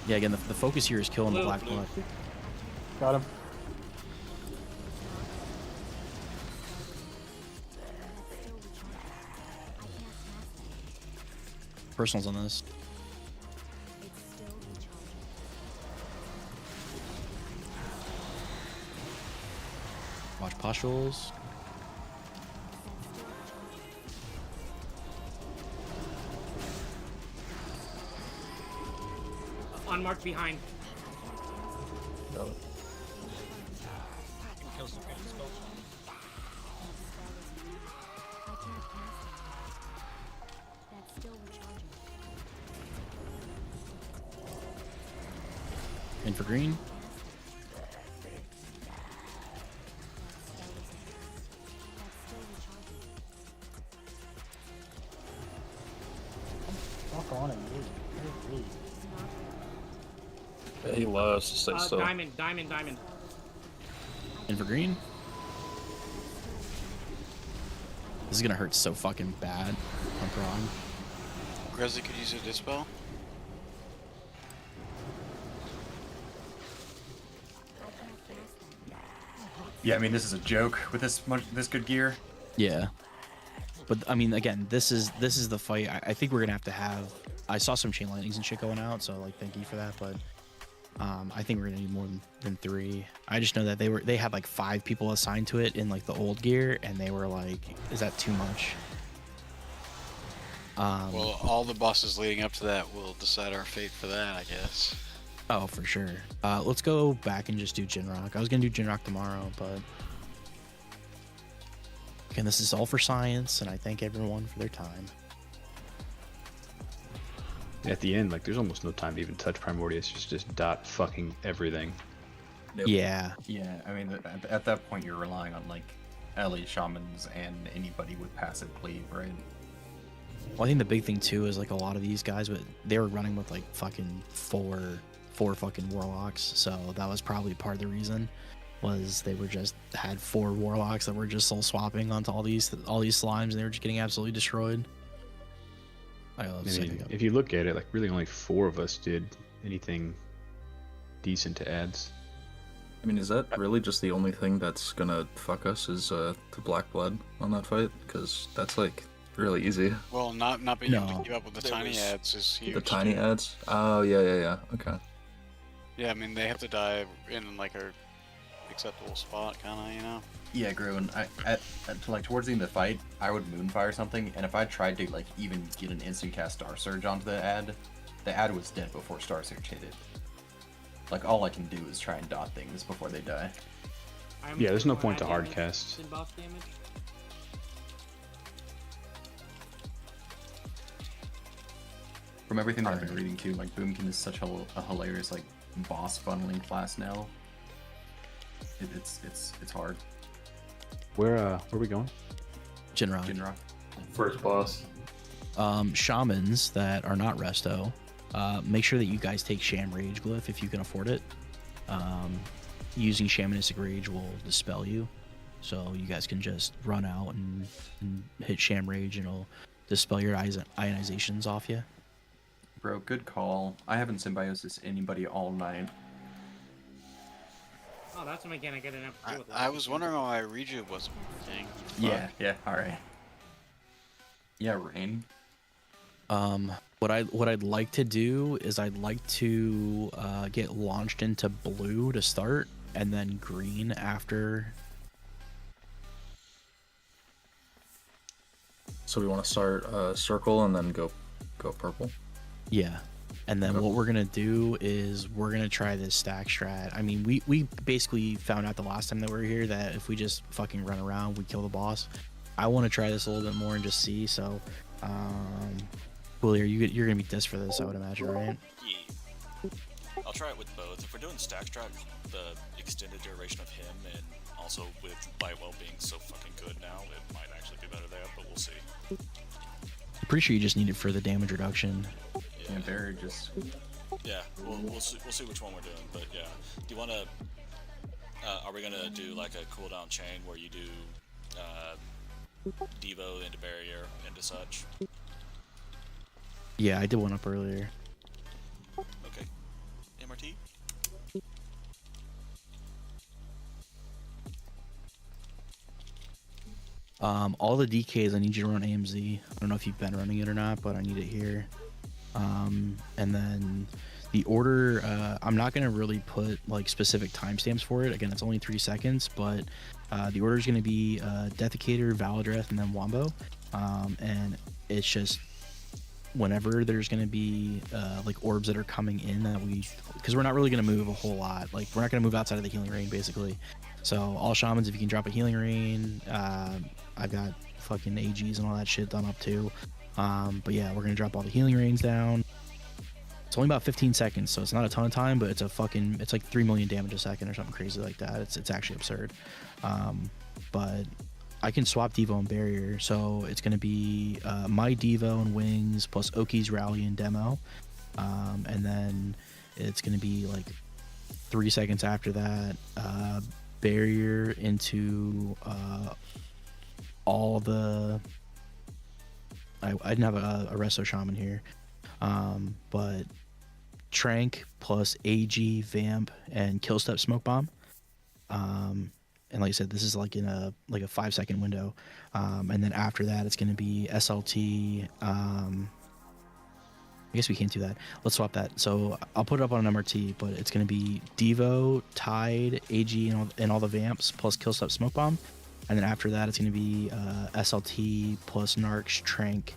Yeah, again, the focus here is killing the Blue. black blood. Got him. Personals on this. Watch pustules. Unmarked behind. Kill some good spells. In for green. Fuck on and move. Move. Yeah, he loves to stay still. Diamond, diamond, diamond. In for green. This is gonna hurt so fucking bad. I'm wrong. Grizzly could use a dispel. Yeah, I mean this is a joke with this good gear. Yeah, but I mean, again, this is the fight. I think we're gonna have to have. I saw some chain lightnings and shit going out, so like thank you for that. But I think we're gonna need more than 3. I just know that they had like 5 people assigned to it in like the old gear, and they were like, "Is that too much?" Well, all the bosses leading up to that will decide our fate for that, I guess. Oh, for sure. Let's go back and just do Jinrock. I was gonna do Jinrock tomorrow, but again, this is all for science, and I thank everyone for their time. At the end, like, there's almost no time to even touch Primordius. Just dot fucking everything. Nope. Yeah. Yeah, I mean, at that point, you're relying on, like, LE shamans and anybody with passive cleave, right? Well, I think the big thing, too, is, like, a lot of these guys, they were running with, like, fucking four fucking warlocks, so that was probably part of the reason, was they were just had 4 warlocks that were just soul swapping onto all these slimes, and they were just getting absolutely destroyed. I mean, if you look at it, like, really only 4 of us did anything decent to ads. I mean, is that really just the only thing that's gonna fuck us is the black blood on that fight? Because that's like really easy. Well, not being able to keep up with the tiny ads is huge. The tiny ads? Oh, yeah. Okay. Yeah, I mean, they have to die in like a acceptable spot, kind of, you know? Yeah, Gruen, like towards the end of the fight, I would Moonfire something, and if I tried to like even get an instant cast Star Surge onto the ad was dead before Star Surge hit it. Like all I can do is try and dot things before they die. Yeah, there's no point to hard cast. From everything that I've been reading too, like Boomkin is such a hilarious like boss funneling class now. It's hard. Where are we going? Jinrock. First boss. Shamans that are not resto, make sure that you guys take Sham Rage Glyph if you can afford it. Using Shamanistic Rage will dispel you, so you guys can just run out and hit Sham Rage, and it'll dispel your ionizations off you. Bro, good call. I haven't symbiosis anybody all night. Oh, that's a mechanic I didn't have to deal with. I was wondering why Reju wasn't working. Yeah, alright. Yeah, Rain. What I'd like to do is I'd like to get launched into blue to start, and then green after. So we want to start circle and then go purple. Yeah. And then what we're gonna do is we're gonna try this stack strat. I mean, we basically found out the last time that we were here that if we just fucking run around, we kill the boss. I want to try this a little bit more and just see. So, Willier, you're gonna be dissed for this, I would imagine, right? Yeah. I'll try it with both. If we're doing stack strat, the extended duration of him, and also with Lightwell being so fucking good now, it might actually be better there, but we'll see. I'm pretty sure you just need it for the damage reduction. Yeah, Barry just. Yeah, we'll see which one we're doing, but yeah. Do you want to? Are we gonna do like a cooldown chain where you do Devo into barrier into such? Yeah, I did one up earlier. Okay. MRT. All the DKs, I need you to run AMZ. I don't know if you've been running it or not, but I need it here. And then The order, I'm not going to really put like specific timestamps for it. Again, it's only 3 seconds, but the order is going to be Defecator, Valadreth, and then Wombo. And it's just whenever there's going to be like orbs that are coming in that because we're not really going to move a whole lot. Like we're not going to move outside of the healing rain basically. So all shamans, if you can drop a healing rain, I've got fucking AGs and all that shit done up too. But yeah, we're going to drop all the healing rains down. It's only about 15 seconds, so it's not a ton of time, but it's like 3 million damage a second or something crazy like that. It's actually absurd. But I can swap Devo and Barrier, so it's going to be my Devo and Wings plus Oki's Rally and Demo. And then it's going to be like 3 seconds after that, Barrier into all the... I didn't have a Resto Shaman here, but Trank plus AG, Vamp, and Killstep Smoke Bomb. And like I said, this is like in a 5 second window. And then after that, it's going to be SLT. I guess we can't do that. Let's swap that. So I'll put it up on an MRT, but it's going to be Devo, Tide, AG, and all the Vamps plus Killstep Smoke Bomb. And then after that, it's going to be SLT plus Narcs, Trank,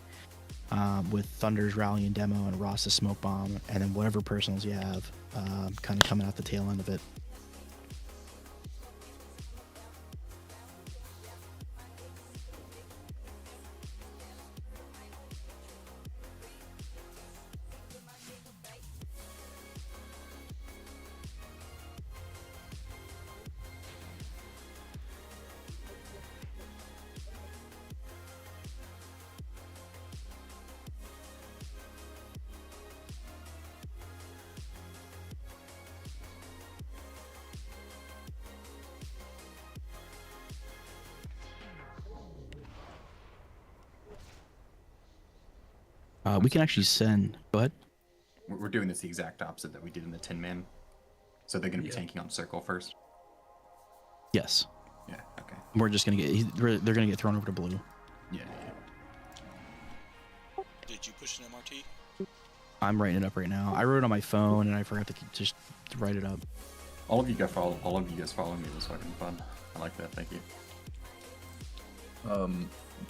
with Thunder's Rally and Demo and Ross's Smoke Bomb, and then whatever personals you have kind of coming out the tail end of it. We can actually send, but we're doing this the exact opposite that we did in the Tin Man. So they're going to be tanking on Circle first. Yes. Yeah. Okay. We're just gonna they're gonna get thrown over to blue. Yeah. Did you push an MRT? I'm writing it up right now. I wrote it on my phone and I forgot to just write it up. All of you guys following me was fucking fun. I like that. Thank you.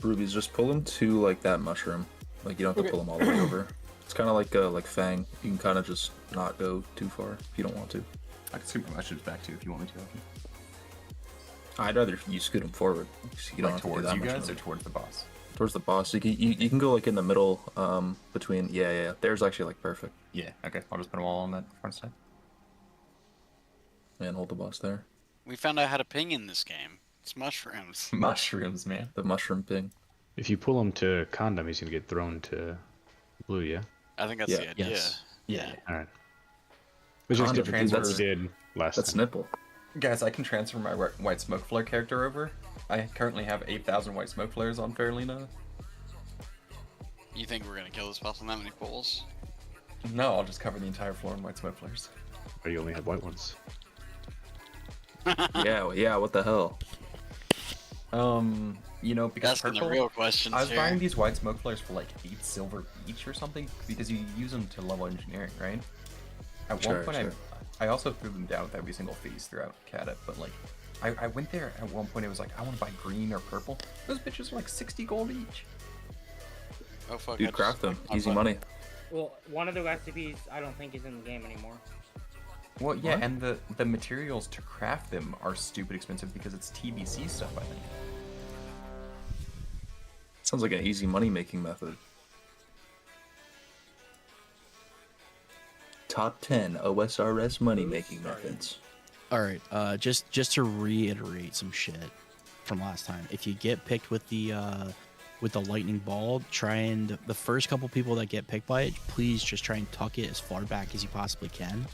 Rubies, just pull him to like that mushroom. Like you don't have to pull him all the way over. It's kind of like Fang. You can kind of just not go too far if you don't want to. I can scoop my mushrooms back too if you want me to. I'd rather you scoot him forward. So you don't have to do towards that you much guys more. or towards the boss. Towards the boss. You can go like in the middle between. Yeah. There's actually like perfect. Yeah. Okay. I'll just put them all on that front side. And hold the boss there. We found out how to ping in this game. It's mushrooms. Mushrooms, man. The mushroom ping. If you pull him to condom, he's gonna get thrown to blue. Yeah. I think that's the idea. Yes. Yeah. All right. Which is Condom different than what we transfer. did last That's time. nipple. Guys, I can transfer my white smoke flare character over. I currently have 8,000 white smoke flares on Fairlina. You think we're gonna kill this boss on that many pulls? No, I'll just cover the entire floor in white smoke flares. Or you only have white ones. Yeah. What the hell? You know, because Asking the purple, real questions I was here. buying these white smoke flares for like 8 silver each or something because you use them to level engineering, right? At one point, I also threw them down with every single phase throughout Cadet, but like, I went there at one point. It was like I want to buy green or purple. Those bitches are like 60 gold each. Oh fuck! Dude, craft them. Easy money. Well, one of the recipes I don't think is in the game anymore. Well, yeah, and the materials to craft them are stupid expensive because it's TBC stuff, I think. Sounds like an easy money making method. Top 10 OSRS money making methods. All right. Just to reiterate some shit from last time. If you get picked with the lightning ball, try and the first couple people that get picked by it, please just try and tuck it as far back as you possibly can.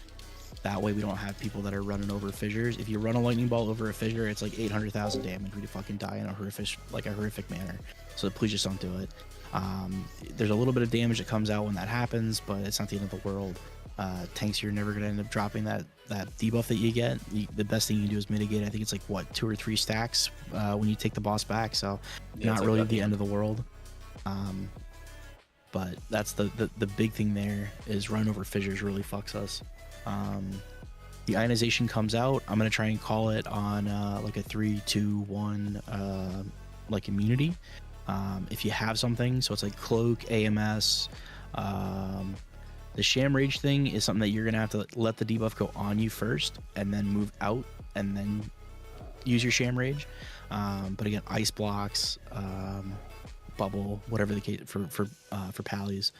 That way we don't have people that are running over fissures. If you run a lightning ball over a fissure, it's like 800,000 damage. We fucking die in a horrific manner. So please just don't do it. There's a little bit of damage that comes out when that happens, but it's not the end of the world. Tanks, you're never gonna end up dropping that debuff that you get. The best thing you can do is mitigate. I think it's like what 2 or 3 stacks when you take the boss back. So Yeah, not it's really like the end of the world. But that's the big thing there is run over fissures really fucks us. The ionization comes out. I'm gonna try and call it on like a 3-2-1 like immunity. If you have something, so it's like cloak, AMS. The sham rage thing is something that you're gonna have to let the debuff go on you first, and then move out, and then use your sham rage. But again, ice blocks, bubble, whatever the case for pallies.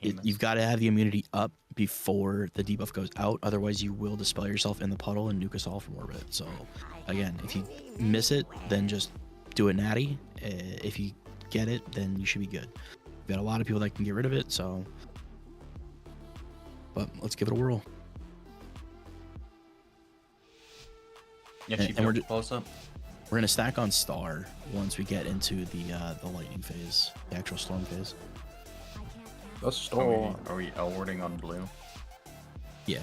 You've got to have the immunity up before the debuff goes out, otherwise you will dispel yourself in the puddle and nuke us all from orbit. So again, if you miss it, then just do it natty. If you get it, then you should be good. We've got a lot of people that can get rid of it, so but let's give it a whirl. Yeah, and we're close up. We're gonna stack on star once we get into the lightning phase, the actual storm phase. Are we L-wording on blue? Yeah.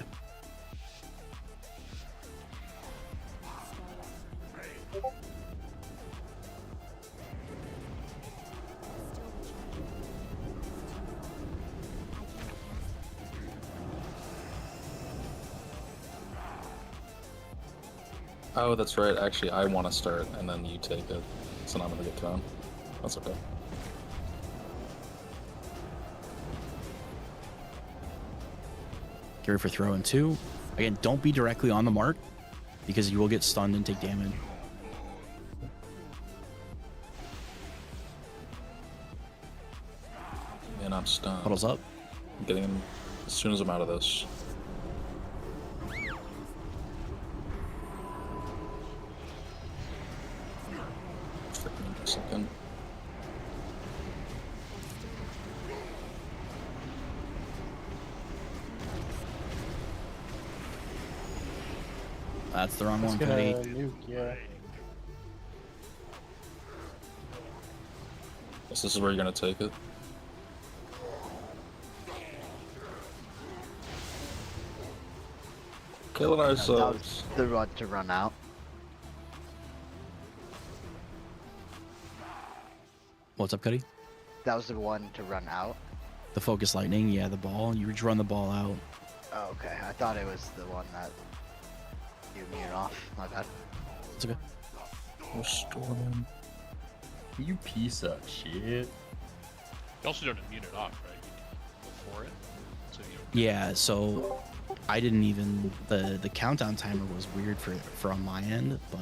Oh, that's right. Actually, I want to start, and then you take it. So now I'm gonna get thrown. That's okay. Get ready for throw in 2. Again, don't be directly on the mark because you will get stunned and take damage. And I'm stunned. Puddles up. I'm getting him as soon as I'm out of this. Freaking second. That's the wrong one, gonna Cuddy. nuke, yeah. This is where you're gonna take it. Killing ourselves. The run to run out. What's up, Cuddy? That was the one to run out. The focus lightning, yeah, the ball. You just run the ball out. Oh, okay. I thought it was the one that you immune off. My bad. It's okay. Restore him. You piece of shit. You also don't immune it off, right? Before it. So you don't... Yeah, so I didn't even the countdown timer was weird for on my end, but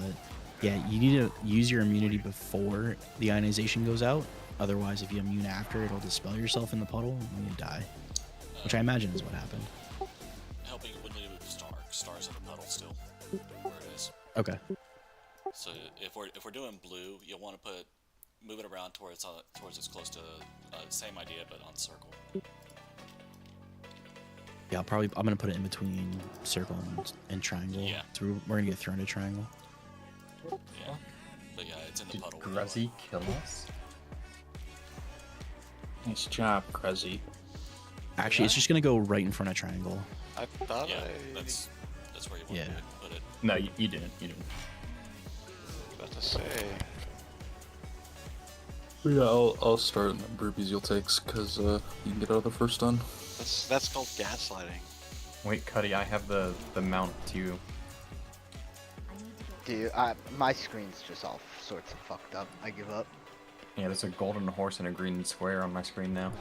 yeah, you need to use your immunity before the ionization goes out. Otherwise, if you immune after, it'll dispel yourself in the puddle and you die. Which I imagine is what happened. Helping when they move stars in the puddle still, where it is. Okay. So if we're doing blue, you'll want to move it around towards as close to same idea but on circle. Yeah, I'm gonna put it in between circle and triangle. Yeah. So we're gonna get thrown to triangle. Yeah. But yeah, it's in the puddle. Gruzzy kill us? Nice job, Gruzzy. Actually, it's just gonna go right in front of triangle. I thought that's where you want Yeah. to put it. No, you didn't. You didn't. About to say. Yeah, I'll start and then Burpees you'll take, because you can get out of the first stun. That's called gaslighting. Wait, Cuddy, I have the mount too. Dude, my screen's just all sorts of fucked up. I give up. Yeah, there's a golden horse and a green square on my screen now.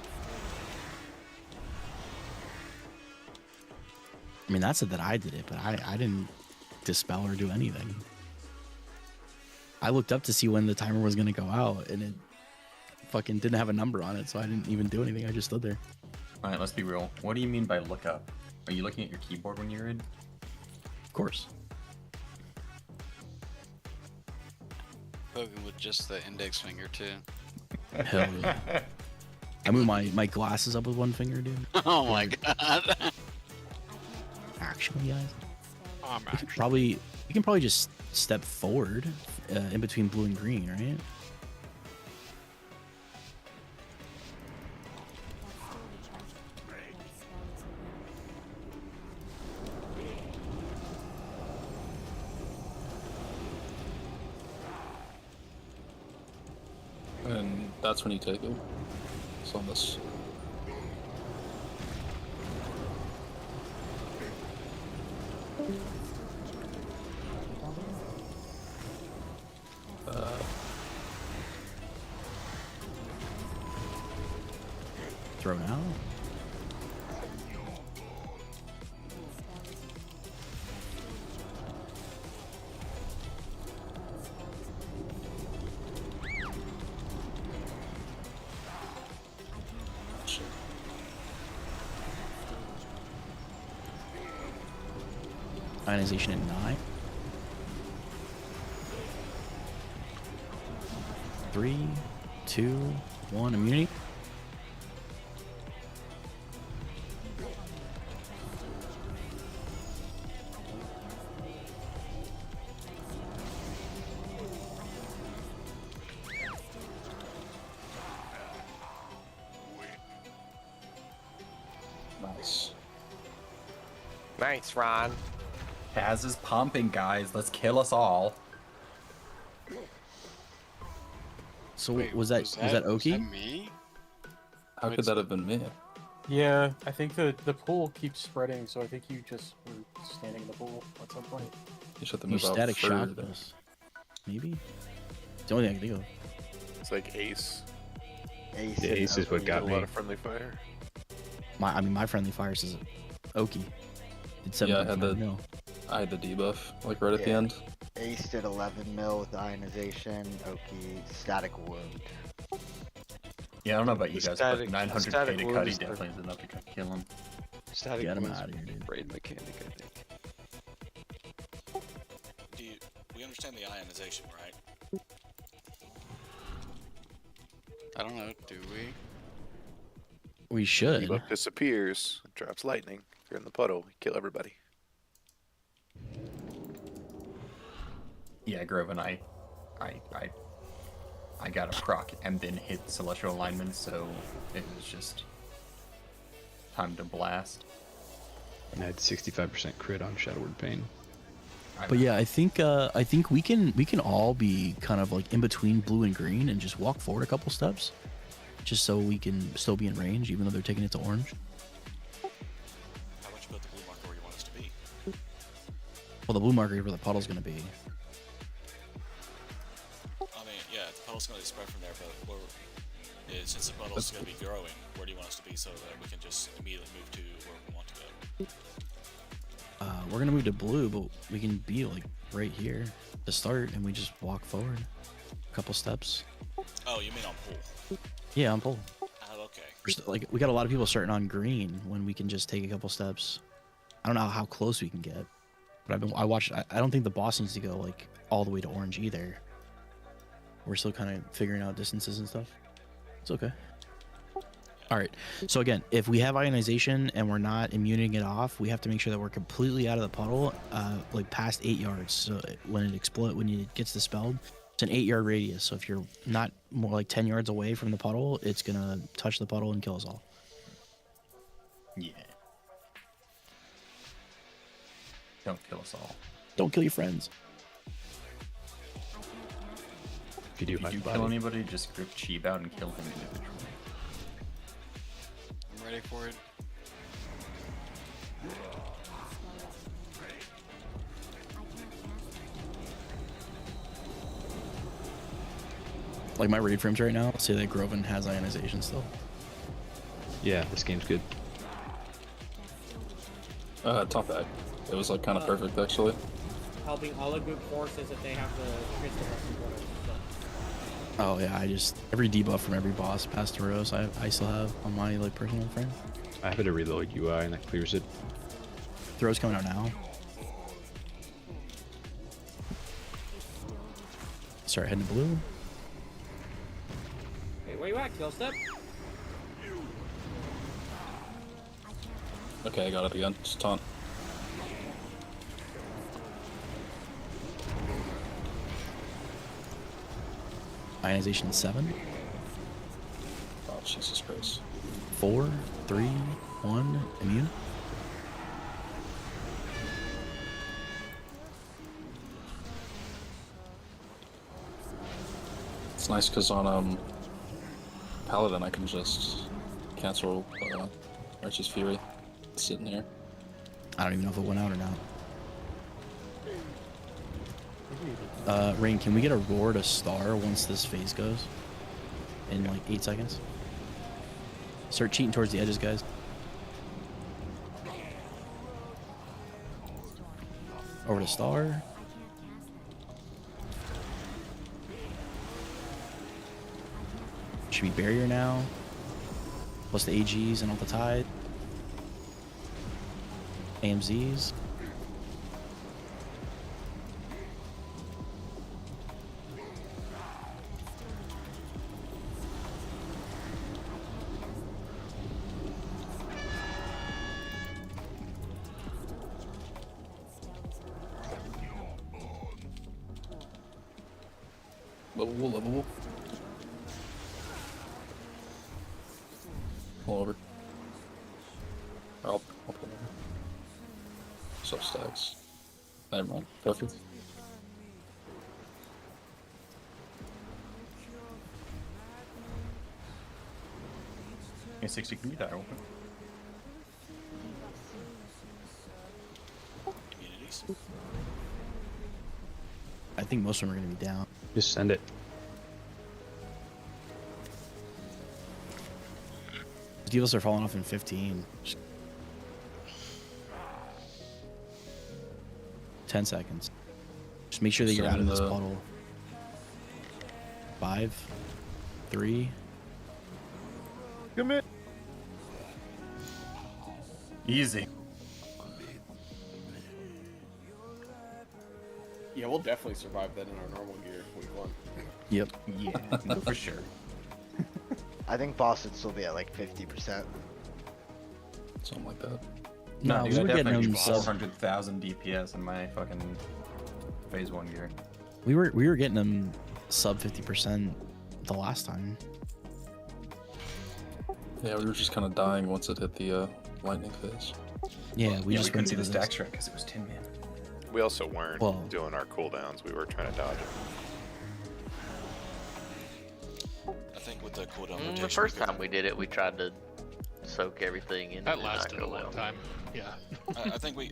I mean, that's it that I did it, but I didn't dispel or do anything. I looked up to see when the timer was gonna go out, and it fucking didn't have a number on it, so I didn't even do anything. I just stood there. Alright, let's be real. What do you mean by look up? Are you looking at your keyboard when you're in? Of course. Poking with just the index finger too. Hell yeah. I move my glasses up with one finger, dude. Oh my god. Actually, guys. We can probably just step forward in between blue and green, right? And that's when you take it. focus on this. Throw now. Ionization at 9. 3, 2, 1. Immunity. Nice. Nice, Ron. Kaz is pumping, guys. Let's kill us all. So Wait, was that Oki? me? How could that have been me? Yeah, I think the pool keeps spreading, so I think you just were standing in the pool at some point. You should have You moved out static shocked further. us. Maybe. It's the only thing I can think of. It's like Ace. Ace. The Ace is what got A me. lot of friendly fire. My friendly fire says Oki. Did Yeah, I had 7.5 mil. I had the debuff, like right at the Yeah. end. Ace did 11 mil with ionization. Oki static wound. Yeah, I don't know about you The guys, static- but 900k static to wound cut, he is the- definitely is enough to kill him. Static Get him wounds outta here, dude. raid mechanic, I think. We understand the ionization, right? I don't know. Do we? We should. Debuff disappears, drops lightning. If you're in the puddle, you kill everybody. Yeah, Groven, I got a proc and then hit celestial alignment, so it was just time to blast. And I had 65% crit on Shadowward Pain. But yeah, I think we can all be kind of like in between blue and green and just walk forward a couple steps, just so we can still be in range, even though they're taking it to orange. How about you put the blue marker where you want us to be? Well, the blue marker is where the puddle's gonna be. I mean, yeah, the puddle's going to spread from there, but since the puddle's going to be growing, where do you want us to be so that we can just immediately move to where we want to go? We're gonna move to blue, but we can be like right here to start, and we just walk forward a couple steps. Oh, you mean on pool? Yeah, on pole. Oh, okay. Like we got a lot of people starting on green when we can just take a couple steps. I don't know how close we can get, but I watched. I don't think the boss needs to go like all the way to orange either. We're still kind of figuring out distances and stuff. It's okay. All right. So again, if we have ionization and we're not immuning it off, we have to make sure that we're completely out of the puddle, like past 8 yards. So when it gets dispelled, it's an 8-yard radius. So if you're not more like 10 yards away from the puddle, it's gonna touch the puddle and kill us all. Yeah. Don't kill us all. Don't kill your friends. If you do, If you kill anybody, just grip Cheeb out and kill him individually. I'm ready for it. Like my raid frames right now say that Groven has ionization still. Yeah, this game's good. Top bag. It was like kind of perfect actually. Helping all the group forces if they have the crystal restoration. Oh yeah, every debuff from every boss past Taros I still have on my like personal frame. I have it to reload UI and that clears it. Throw's coming out now. Start heading to blue. Hey, where you at, kill step? Okay, I got it again. Just taunt. Ionization 7. Oh, Jesus Christ. 4, 3, 1, immune. It's nice because on Paladin, I can just cancel Righteous Fury. It's sitting here. I don't even know if it went out or not. Rain, can we get a roar to star once this phase goes? In like 8 seconds. Start cheating towards the edges, guys. Over to star. Should be barrier now. Plus the AGs and all the tide. AMZs. Level. Pull over. I'll pull over. Sub stacks. Never mind. Perfect. Hey, 60, can you die open? Immunities. I think most of them are going to be down. Just send it. Deals are falling off in 15. 10 seconds. Just make sure that you're out of this puddle. 5, 3. Commit. Easy. Yeah, we'll definitely survive that in our normal gear week 1. Yep. Yeah, no, for sure. I think boss would still be at like 50%. Something like that. No, dude, we I were getting definitely them do sub. 400,000 DPS in my fucking phase 1 gear. We were getting them sub 50% the last time. Yeah, we were just kind of dying once it hit the lightning phase. Yeah, we just couldn't went see through the this. stack strike because it was 10 man. We also weren't Well- doing our cooldowns. We were trying to dodge it. I think with the cooldown The rotation, first time we did it, we tried to soak everything in. That and not lasted go a long well. time. Yeah. I think we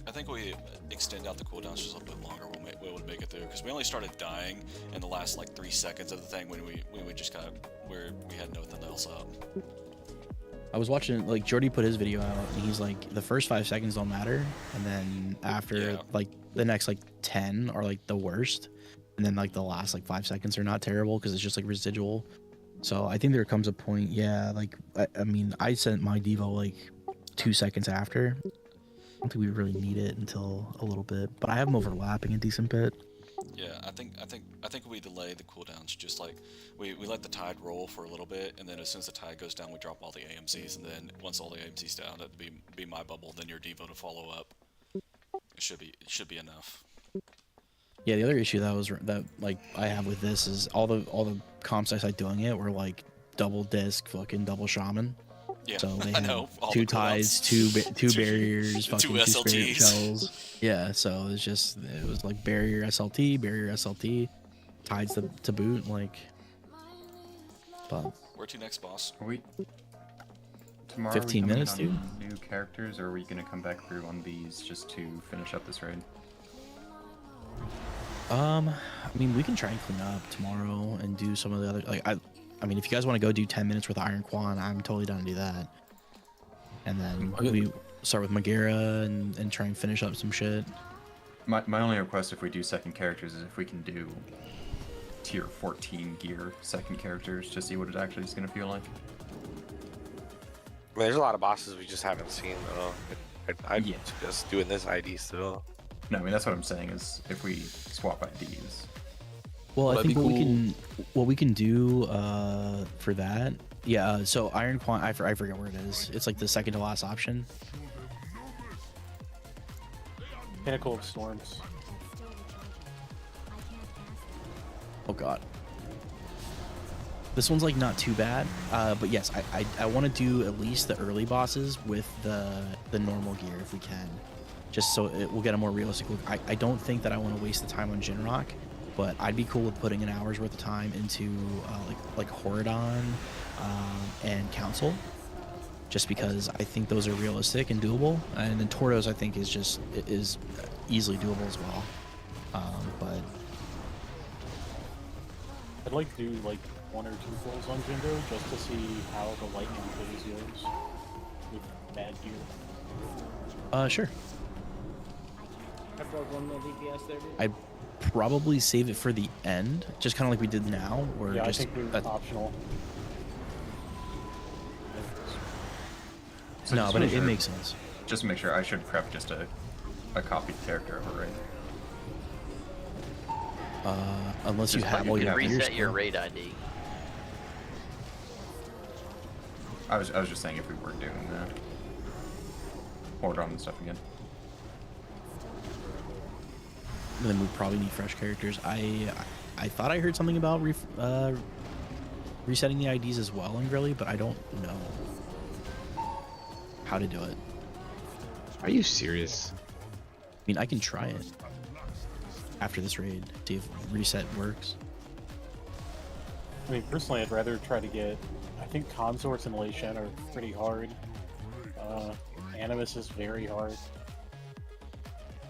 extend out the cooldowns just a little bit longer. We would make it through because we only started dying in the last like 3 seconds of the thing when we would just kind of where we had nothing else up. I was watching, like, Jordy put his video out, and he's like, the first 5 seconds don't matter, and then after, like, the next, like, 10 are, like, the worst, and then, like, the last, like, 5 seconds are not terrible, because it's just, like, residual. So I think there comes a point, yeah, like, I mean, I sent my Devo, like, 2 seconds after. I don't think we really need it until a little bit, but I have them overlapping a decent bit. Yeah, I think we delay the cooldowns just like we let the tide roll for a little bit, and then as soon as the tide goes down, we drop all the AMCs, and then once all the AMCs down, that'd be my bubble, then your Devo to follow up. It should be enough. Yeah, the other issue that like I have with this is all the comps I started doing it were like double disc, fucking double shaman. Yeah, so they I had know, all two the tides, cooldowns. two barriers, two fucking two spirit SLTs. shells. Yeah, so it was like barrier SLT, tides to boot, like. But Where to next, boss? Are we tomorrow? 15 minutes, dude. dude. New characters, or are we gonna come back through on these just to finish up this raid? I mean, we can try and clean up tomorrow and do some of the other I mean, if you guys want to go do 10 minutes with Iron Quan, I'm totally down to do that. And then we start with Magera and try and finish up some shit. My only request if we do second characters is if we can do tier 14 gear second characters to see what it actually is gonna feel like. I mean, there's a lot of bosses we just haven't seen though. I'd suggest doing this ID still. No, I mean that's what I'm saying is if we swap IDs. Well, I think what we can do for that, yeah. So Iron Quan, I forget where it is. It's like the second to last option. Pinnacle of Storms. Oh god. This one's like not too bad, but yes, I want to do at least the early bosses with the normal gear if we can, just so it will get a more realistic look. I don't think that I want to waste the time on Jinrock, but I'd be cool with putting an hour's worth of time into like Horadon and Council, just because I think those are realistic and doable. And then Tortos I think is easily doable as well. But I'd like to do like 1 or 2 pulls on Jindo just to see how the lightning phase goes with bad gear. Sure. I feel like 1 mil DPS there, dude. I'd probably save it for the end, just kind of like we did now, where Yeah, just I think they're optional. So no, just but make it sure- makes sense. Just to make sure, I should prep just a copied character over right. Unless you Just have like all if you your have- gear Reset your still. raid ID. I was just saying if we were doing that. Order on the stuff again. Then we probably need fresh characters. I thought I heard something about resetting the IDs as well in Grilly, but I don't know how to do it. Are you serious? I mean, I can try it after this raid, see if reset works. I mean, personally, I'd rather try to get. I think Consorts and Lei Shen are pretty hard. Animus is very hard.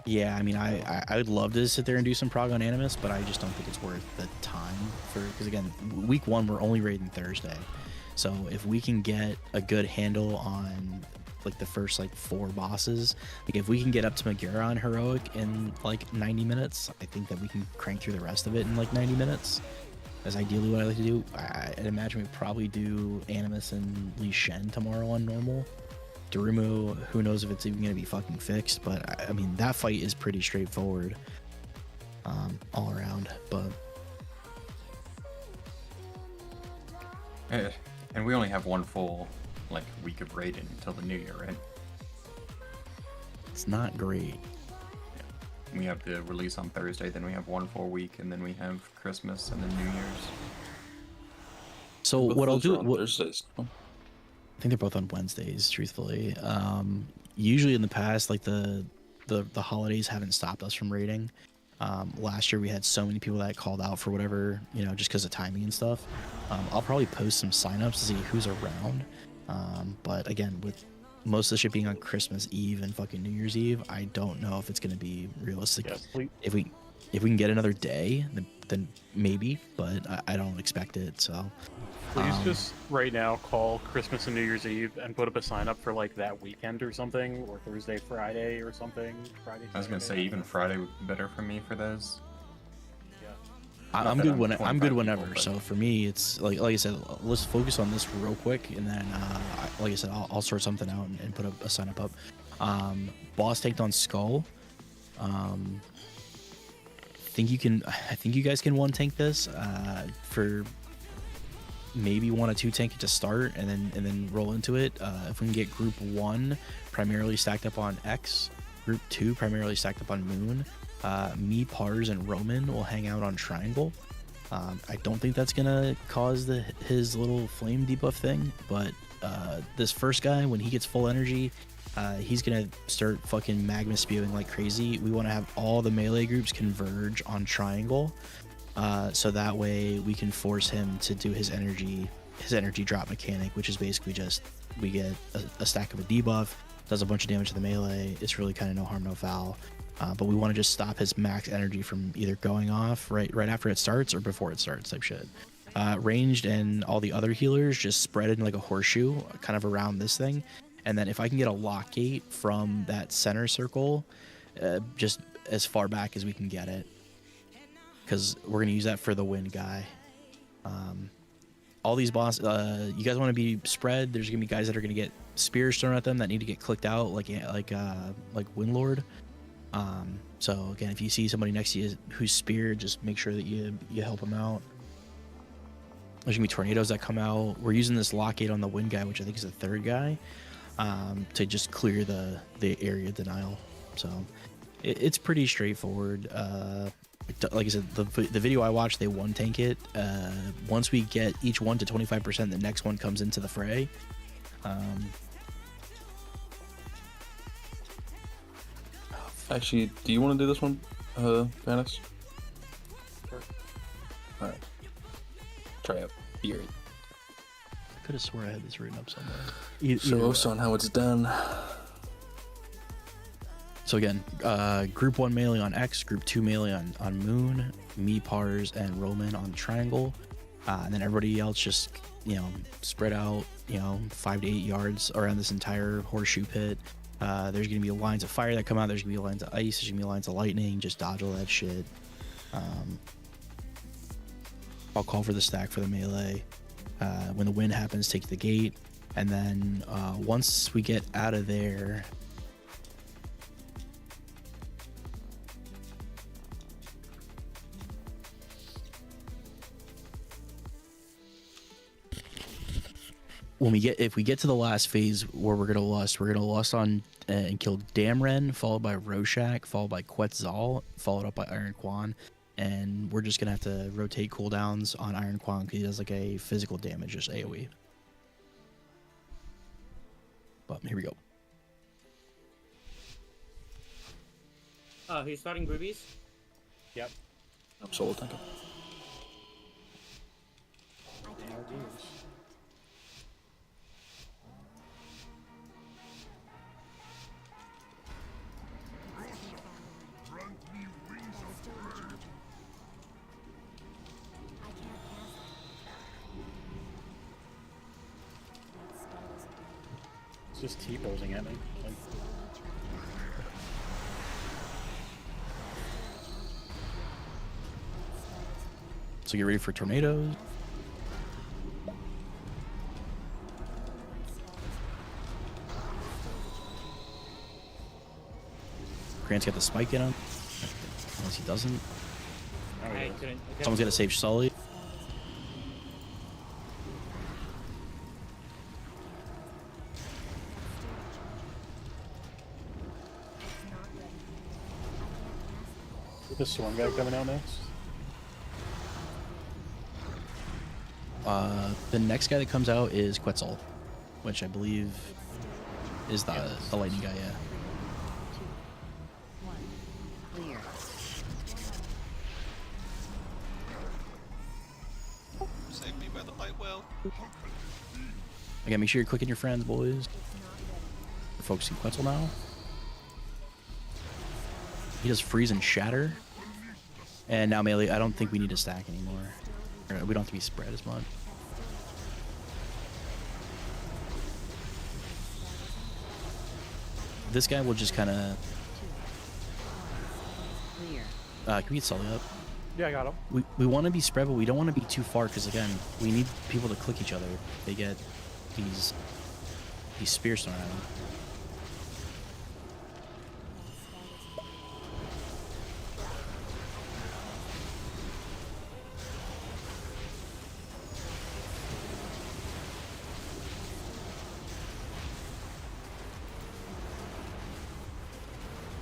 Yeah, I mean, I would love to sit there and do some prog on Animus, but I just don't think it's worth the time for, because again, week 1 we're only raiding Thursday, so if we can get a good handle on like the first like 4 bosses, like if we can get up to Megara on heroic in like 90 minutes, I think that we can crank through the rest of it in like 90 minutes. That's ideally what I like to do. I'd imagine we'd probably do Animus and Li Shen tomorrow on normal. Darumu, who knows if it's even going to be fucking fixed, but I mean, that fight is pretty straightforward all around, but... And we only have 1 full like week of raiding until the new year, right? It's not great. We have the release on Thursday, then we have 1 full week, and then we have Christmas and then New Year's. So Both what I'll those do... are on Thursdays. I think they're both on Wednesdays, truthfully. Usually in the past, like the holidays haven't stopped us from raiding. Last year we had so many people that called out for whatever, just because of timing and stuff. I'll probably post some signups to see who's around. But again, with most of the shit being on Christmas Eve and fucking New Year's Eve, I don't know if it's going to be realistic. Yeah, if we can get another day, then maybe, but I don't expect it. So Please just right now call Christmas and New Year's Eve and put up a sign up for like that weekend or something, or Thursday, Friday or something. Friday. I was gonna say even Friday would be better for me for those. I'm good when I'm good whenever. So for me, it's like I said, let's focus on this real quick, and then like I said, I'll sort something out and put a sign up. Boss tanked on Skull. I think you guys can 1 tank this for maybe 1 or 2 tank it to start, and then roll into it. If we can get group 1 primarily stacked up on X, group 2 primarily stacked up on Moon. Me, Pars, and Roman will hang out on Triangle. I don't think that's gonna cause his little flame debuff thing, but this first guy, when he gets full energy, he's gonna start fucking magma spewing like crazy. We want to have all the melee groups converge on Triangle, so that way we can force him to do his energy drop mechanic, which is basically just we get a stack of a debuff, does a bunch of damage to the melee. It's really kind of no harm, no foul. But we want to just stop his max energy from either going off right after it starts or before it starts type shit. Ranged and all the other healers just spread in like a horseshoe kind of around this thing. And then if I can get a lock gate from that center circle, just as far back as we can get it, because we're going to use that for the win guy. All these boss, you guys want to be spread. There's going to be guys that are going to get spears thrown at them that need to get clicked out like Windlord. So again, if you see somebody next to you who's speared, just make sure that you help them out. There's gonna be tornadoes that come out. We're using this lockade on the wind guy, which I think is the 3rd guy, to just clear the area denial. So it's pretty straightforward. Like I said, the video I watched, they 1 tank it. Once we get each one to 25%, the next one comes into the fray. Actually, do you want to do this one, Panics? Sure. over. Alright. Try out beard. I could have swore I had this written up somewhere. Show us on how it's done. So again, group 1 melee on X, group 2 melee on Moon, me, Pars, and Roman on Triangle, and then everybody else just, you know, spread out, you know, 5 to 8 yards around this entire horseshoe pit. There's gonna be lines of fire that come out. There's gonna be lines of ice. There's gonna be lines of lightning. Just dodge all that shit. I'll call for the stack for the melee. When the wind happens, take the gate, and then once we get out of there. If we get to the last phase where we're gonna lust on and kill Damren, followed by Rorschach, followed by Quetzal, followed up by Iron Quan, and we're just gonna have to rotate cooldowns on Iron Quan because he does like a physical damage, just AoE. But here we go. Who's starting Rubies? Yep. I'm solo tanking. It's just T-posing at me. Like, So get ready for tornadoes. Grant's got the spike in him. Unless he doesn't. I couldn't. Someone's gotta save Sully. with the storm guy coming out next. The next guy that comes out is Quetzal, which I believe is the lightning guy, yeah. Save me by the light well. Again, make sure you're clicking your friends, boys. We're focusing Quetzal now. He does freeze and shatter. And now melee, I don't think we need to stack anymore. Or we don't have to be spread as much. This guy will just kind of... can we get Sully up? Yeah, I got him. We want to be spread, but we don't want to be too far, because again, we need people to click each other. They get these spears thrown at them.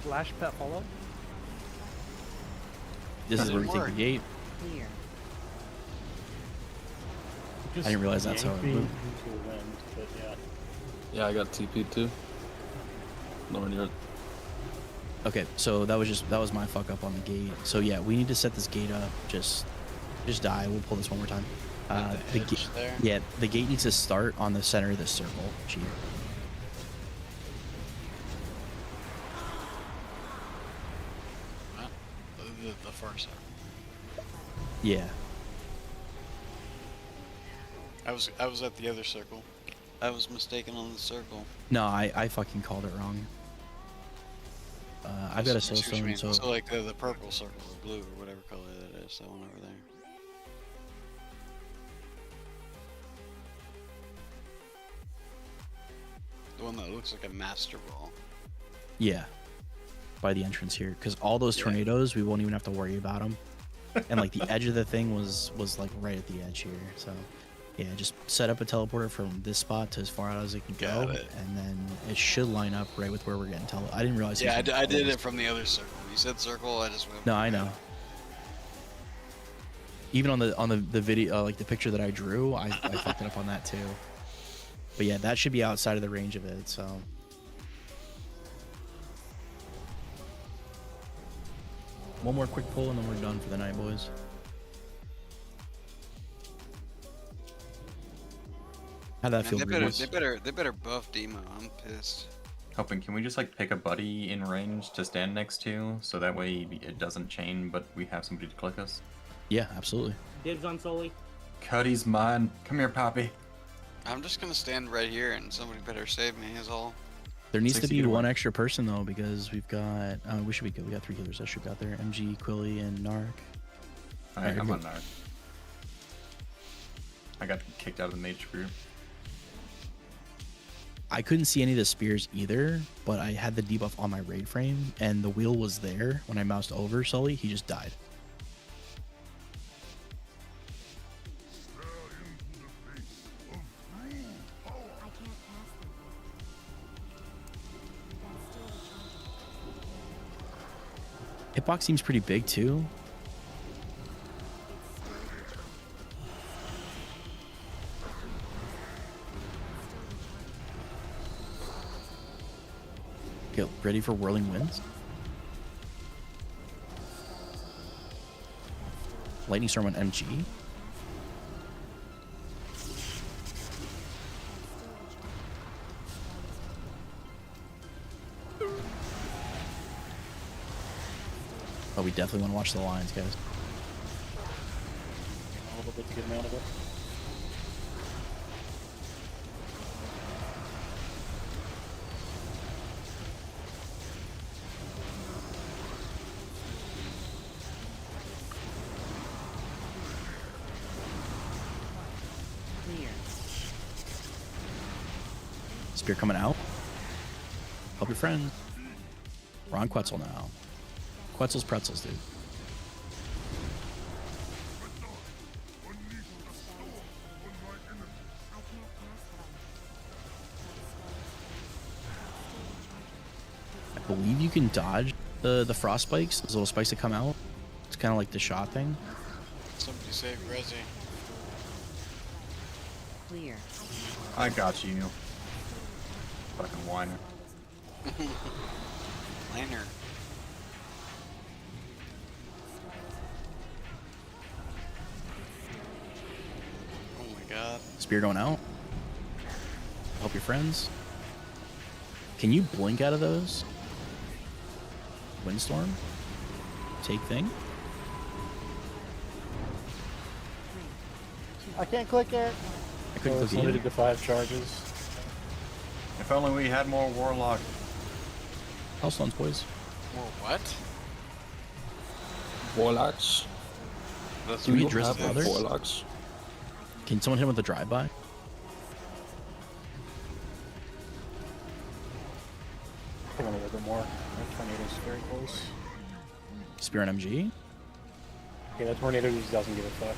Flash pet follow. This is where we take the gate. I didn't realize that's how it moved. Yeah, I got TP too. Nowhere near it. Okay, so that was my fuck up on the gate. So yeah, we need to set this gate up. Just die. We'll pull this one more time. The gate. Yeah, the gate needs to start on the center of this circle. Cheat. The far side. Yeah. I was at the other circle. I was mistaken on the circle. No, I fucking called it wrong. I've got a soul stone, so... So like the purple circle, or blue, or whatever color that is, that one over there. The one that looks like a master ball. Yeah. By the entrance here, because all those tornadoes, we won't even have to worry about them. And like the edge of the thing was like right at the edge here, so... Yeah, just set up a teleporter from this spot to as far out as it can go, and then it should line up right with where we're getting I didn't realize. Yeah, I did it from the other circle. You said circle, I just went. No, I know. Even on the video, like the picture that I drew, I fucked it up on that too. But yeah, that should be outside of the range of it. So. One more quick pull, and then we're done for the night, boys. How'd that Man, feel, they Brutus? they better buff Demo. I'm pissed. Hoping, can we just like pick a buddy in range to stand next to, so that way it doesn't chain, but we have somebody to click us? Yeah, absolutely. Dibs on Sully. Cuddy's mine. Come here, Poppy. I'm just gonna stand right here, and somebody better save me. Is all. There needs to 60 be to one 1. extra person though, because we've got we should be good. We got 3 healers that should got there. MG, Quilly, and Narc. Alright, Alright, I'm good. on Narc. I got kicked out of the mage group. I couldn't see any of the spears either, but I had the debuff on my raid frame, and the wheel was there. When I moused over Sully, he just died. Hitbox seems pretty big too. Get ready for whirling winds. Lightning storm on MG. Oh, we definitely want to watch the lines, guys. A little bit to get him out of it. Spear coming out. Help your friend. We're on Quetzal now. Quetzal's pretzels, dude. I believe you can dodge the frost spikes, those little spikes that come out. It's kind of like the shot thing. Somebody save Resi. Clear. I got you. Fucking whiner. Liner. Oh my god. Spear going out. Help your friends. Can you blink out of those? Windstorm? Take thing? I can't click it. I couldn't It's click it limited either. to 5 charges. If only we had more Warlock. Hellstones, boys. More what? Warlocks. Do we You address have the others? Warlocks. Can someone hit him with a drive-by? I think a little bit more. That tornado's very close. Spear and MG? Yeah, that tornado just doesn't give a fuck.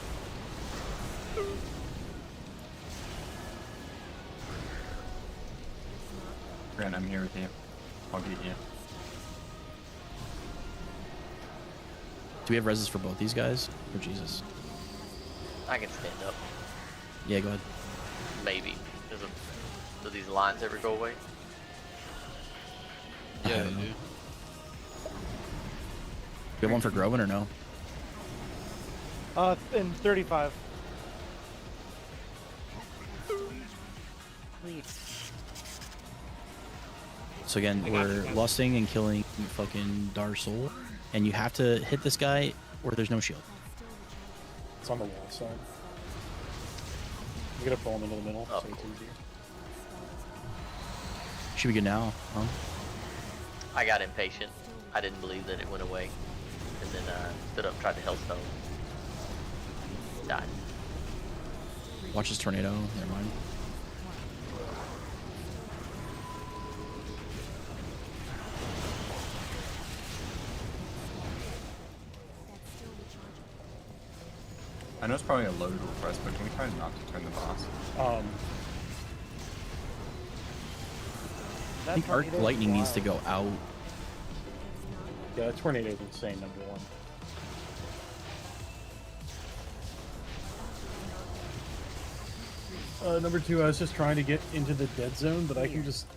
Grant, I'm here with you. I'll get you. Do we have reses for both these guys? Oh, Jesus. I can stand up. Yeah, go ahead. Maybe. Do these lines ever go away? Yeah, they do. You have one for Groven or no? In 35. Clear. So again, we're lusting and killing fucking Dar Soul, and you have to hit this guy or there's no shield. It's on the wall side. We're gonna pull him into the middle, Oh, so it's easier. Should be good now, huh? I got impatient. I didn't believe that it went away. And then stood up, tried to Hellstone. Died. Watch this tornado. Never mind. I know it's probably a loaded request, but can we try not to turn the boss? I think Arc Lightning needs to go out. Yeah, that tornado's insane, number one. Number 2, I was just trying to get into the dead zone, but I can just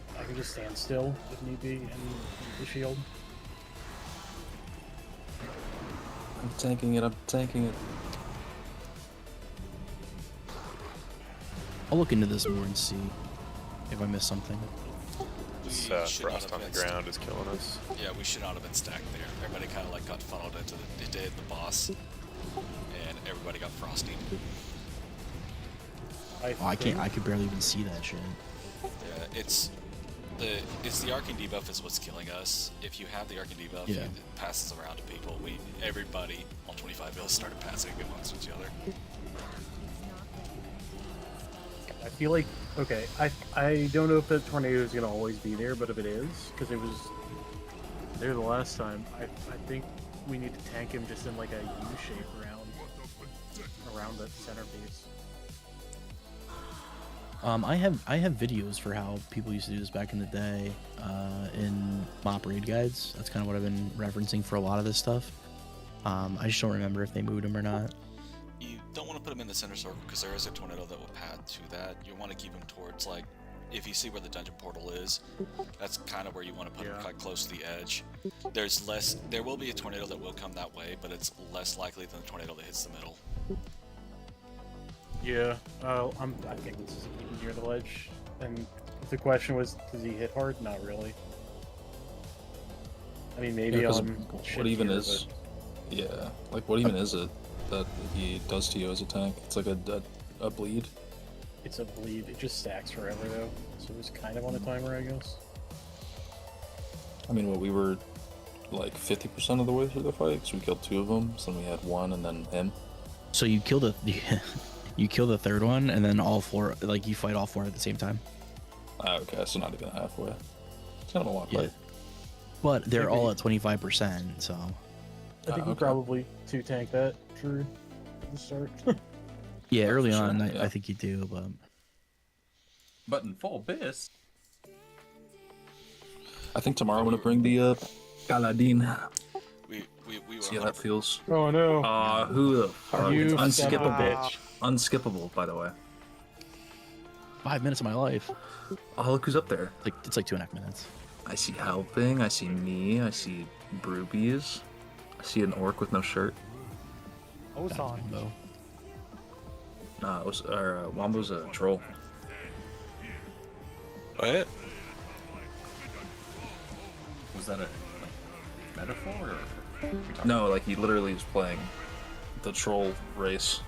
stand still if need be and use the shield. I'm tanking it. I'm tanking it. I'll look into this more and see if I missed something. This should not frost have on the been ground is killing us. Yeah, we should not have been stacked there. Everybody kind of like got funneled into the boss, and everybody got frosty. I could barely even see that shit. Yeah, it's the arcane debuff is what's killing us. If you have the arcane debuff, Yeah. it passes around to people. Everybody on 25 bills started passing it amongst each other. I feel like, okay, I don't know if the tornado is gonna always be there, but if it is, because it was there the last time, I think we need to tank him just in like a U shape around the centerpiece. I have videos for how people used to do this back in the day in mop raid guides. That's kind of what I've been referencing for a lot of this stuff. I just don't remember if they moved them or not. You don't want to put them in the center circle because there is a tornado that will pad to that. You want to keep them towards, like, if you see where the dungeon portal is, that's kind of where you want to put them, quite close to the edge. There will be a tornado that will come that way, but it's less likely than the tornado that hits the middle. Yeah, I think this is even near the ledge. And if the question was, does he hit hard? Not really. I mean, maybe on what even is? Yeah, like what even is it that he does to you as a tank? It's like a bleed. It's a bleed. It just stacks forever though, so it's kind of on a timer, I guess. I mean, we were like 50% of the way through the fight because we killed 2 of them, so then we had 1 and then him. So you kill you kill the third one, and then all 4, like you fight all 4 at the same time. Okay, so not even halfway. It's kind of a long fight. But they're all at 25%, so. I think we probably 2-tank that true at the start. Yeah, early on, yeah. I think you do, but. But in full bis. I think tomorrow I'm gonna bring the Paladin. We were See how that feels. Oh no. Who the fuck? You It's son of a unskippable. bitch. Unskippable, by the way. 5 minutes of my life. Oh, look who's up there. It's like 2.5 minutes. I see helping. I see me. I see Broobies. I see an orc with no shirt. Osan. Nah, it was Wombo's a troll. What? Was that a metaphor? Or No, like he literally was playing the troll race.